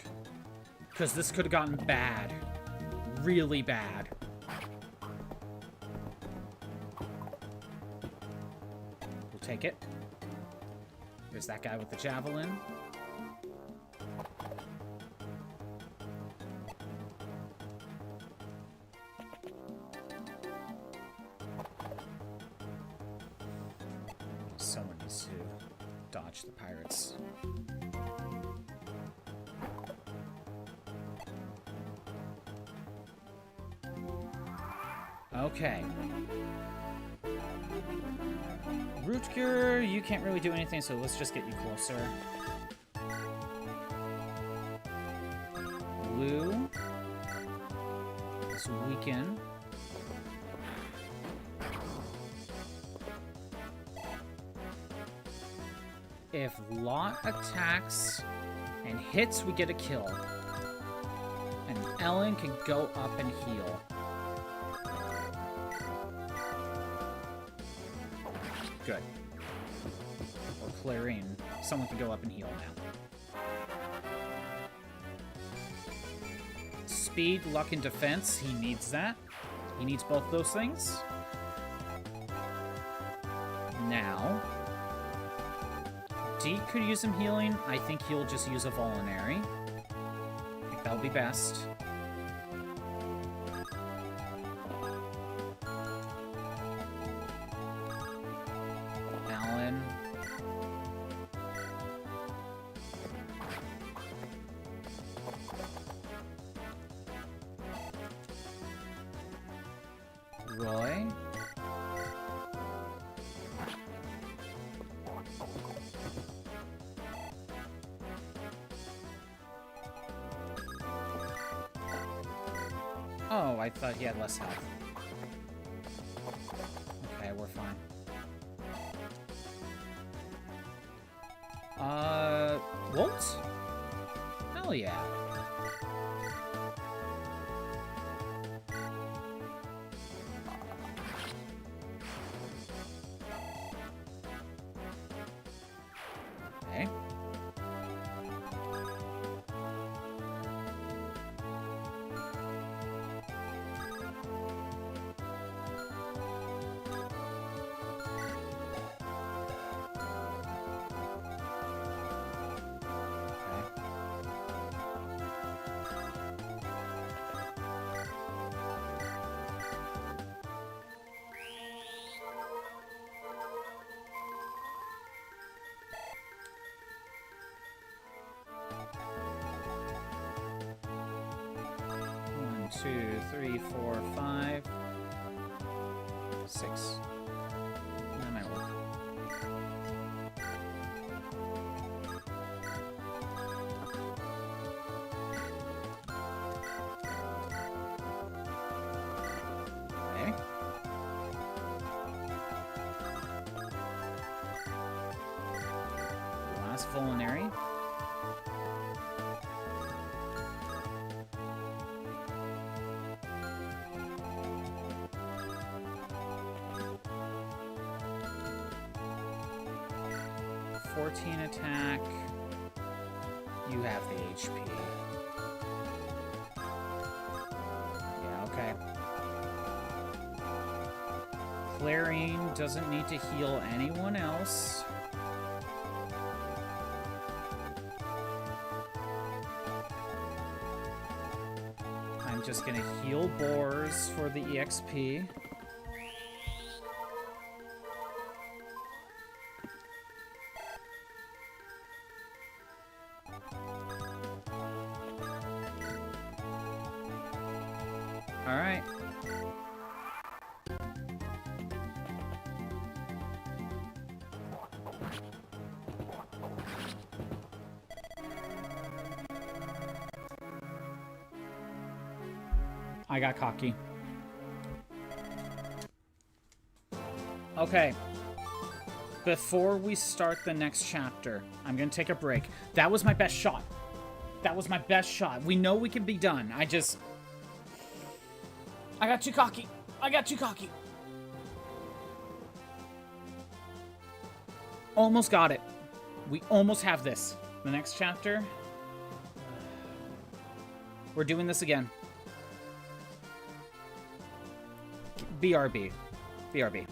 Because this could have gotten bad. Really bad. We'll take it. There's that guy with the javelin. Someone needs to dodge the pirates. Okay. Rutger, you can't really do anything, so let's just get you closer. Blue. Let's weaken. If Lot attacks and hits, we get a kill. And Ellen can go up and heal. Good. Or Clarine. Someone can go up and heal now. Speed, luck, and defense. He needs that. He needs both those things. Now, Deke could use some healing. I think he'll just use a Vulnerary. I think that'll be best. Alan. Roy. Oh, I thought he had less health. Okay, we're fine. What? Hell yeah. Okay. One, two, three, four, five, six. That might work. Okay. Last Vulnerary. Attack. You have the HP. Yeah, okay. Clarine doesn't need to heal anyone else. I'm just gonna heal Boars for the EXP. Alright. I got cocky. Okay. Before we start the next chapter, I'm gonna take a break. That was my best shot. That was my best shot. We know we can be done. I got too cocky. I got too cocky. Almost got it. We almost have this. The next chapter. We're doing this again. BRB. BRB.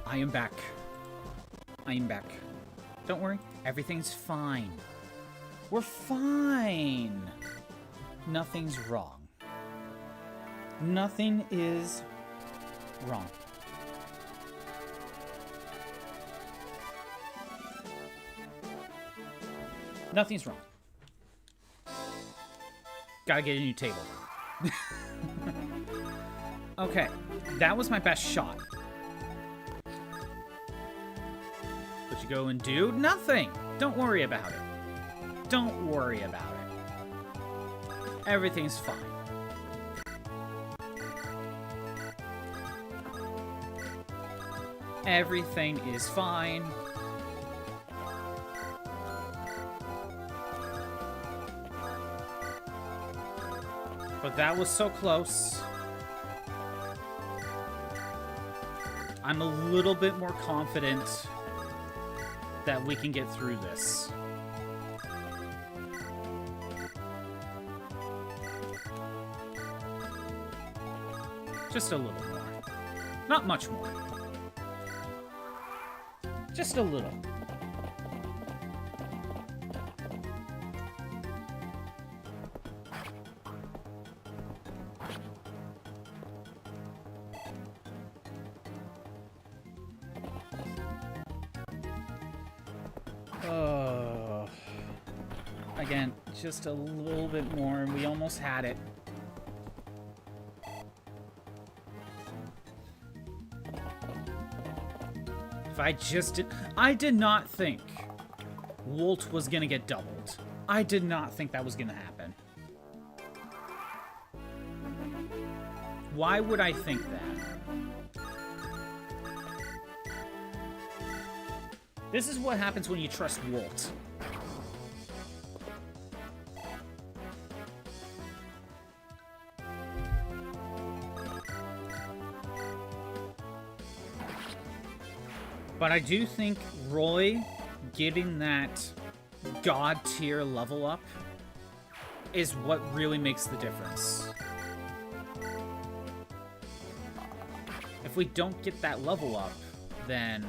I am back. I am back. Don't worry, everything's fine. We're fine. Nothing's wrong. Nothing is wrong. Nothing's wrong. Gotta get a new table. Okay, that was my best shot. What you go and do? Nothing! Don't worry about it. Don't worry about it. Everything's fine. Everything is fine. But that was so close. I'm a little bit more confident that we can get through this. Just a little more. Not much more. Just a little. Again, just a little bit more, and we almost had it. If I just did... I did not think Wolt was gonna get doubled. I did not think that was gonna happen. Why would I think that? This is what happens when you trust Wolt. But I do think Roy getting that God tier level up is what really makes the difference. If we don't get that level up, then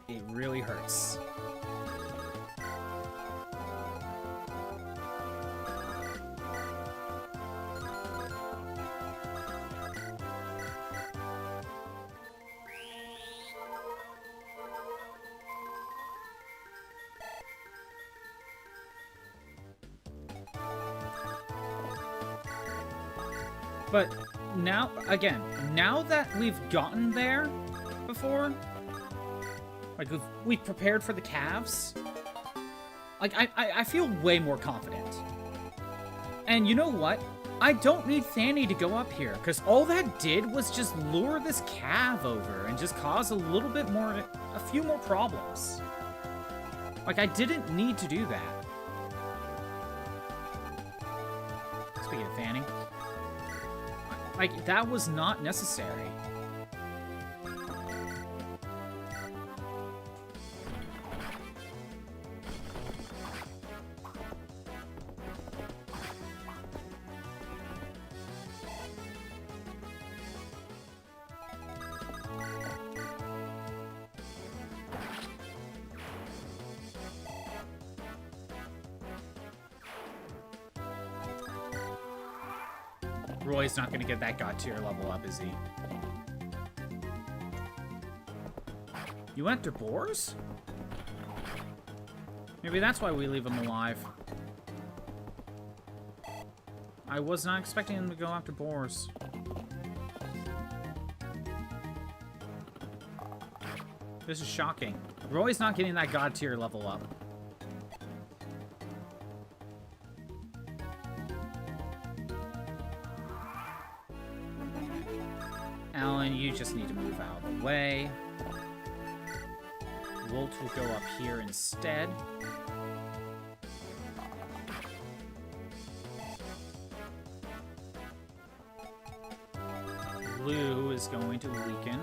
it really hurts. But now, again, now that we've gotten there before, like we've prepared for the calves, like I feel way more confident. And you know what? I don't need Fanny to go up here, because all that did was just lure this calf over and just cause a little bit more, a few more problems. Like, I didn't need to do that. Speaking of Fanny. Like, that was not necessary. Roy's not going to get that God tier level up, is he? You went to Boars? Maybe that's why we leave him alive. I was not expecting him to go after Boars. This is shocking. Roy's not getting that God tier level up. Alan, you just need to move out of the way. Wolt will go up here instead. Blue is going to weaken.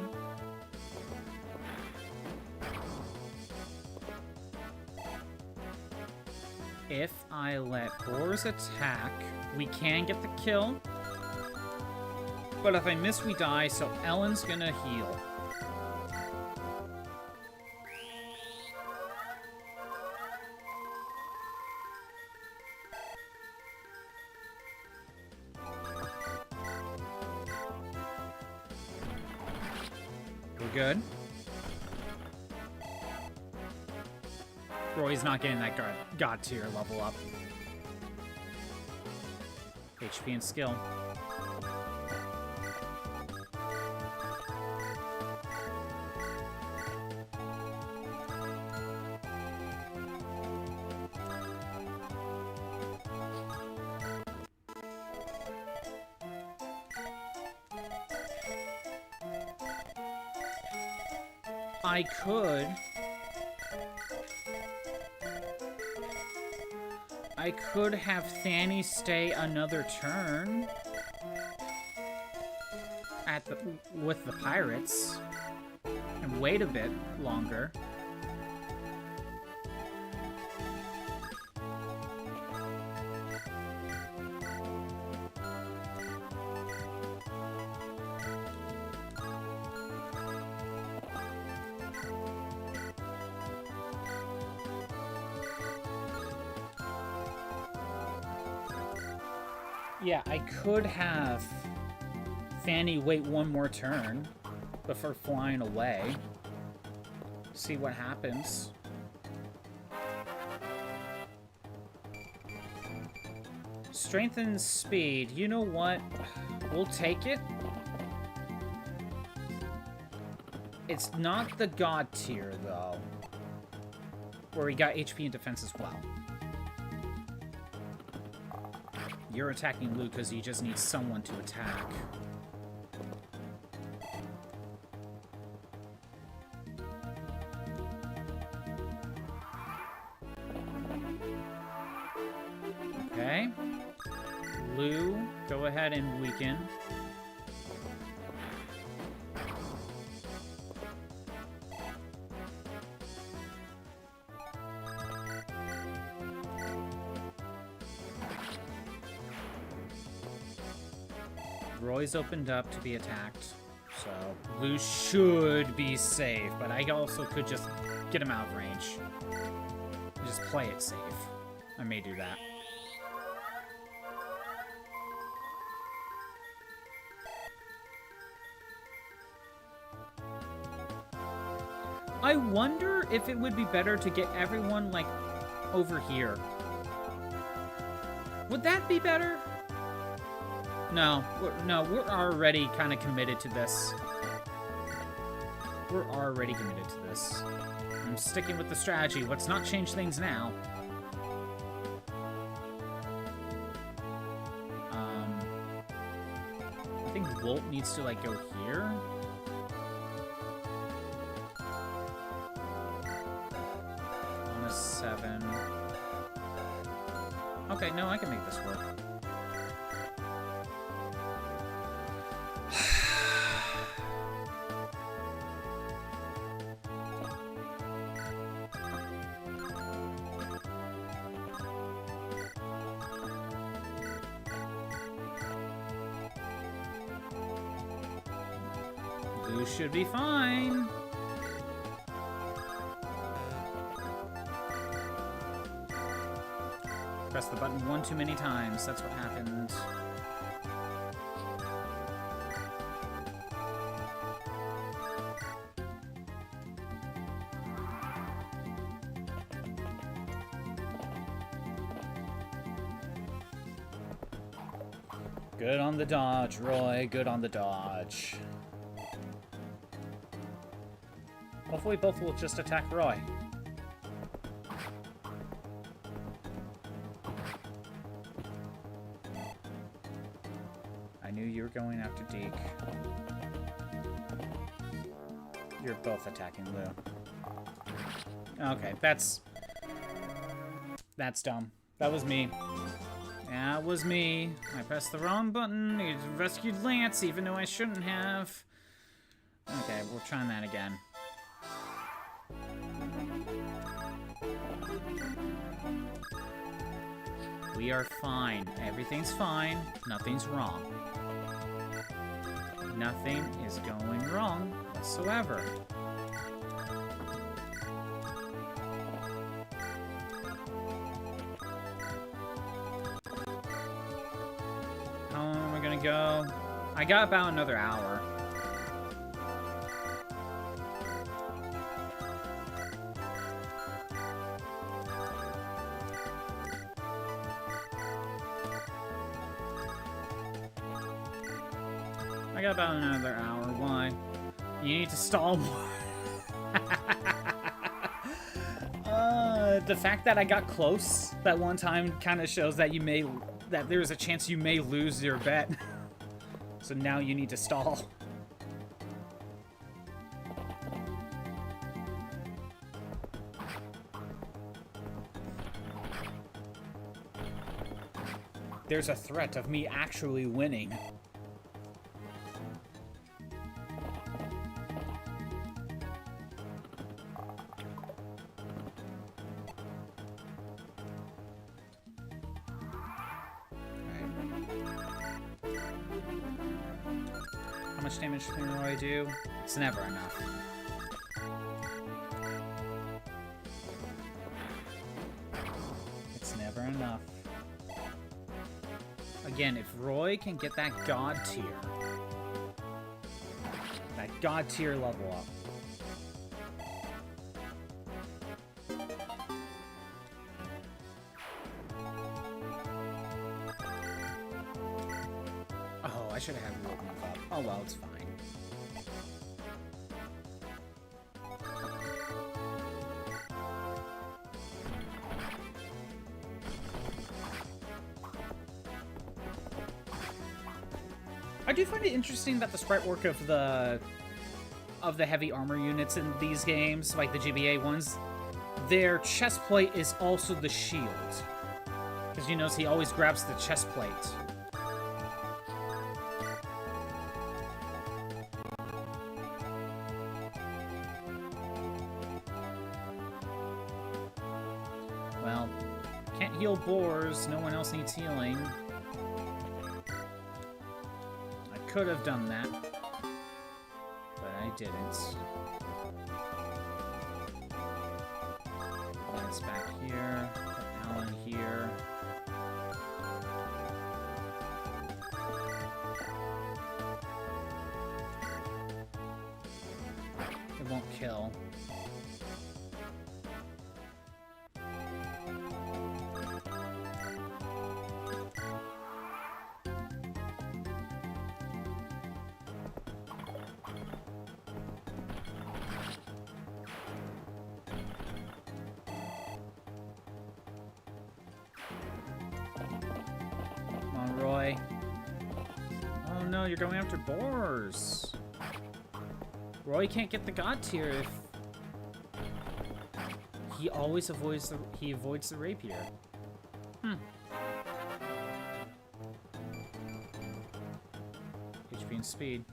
If I let Boars attack, we can get the kill. But if I miss, we die, so Ellen's gonna heal. good. Roy's not getting that God tier level up. HP and skill. I could have Fanny stay another turn with the pirates and wait a bit longer. Yeah, I could have Fanny wait one more turn before flying away. See what happens. Strength and speed. You know what? We'll take it. It's not the God tier, though. Where we got HP and defense as well. You're attacking Luke because he just needs someone to attack. Okay. Lou, go ahead and weaken. Roy's opened up to be attacked, so Lou should be safe, but I also could just get him out of range. Just play it safe. I may do that. I wonder if it would be better to get everyone, like, over here. Would that be better? No, we're already kind of committed to this. We're already committed to this. I'm sticking with the strategy. Let's not change things now. I think Volt needs to, like, go here. On a 7. Okay, no, I can make this work. Should be fine. Press the button one too many times. That's what happened. Good on the dodge, Roy. Good on the dodge. Hopefully both will just attack Roy. I knew you were going after Deke. You're both attacking Lou. Okay, that's dumb. That was me. That was me. I pressed the wrong button. I rescued Lance even though I shouldn't have. Okay, we're trying that again. We are fine. Everything's fine. Nothing's wrong. Nothing is going wrong whatsoever. How long am I gonna go? I got about another hour. I got about another hour. Why? You need to stall more. The fact that I got close that one time kind of shows that that there's a chance you may lose your bet. So now you need to stall. There's a threat of me actually winning. How much damage can Roy do? It's never enough. It's never enough. Again, if Roy can get that God tier level up. Oh, I should have had Roy move up. Oh well, it's fine. I do find it interesting that the sprite work of the heavy armor units in these games, like the GBA ones, their chest plate is also the shield. Because you notice he always grabs the chest plate. Well, can't heal boars, no one else needs healing. Could have done that, but I didn't. Lance back here, put Alan here. It won't kill. Roy. Oh no, you're going after boars. Roy can't get the God tier if he always avoids the rapier. HP and speed.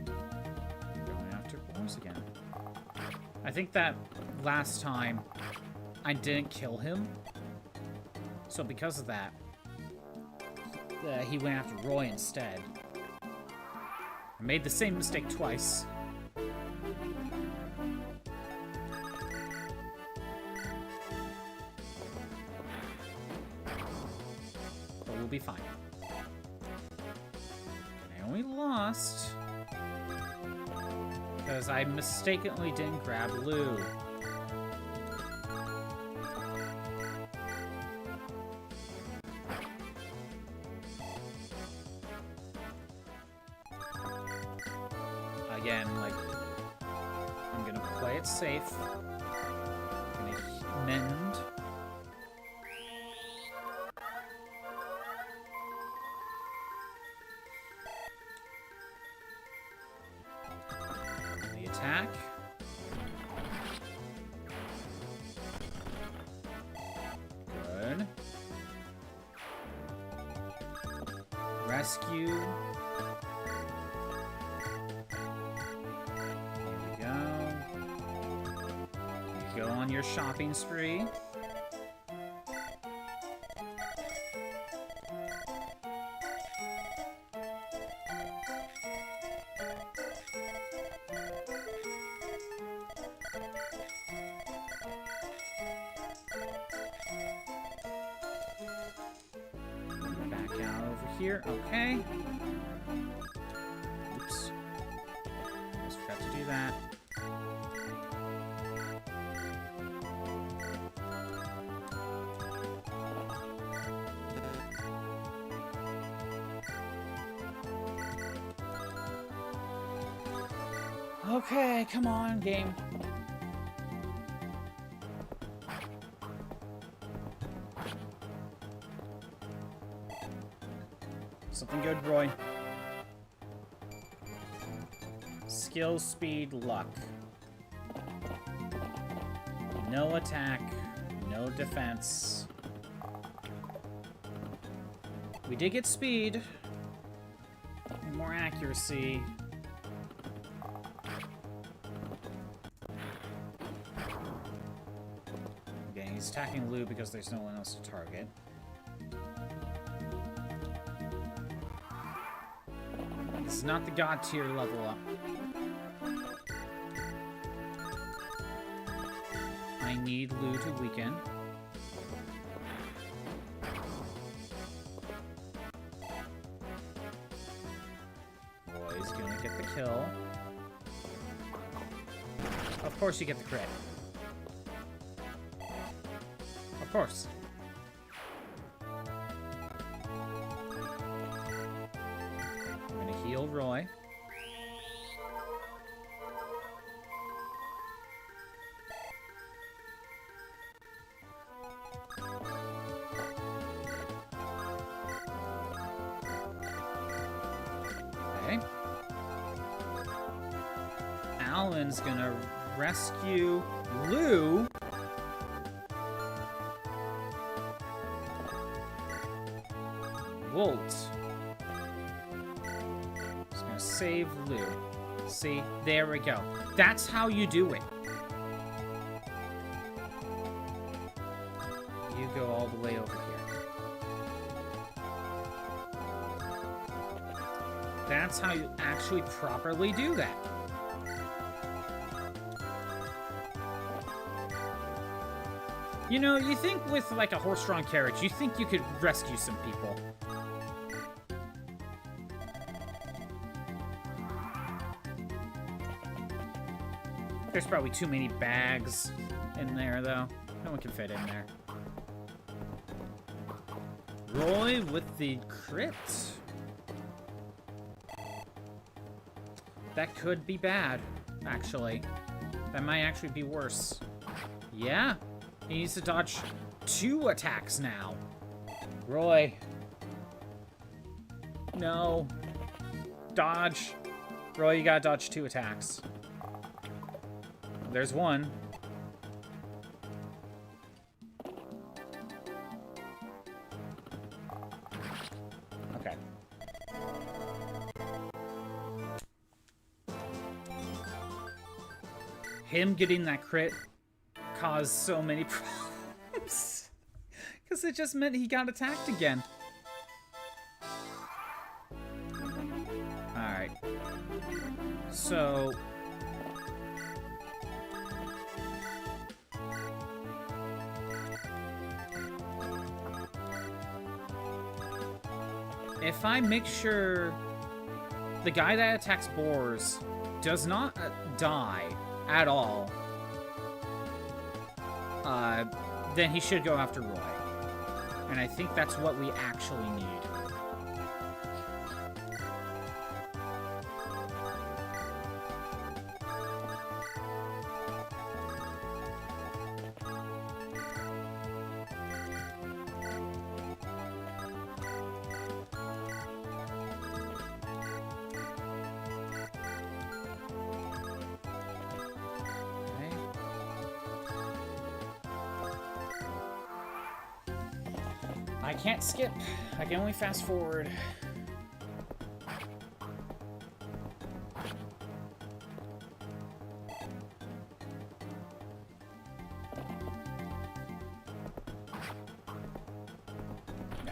Going after boars again. I think that last time I didn't kill him. So because of that, he went after Roy instead. I made the same mistake twice. But we'll be fine. I only lost because I mistakenly didn't grab Lou. Again, like, I'm gonna play it safe. I'm gonna mend. The attack. Good. Rescue. Go on your shopping spree. Back out over here. Okay. Oops. Almost forgot to do that. Okay, come on, game. Something good, Roy. Skill, speed, luck. No attack, no defense. We did get speed. And more accuracy. Okay, he's attacking Lou because there's no one else to target. This is not the god tier level up. I need Lou to weaken. Roy's gonna get the kill. Of course you get the crit. Of course. I'm gonna heal Roy. Okay. Alan's gonna rescue Lou. Wolt. Just gonna save Lou. See? There we go. That's how you do it. You go all the way over here. That's how you actually properly do that. You know, you think with like a horse-drawn carriage, you think you could rescue some people. There's probably too many bags in there, though. No one can fit in there. Roy with the crit. That could be bad, actually. That might actually be worse. Yeah. He needs to dodge 2 attacks now. Roy. No. Dodge. Roy, you gotta dodge 2 attacks. There's one. Okay. Him getting that crit caused so many problems. Because it just meant he got attacked again. Alright. So... if I make sure the guy that attacks boars does not die at all, then he should go after Roy. And I think that's what we actually need. I can't skip. I can only fast forward.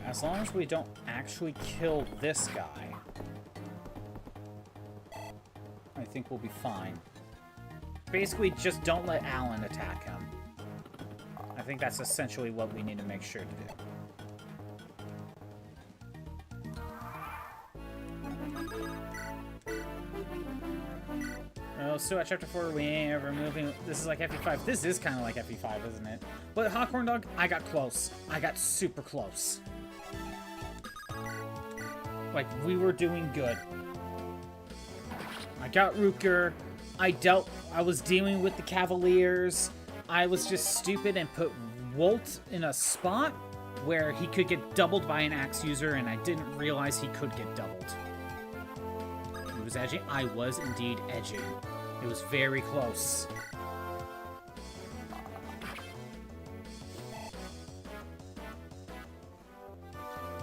As long as we don't actually kill this guy, I think we'll be fine. Basically, just don't let Alan attack him. I think that's essentially what we need to make sure to do. Oh, still at Chapter 4, we ain't ever moving. This is like FE5. This is kind of like FE5, isn't it? But Hawkhorn Dog, I got close. I got super close. Like, we were doing good. I got Rutger. I was dealing with the Cavaliers. I was just stupid and put Wolt in a spot where he could get doubled by an axe user, and I didn't realize he could get doubled. He was edging. I was indeed edging. It was very close.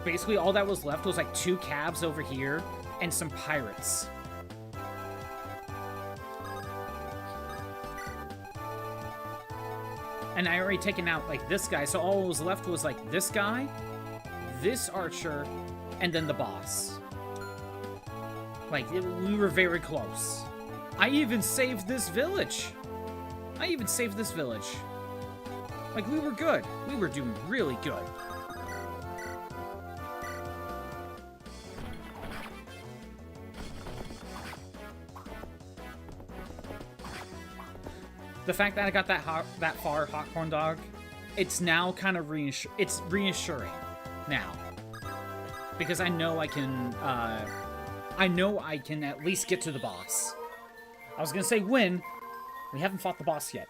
Basically, all that was left was like 2 cabs over here and some pirates. And I already taken out like this guy, so all that was left was like this guy, this archer, and then the boss. Like, we were very close. I even saved this village. Like, we were good. We were doing really good. The fact that I got that far, Hot Corn Dog, it's now kind of reassuring now. Because I know I can at least get to the boss. I was gonna say win. We haven't fought the boss yet.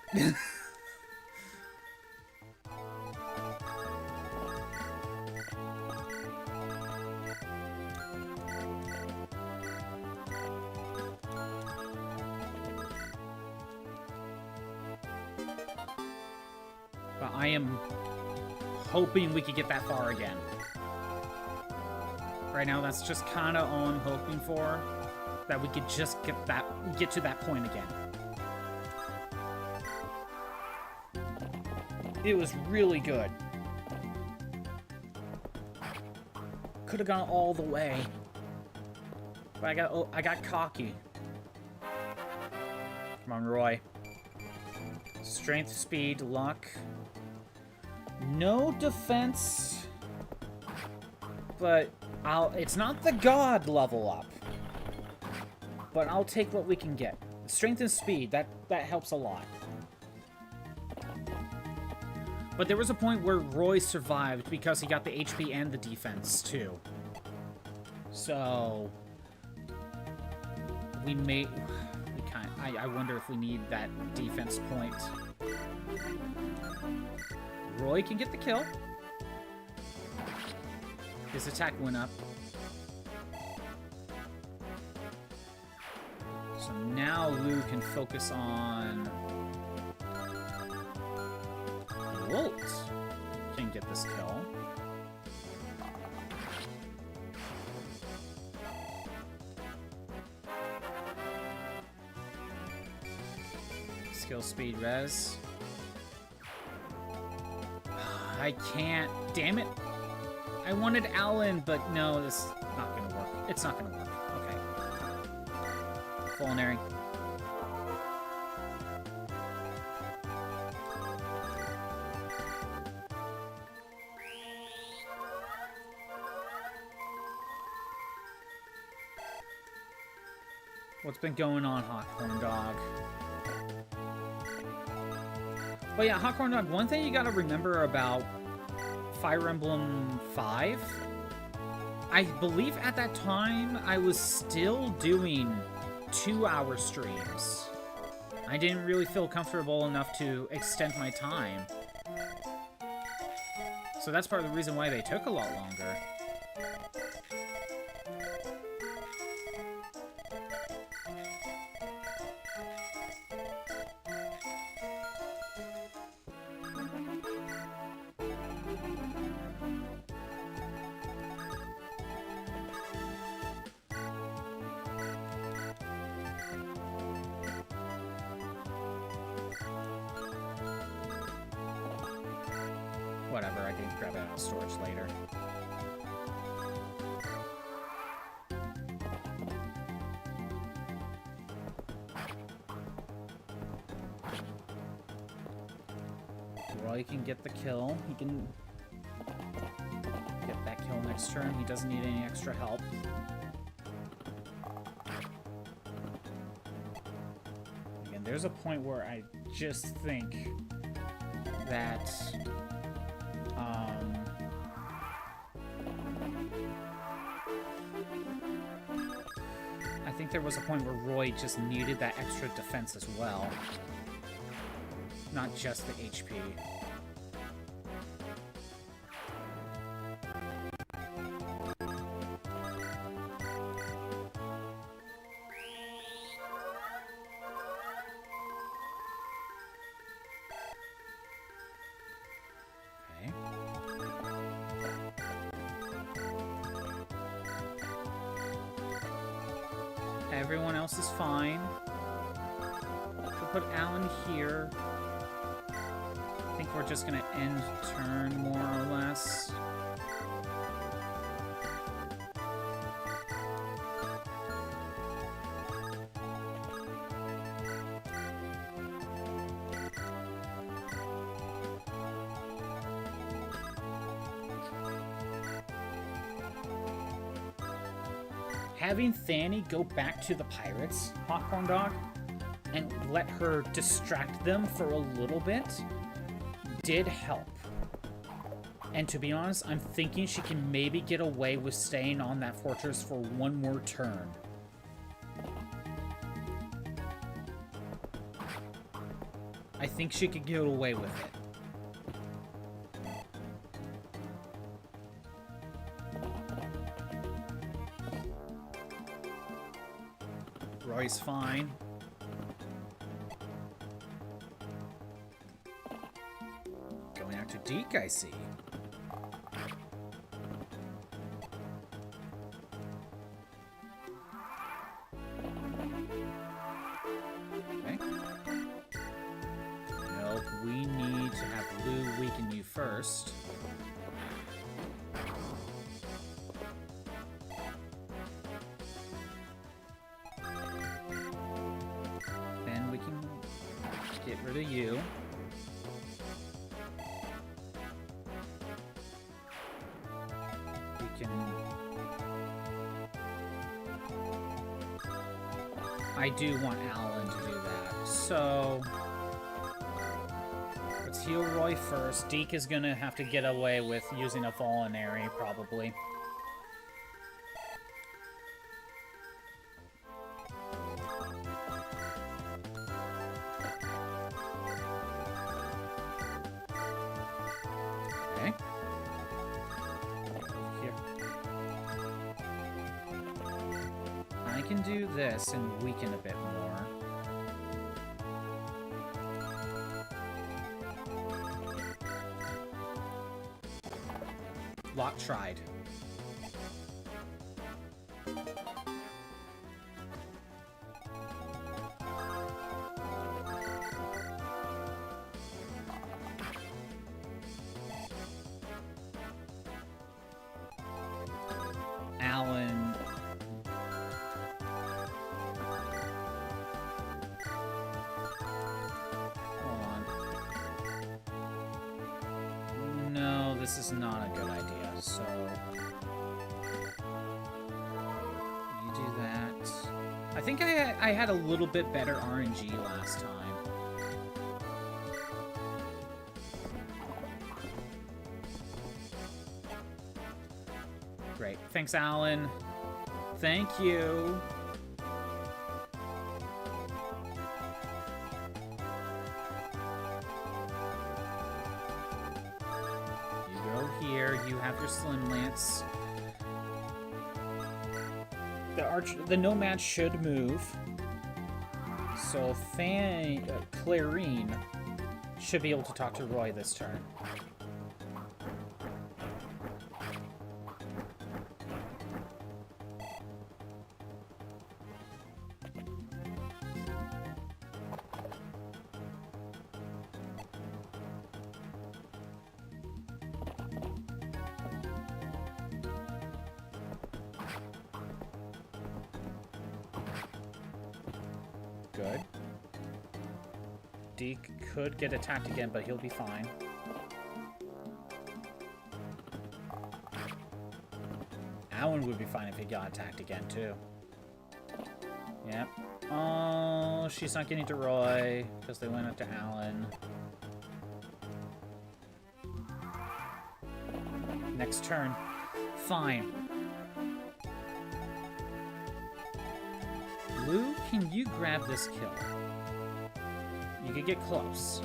But I am hoping we could get that far again. Right now, that's just kind of all I'm hoping for. That we could just get to that point again. It was really good. Could have gone all the way. But I got cocky. Come on, Roy. Strength, speed, luck. No defense. But it's not the god level up. But I'll take what we can get. Strength and speed, that helps a lot. But there was a point where Roy survived because he got the HP and the defense too. So I wonder if we need that defense point. Roy can get the kill. His attack went up. So now Lou can focus on Wolt. Can get this kill. Skill, speed, res. I can't. Damn it. I wanted Alan, but no, this is not gonna work. It's not gonna work. Okay. Culinary. What's been going on, Hot Corn Dog? But yeah, Hot Corn Dog, one thing you gotta remember about Fire Emblem 5, I believe at that time I was still doing 2-hour streams. I didn't really feel comfortable enough to extend my time. So that's part of the reason why they took a lot longer. Whatever, I can grab it out of storage later. Roy can get the kill. He can get that kill next turn. He doesn't need any extra help. Again, there's a point where I just think that I think there was a point where Roy just needed that extra defense as well. Not just the HP. Everyone else is fine. We'll put Alan here. I think we're just gonna end turn, more or less. Having Fanny go back to the pirates, Popcorn Dog, and let her distract them for a little bit did help. And to be honest, I'm thinking she can maybe get away with staying on that fortress for one more turn. I think she could get away with it. Roy's fine. Going out to Deke, I see. Okay. Nope, we need to have Lou weaken you first. Get rid of you. We can... I do want Alan to do that. So... let's heal Roy first. Deke is gonna have to get away with using a Vulnerary, probably. This and weaken a bit more. Lot tried. Alan. This is not a good idea, so... you do that. I think I had a little bit better RNG last time. Great. Thanks, Alan. Thank you. You have your Slim Lance. The Nomad should move. So Clarine should be able to talk to Roy this turn. Good. Deke could get attacked again, but he'll be fine. Alan would be fine if he got attacked again, too. Yep. Oh, she's not getting to Roy, because they went up to Alan. Next turn. Fine. Blue, can you grab this kill? You could get close.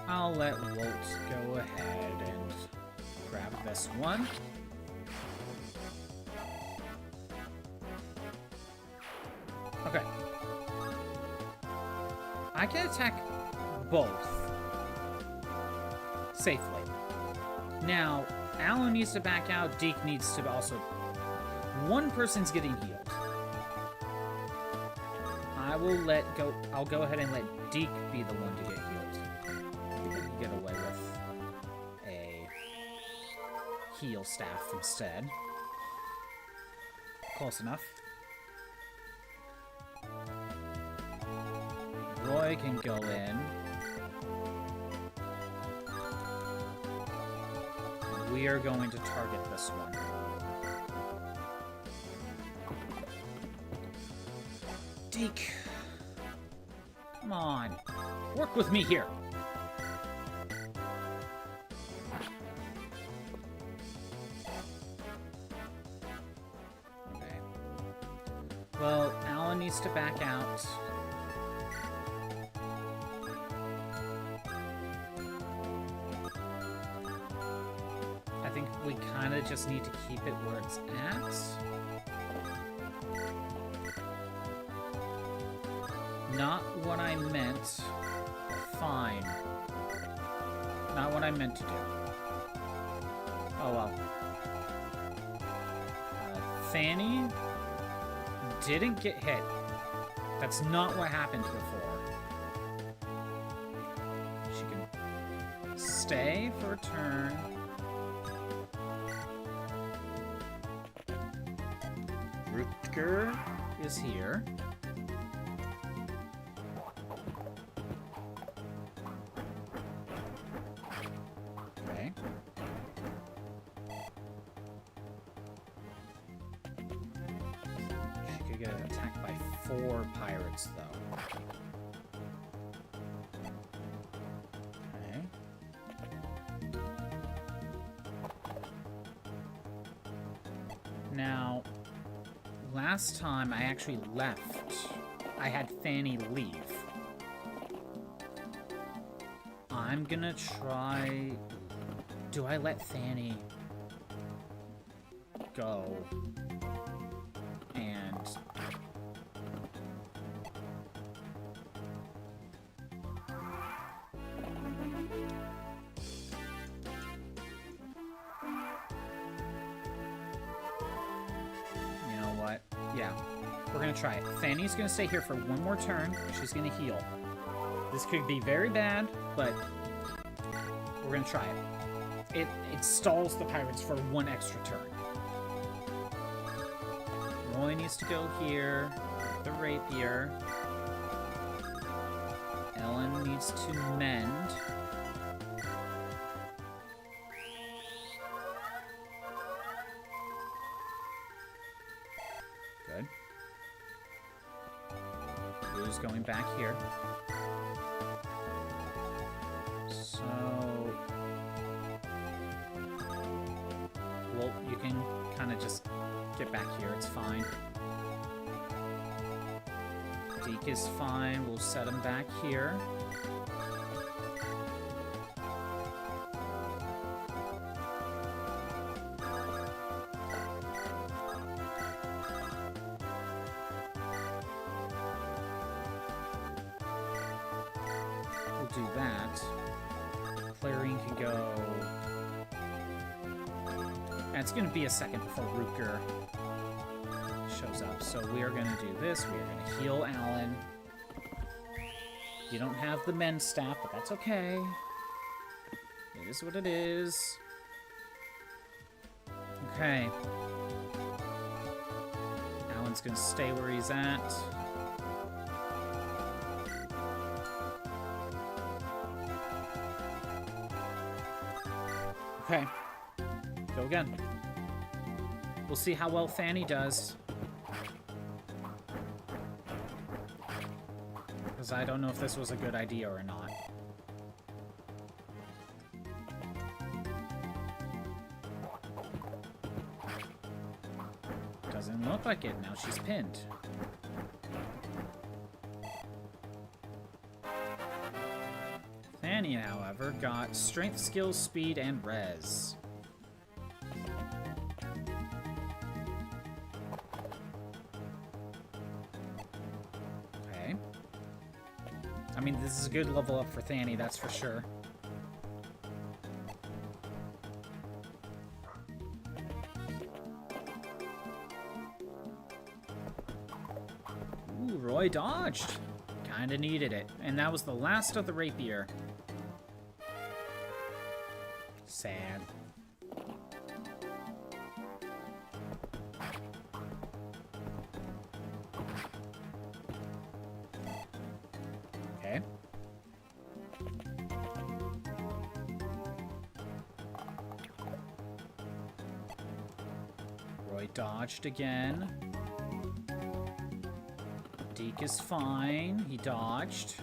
I'll let Walt go ahead and grab this one. Okay. I can attack both safely. Now, Alan needs to back out. Deke needs to also... One person's getting healed. I'll go ahead and let Deke be the one to get healed. We can get away with a heal staff instead. Close enough. Roy can go in. We are going to target this one. Deke. Come on. Work with me here. Okay. Well, Alan needs to back out. I think we kind of just need to keep it where it's at. Not what I meant. Fine. Not what I meant to do. Oh well. Fanny didn't get hit. That's not what happened before. She can stay for a turn. Rutger is here. Okay. She could get attacked by 4 pirates, though. Okay. Now, last time I actually left, I had Fanny leave. I'm gonna try... Do I let Fanny go? And... You know what? Yeah. We're gonna try it. Fanny's gonna stay here for one more turn. She's gonna heal. This could be very bad, but we're gonna try it. It stalls the pirates for one extra turn. Roy needs to go here with the rapier. Ellen needs to mend. Good. Blue's going back here. So... Well, you can kind of just get back here. It's fine. Deke is fine. We'll set him back here. We'll do that. Clarion can go... And it's going to be a second before Rutger shows up. So we are going to do this. We are going to heal Alan. You don't have the men's staff, but that's okay. It is what it is. Okay. Alan's going to stay where he's at. Okay. Go again. We'll see how well Fanny does. Because I don't know if this was a good idea or not. Doesn't look like it. Now she's pinned. Thania, however, got strength, skill, speed, and res. Okay. I mean, this is a good level up for Thania, that's for sure. Ooh, Roy dodged. Kinda needed it. And that was the last of the rapier. Sad. Okay. Roy dodged again. Deke is fine. He dodged.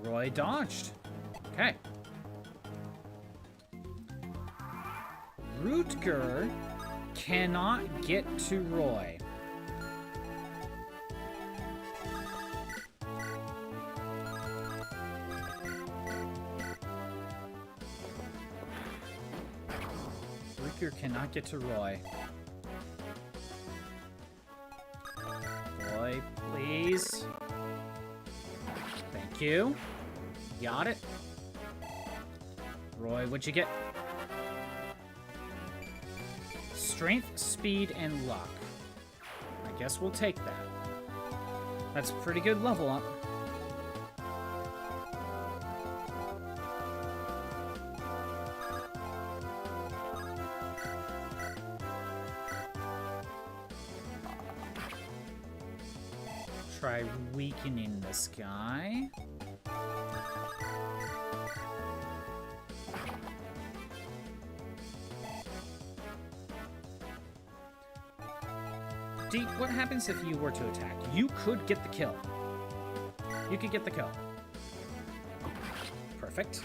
Roy dodged. Okay. Rutger cannot get to Roy. Rutger cannot get to Roy. Roy, please. Thank you. Got it. Roy, what'd you get? Strength, speed, and luck. I guess we'll take that. That's a pretty good level up. Try weakening this guy. Deke, what happens if you were to attack? You could get the kill. You could get the kill. Perfect.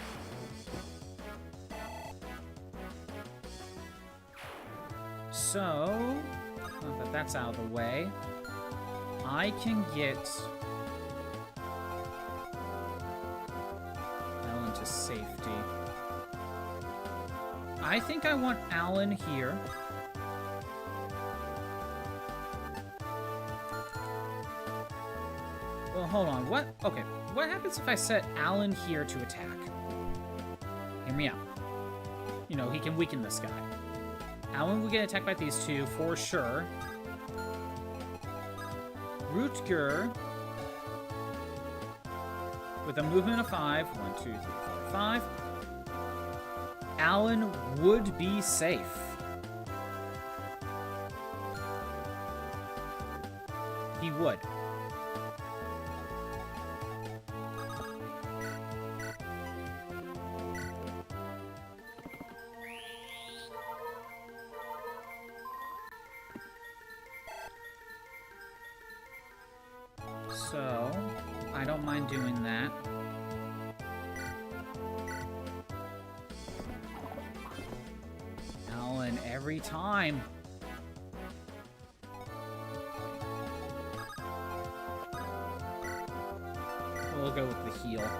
So, now that that's out of the way, I can get Alan to safety. I think I want Alan here. Well, hold on. What? Okay. What happens if I set Alan here to attack? Hear me out. You know, he can weaken this guy. Alan will get attacked by these two for sure. Rutger, with a movement of 5, 1, 2, 3, 4, 5, Alan would be safe. He would. So, I don't mind doing that. Alan, every time. We'll go with the heal.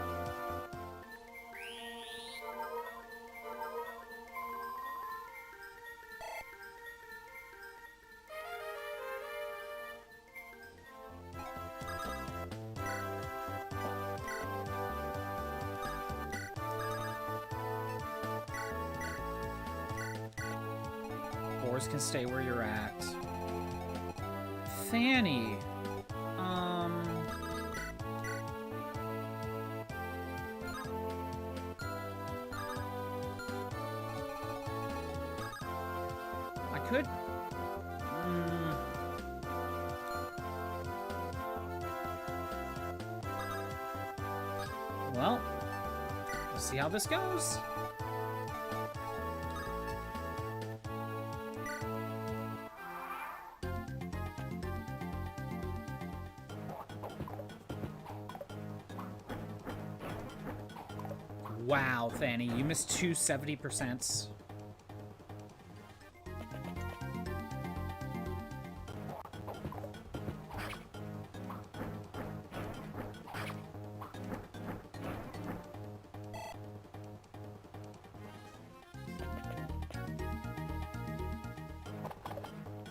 Boars can stay where you're at. Fanny. I could... Well, we'll see how this goes. Wow, Fanny, you missed two 70%.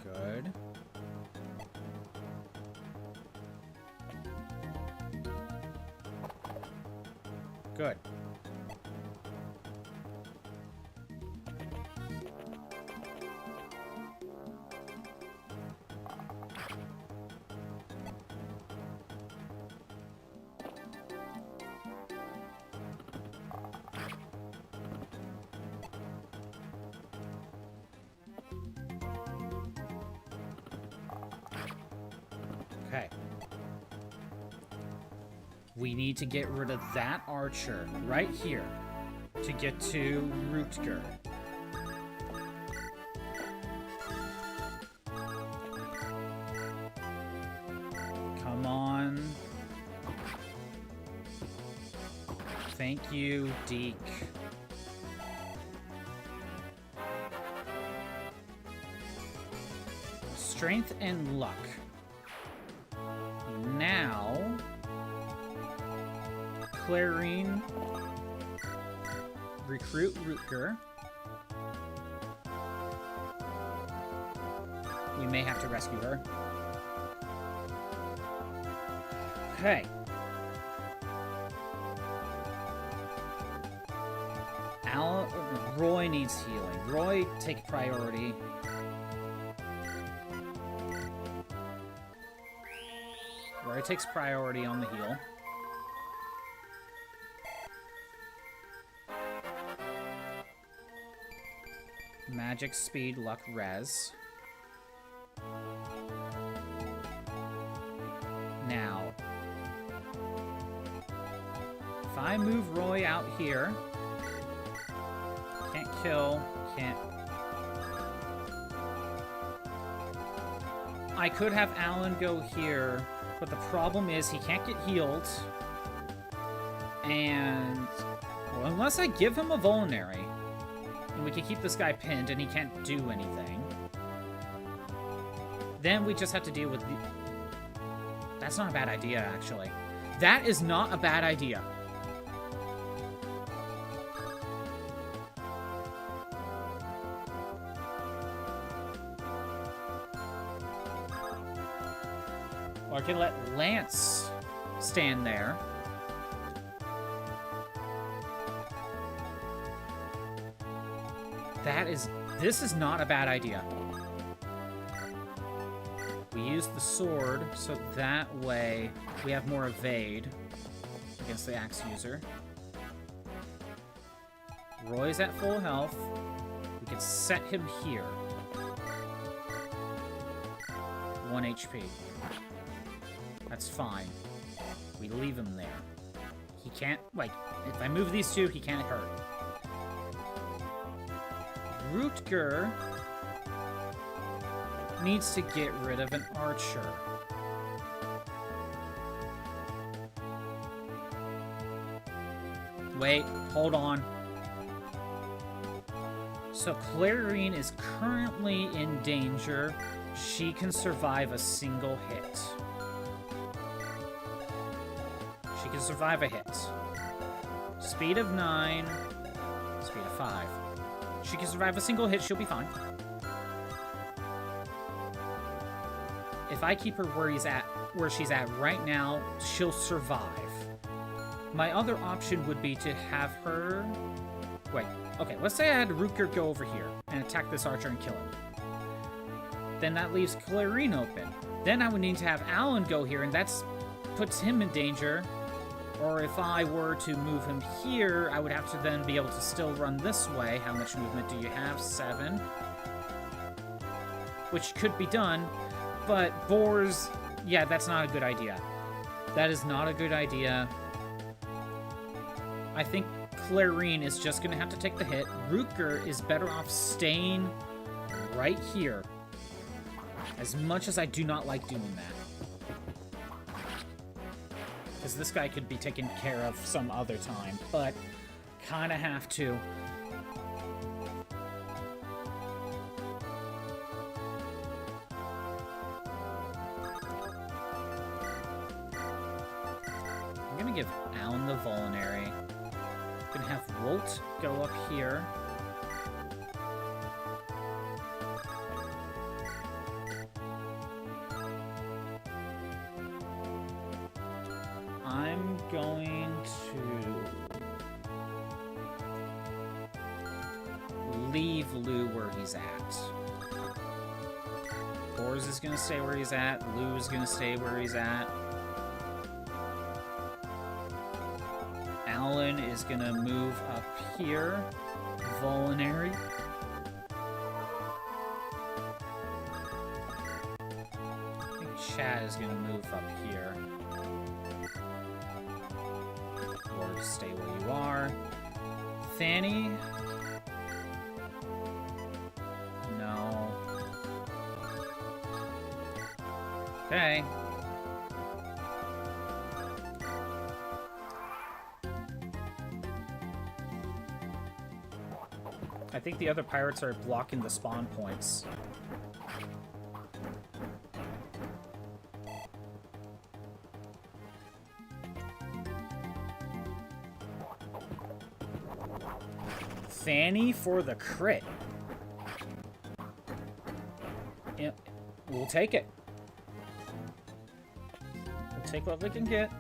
Good. Good. Okay. We need to get rid of that archer right here to get to Rootger. Come on. Thank you, Deke. Strength and luck. Now, Clarine, recruit Rootger. We may have to rescue her. Okay. Roy needs healing. Roy, take priority. Roy takes priority on the heal. Magic, speed, luck, res. Now, if I move Roy out here, can't kill, can't... I could have Alan go here, but the problem is he can't get healed. And, well, unless I give him a vulnerary, and we can keep this guy pinned and he can't do anything, then we just have to deal with the... That's not a bad idea, actually. That is not a bad idea. Or I can let Lance stand there. This is not a bad idea. We use the sword, so that way we have more evade against the axe user. Roy's at full health. We can set him here. 1 HP. That's fine. We leave him there. He can't, like, if I move these two, he can't hurt. Rootger needs to get rid of an archer. Wait, hold on. So Clarine is currently in danger. She can survive a single hit. She can survive a hit. Speed of 9. Speed of 5. She can survive a single hit, she'll be fine. If I keep her where she's at right now, she'll survive. My other option would be to have her... Wait, okay, let's say I had Rootger go over here and attack this archer and kill him. Then that leaves Clarine open. Then I would need to have Alan go here, and that puts him in danger. Or if I were to move him here, I would have to then be able to still run this way. How much movement do you have? 7. Which could be done, but boars... Yeah, that's not a good idea. That is not a good idea. I think Clarine is just going to have to take the hit. Rootger is better off staying right here. As much as I do not like doing that. Because this guy could be taken care of some other time. But Kinda have to. I'm gonna give Alan the Vulnerary. I'm gonna have Wolt go up here. I'm going to leave Lou where he's at. Boris is gonna stay where he's at. Lou is gonna stay where he's at. Alan is gonna move up here. Vulnerary. I think Chad is gonna move up here. Or just stay where you are. Fanny. No. Okay. I think the other pirates are blocking the spawn points. Fanny for the crit. Yeah, we'll take it. We'll take what we can get.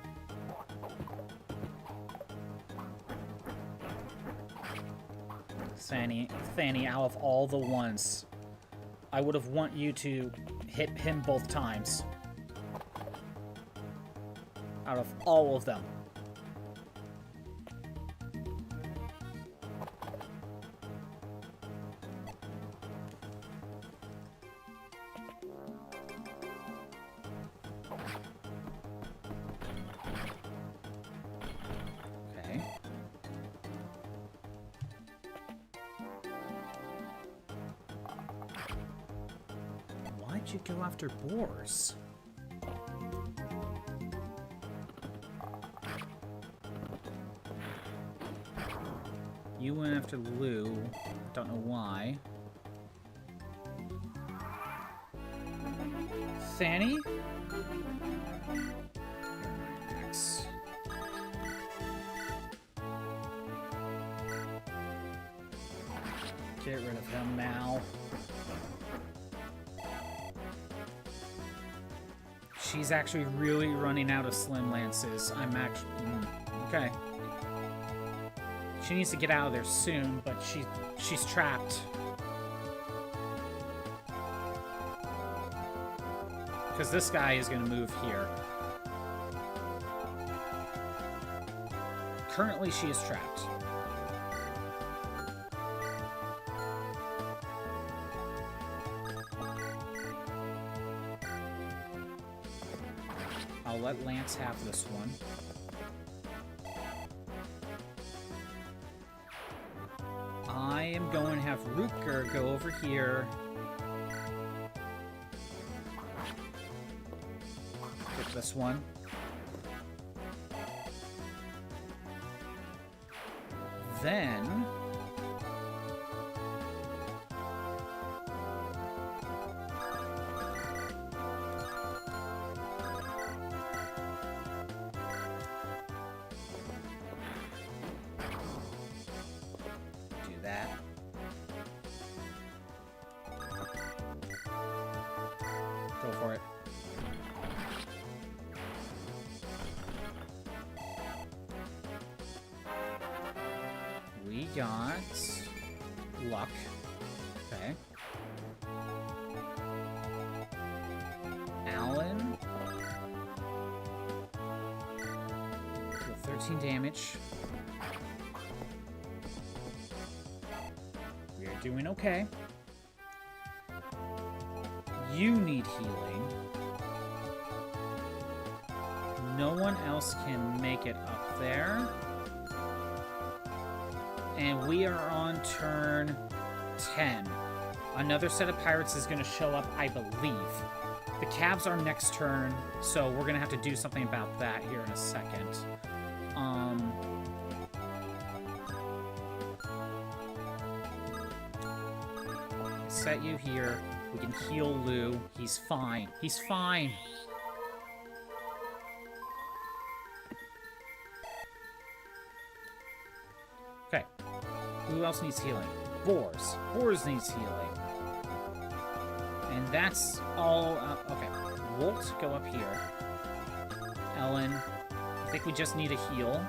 Fanny, out of all the ones, I would have want you to hit him both times. Out of all of them. Okay. Why'd you go after boars? You went after Lou. Don't know why. Fanny? X. Get rid of him now. She's actually really running out of Slim Lances. I'm actually... okay. She needs to get out of there soon, but she's trapped. Because this guy is going to move here. Currently, she is trapped. I'll let Lance have this one. I am going to have Rutger go over here. Get this one. Then... go for it. We got luck. Okay. Alan. Deal 13 damage. We are doing okay. You need healing. No one else can make it up there. And we are on turn 10. Another set of pirates is going to show up, I believe. The Cavs are next turn, so we're going to have to do something about that here in a second. set you here. We can heal Lou. He's fine. He's fine. Okay. Who else needs healing? Boars. Boars needs healing. And that's all... okay. Wolt, go up here. Ellen, I think we just need a heal.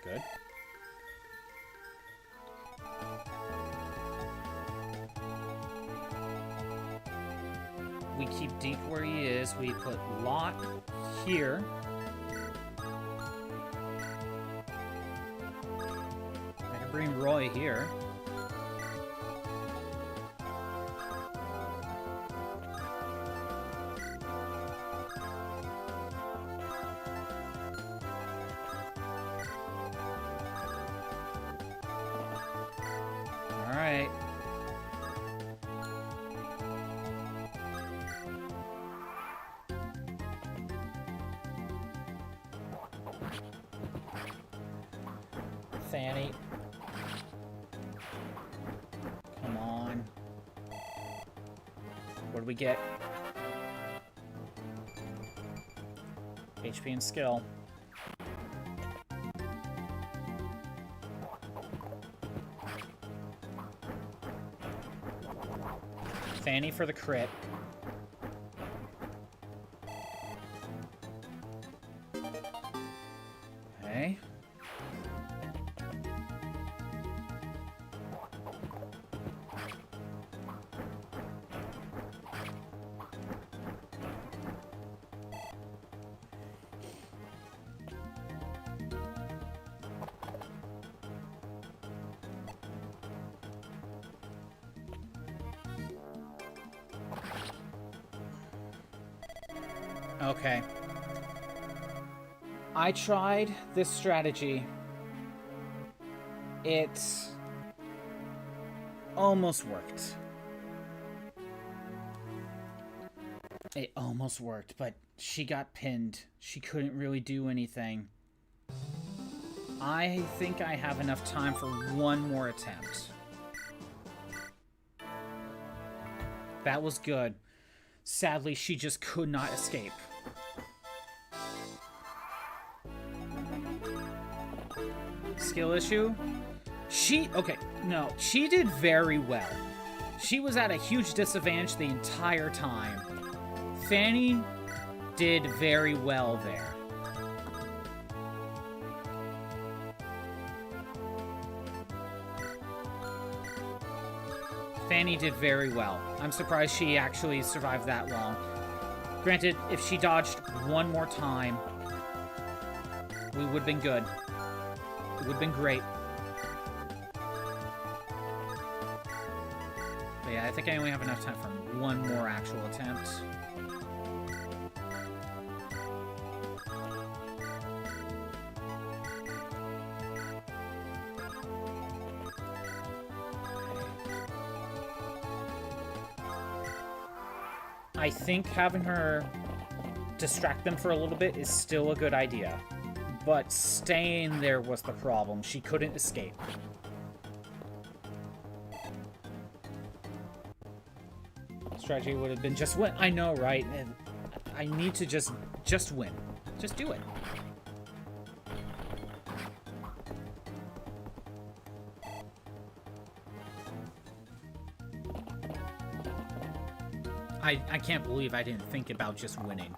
Good. We keep Deke where he is. We put Lot here. I can bring Roy here. Alright. Fanny. Come on. What do we get? HP and skill. Fanny for the crit. Okay. Okay. I tried this strategy. It almost worked. It almost worked, but she got pinned. She couldn't really do anything. I think I have enough time for one more attempt. That was good. Sadly, she just could not escape. Skill issue? Okay, no, she did very well. She was at a huge disadvantage the entire time. Fanny did very well there. Fanny did very well. I'm surprised she actually survived that long. Granted, if she dodged one more time, we would have been good. It would have been great. But yeah, I think I only have enough time for one more actual attempt. I think having her distract them for a little bit is still a good idea. But staying there was the problem. She couldn't escape. Strategy would have been just win. I know, right? And I need to just win. Just do it. I can't believe I didn't think about just winning.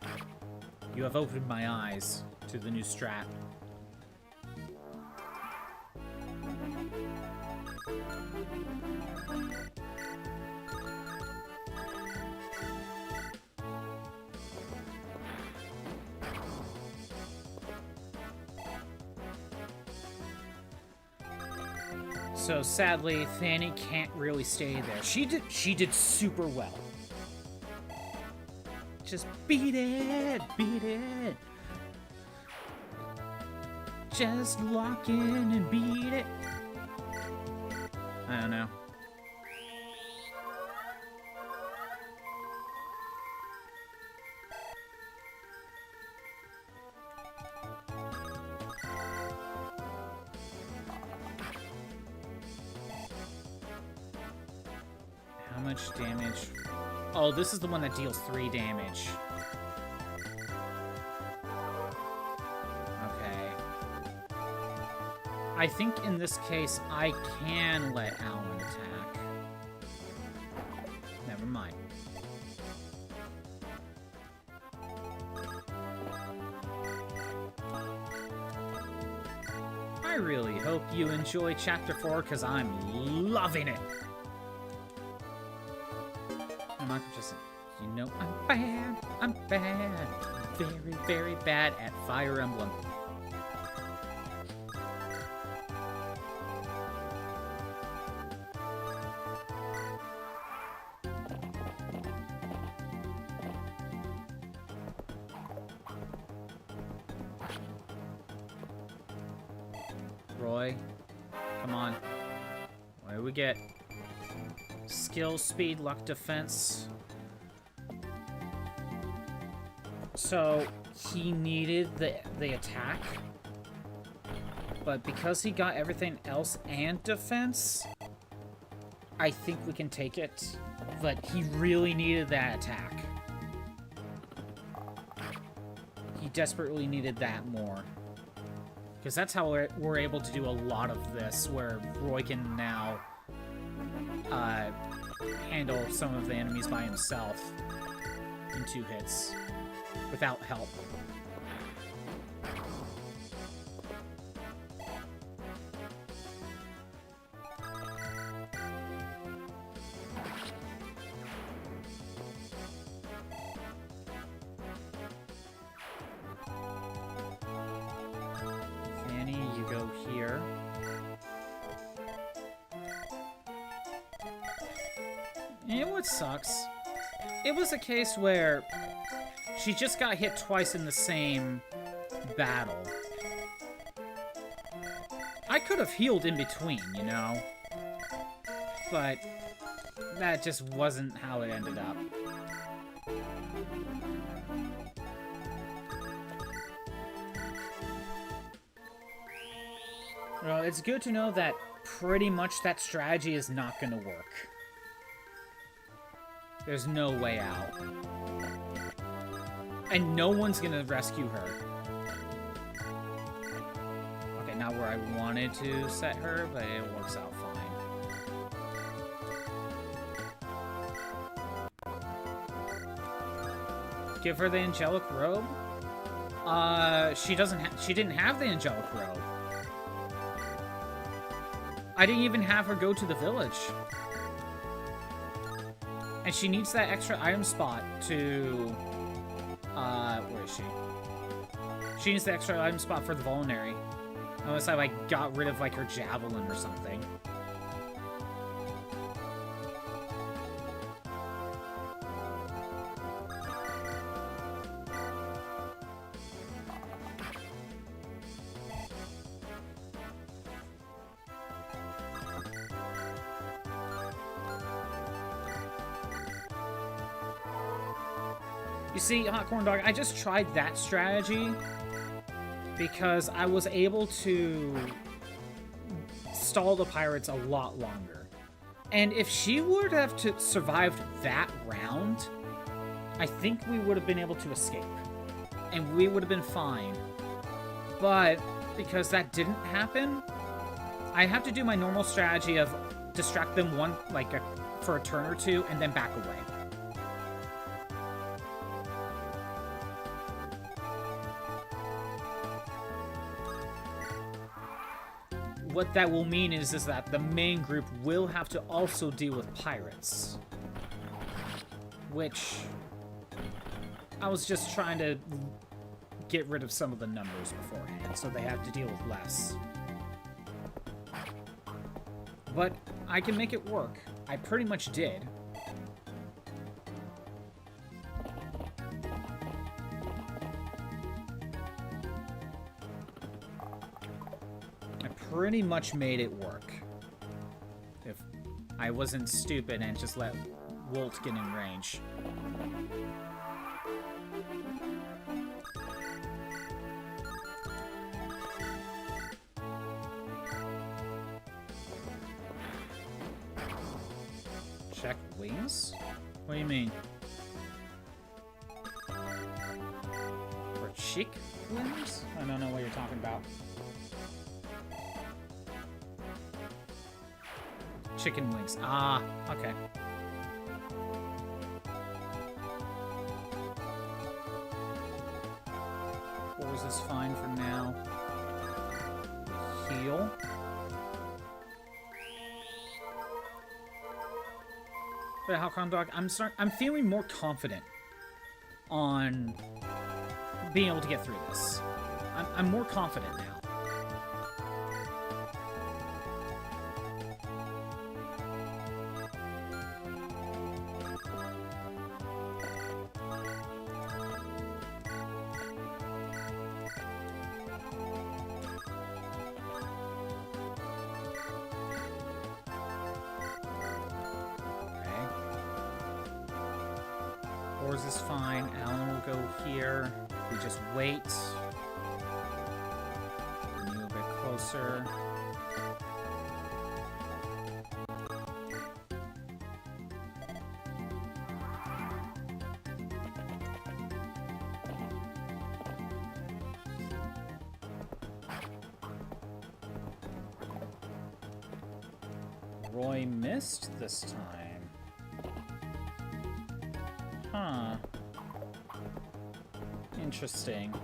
You have opened my eyes to the new strat. So sadly, Fanny can't really stay there. She did super well. Just beat it! Beat it! Just lock in and beat it. I don't know. How much damage? Oh, this is the one that deals 3 damage. Okay. I think in this case, I can let Alan attack. Never mind. I really hope you enjoy Chapter 4, because I'm loving it. And Michael just said, you know, I'm bad. Very, very bad at Fire Emblem. Roy, come on. What do we get? Skill, speed, luck, defense. So he needed the attack, but because he got everything else and defense, I think we can take it. But he really needed that attack. He desperately needed that more. Because that's how we're able to do a lot of this, where Roy can now handle some of the enemies by himself in 2 hits without help. Here. You know what sucks? It was a case where she just got hit twice in the same battle. I could have healed in between, you know? But that just wasn't how it ended up. Well, it's good to know that pretty much that strategy is not going to work. There's no way out. And no one's going to rescue her. Okay, not where I wanted to set her, but it works out fine. Give her the angelic robe? She didn't have the angelic robe. I didn't even have her go to the village. And she needs that extra item spot to... where is she? She needs the extra item spot for the vulnerary. Unless I, like, got rid of, like, her javelin or something. You see, Hot Corn Dog, I just tried that strategy because I was able to stall the pirates a lot longer. And if she would have survived that round, I think we would have been able to escape. And we would have been fine. But because that didn't happen, I have to do my normal strategy of distract them for a turn or two and then back away. What that will mean is that the main group will have to also deal with pirates. Which... I was just trying to get rid of some of the numbers beforehand, so they have to deal with less. But I can make it work. I pretty much did. Pretty much made it work. If I wasn't stupid and just let Wolt get in range. Check wings? What do you mean? Or chick wings? I don't know what you're talking about. Chicken wings. Ah, okay. Force is fine for now. Heal. But Halcon Dog, I'm feeling more confident on being able to get through this. I'm more confident now. Ours is fine. Alan will go here. We just wait. Move a bit closer. Roy missed this time. Huh. Interesting.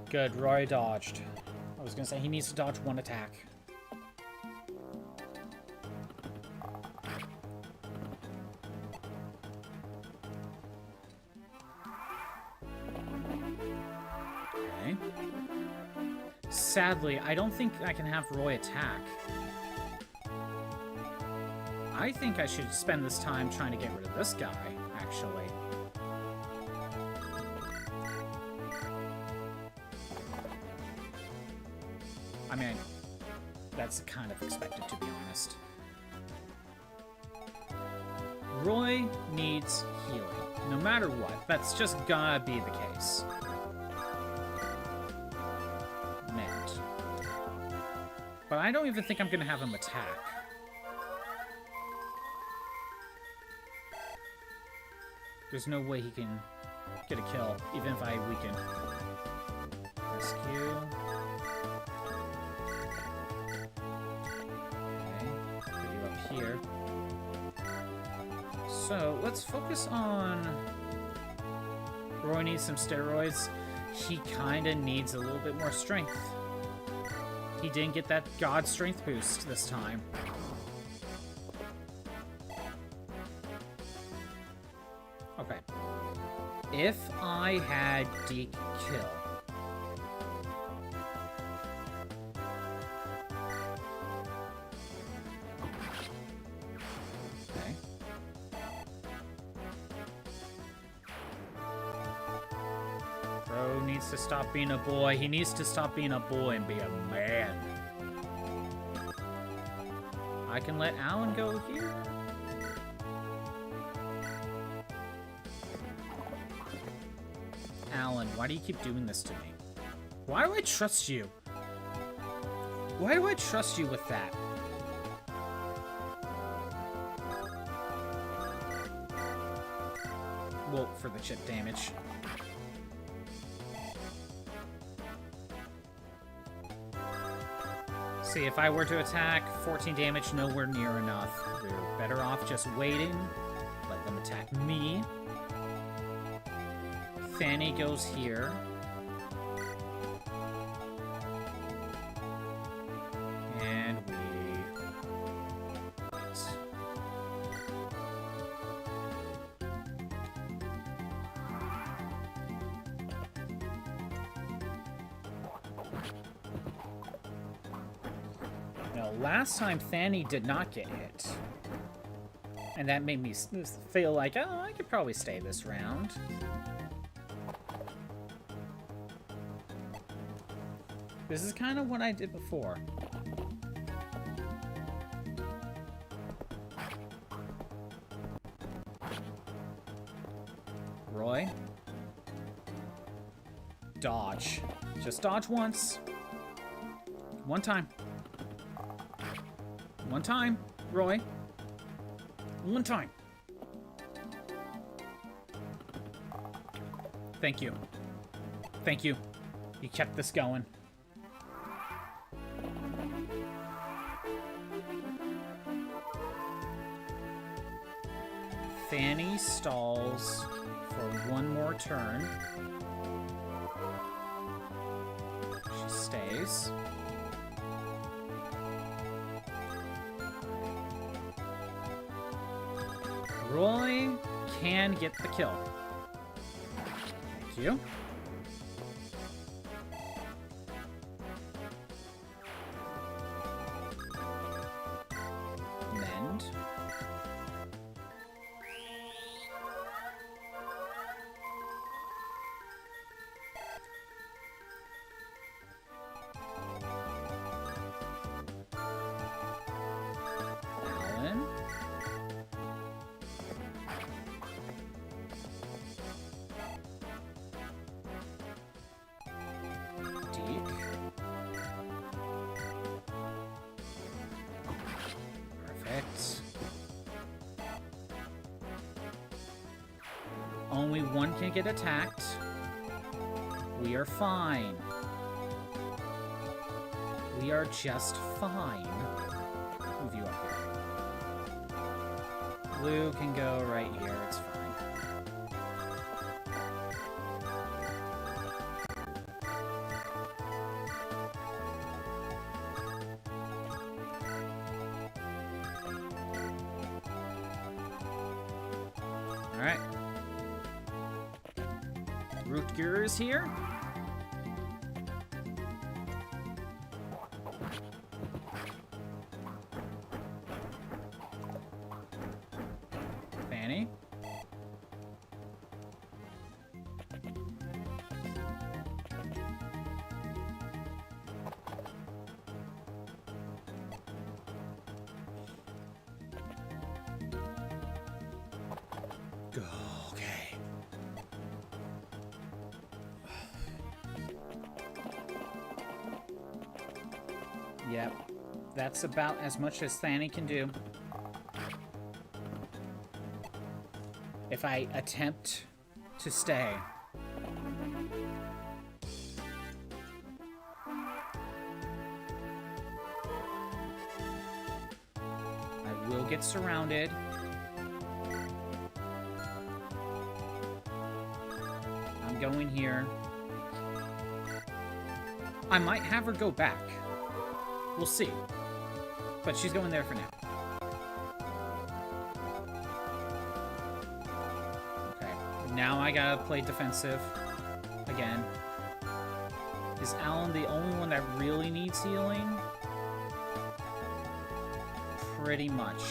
Good, Roy dodged. I was gonna say he needs to dodge one attack. Okay. Sadly, I don't think I can have Roy attack. I think I should spend this time trying to get rid of this guy, actually. I mean, that's kind of expected, to be honest. Roy needs healing, no matter what. That's just gotta be the case. Meant. But I don't even think I'm gonna have him attack. There's no way he can get a kill, even if I weaken. Rescue. Here. So let's focus on Roy needs some steroids. He kind of needs a little bit more strength. He didn't get that god strength boost this time. Okay. If I had Deke kill, to stop being a boy. He needs to stop being a boy and be a man. I can let Alan go here. Alan, why do you keep doing this to me? Why do I trust you? Why do I trust you with that? Well, for the chip damage. See, if I were to attack, 14 damage, nowhere near enough. We're better off just waiting. Let them attack me. Fanny goes here. And we... Last time, Fanny did not get hit. And that made me feel like, oh, I could probably stay this round. This is kind of what I did before. Roy? dodge. Just dodge once. One time. One time, Roy. One time. Thank you. Thank you. You kept this going. Fanny stalls for one more turn. She stays. Roy can get the kill. Thank you. Mend. Alan. Deke. Perfect. Only one can get attacked. We are fine. We are just fine. Move you up here. Blue can go right here. It's fine. Alright. Rootger is here. Fanny. Go. Okay. Yep. That's about as much as Fanny can do. If I attempt to stay. I will get surrounded. I'm going here. I might have her go back. We'll see. But she's going there for now. Okay. Now I gotta play defensive. Again. Is Alan the only one that really needs healing? Pretty much.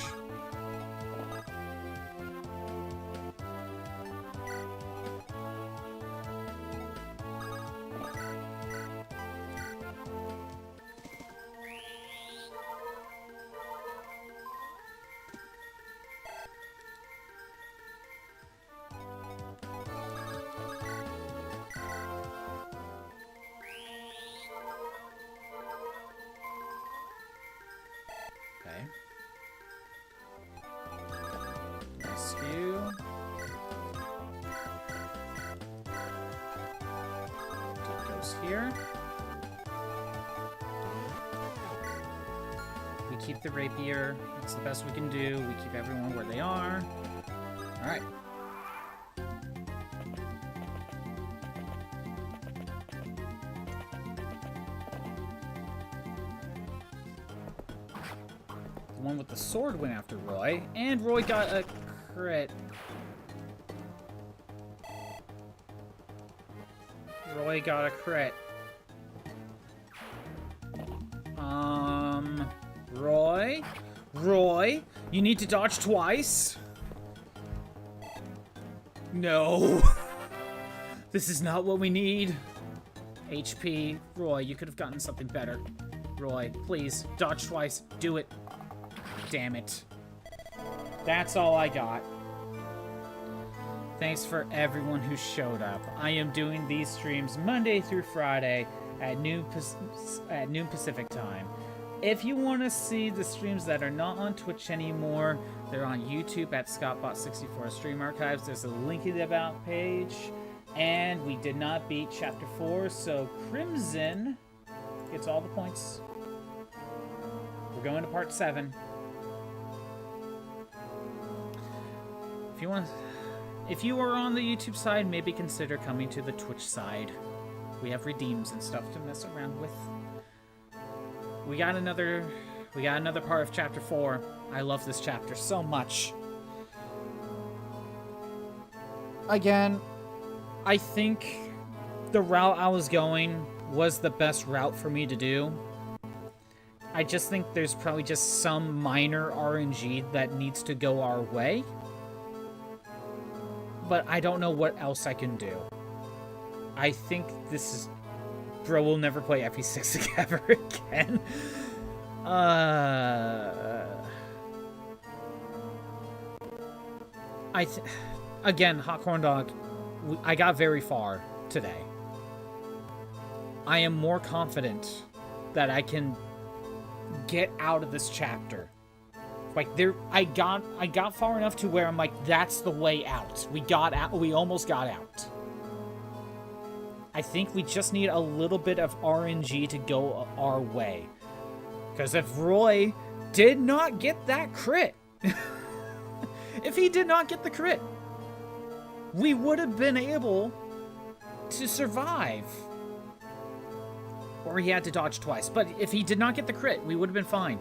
Okay. Rescue. It goes here. We keep the rapier. It's the best we can do. We keep everyone where they are. Alright. The one with the sword went after Roy, and Roy got a crit. Roy got a crit. Roy? Roy? You need to dodge twice? No. This is not what we need. HP. Roy, you could have gotten something better. Roy, please, dodge twice. Do it. Damn it. That's all I got. Thanks for everyone who showed up. I am doing these streams Monday through Friday at noon Pacific time. If you want to see the streams that are not on Twitch anymore, they're on YouTube at ScottBot64 Stream Archives. There's a link in the About page. And we did not beat Chapter 4, so Crimson gets all the points. We're going to Part 7. If you are on the YouTube side, maybe consider coming to the Twitch side. We have redeems and stuff to mess around with. We got another part of Chapter 4. I love this chapter so much. Again, I think the route I was going was the best route for me to do. I just think there's probably just some minor RNG that needs to go our way. But I don't know what else I can do. I think this is... Bro, we'll never play FE6 ever again. Again, Hot Corn Dog, I got very far today. I am more confident that I can get out of this chapter. Like I got far enough to where I'm like, that's the way out. We got out. We almost got out. I think we just need a little bit of RNG to go our way. Because if Roy did not get that crit, if he did not get the crit, we would have been able to survive. Or he had to dodge twice. But if he did not get the crit, we would have been fine.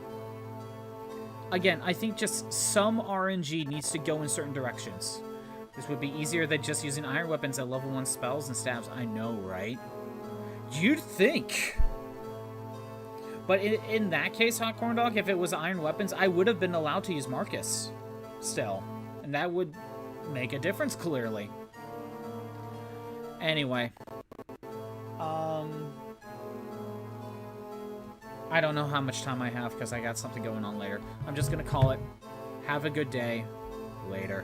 Again, I think just some RNG needs to go in certain directions. This would be easier than just using iron weapons at level 1 spells and stabs. I know, right? You'd think. But in that case, Hot Corn Dog, if it was iron weapons, I would have been allowed to use Marcus still. And that would make a difference, clearly. Anyway. I don't know how much time I have because I got something going on later. I'm just going to call it. Have a good day. Later.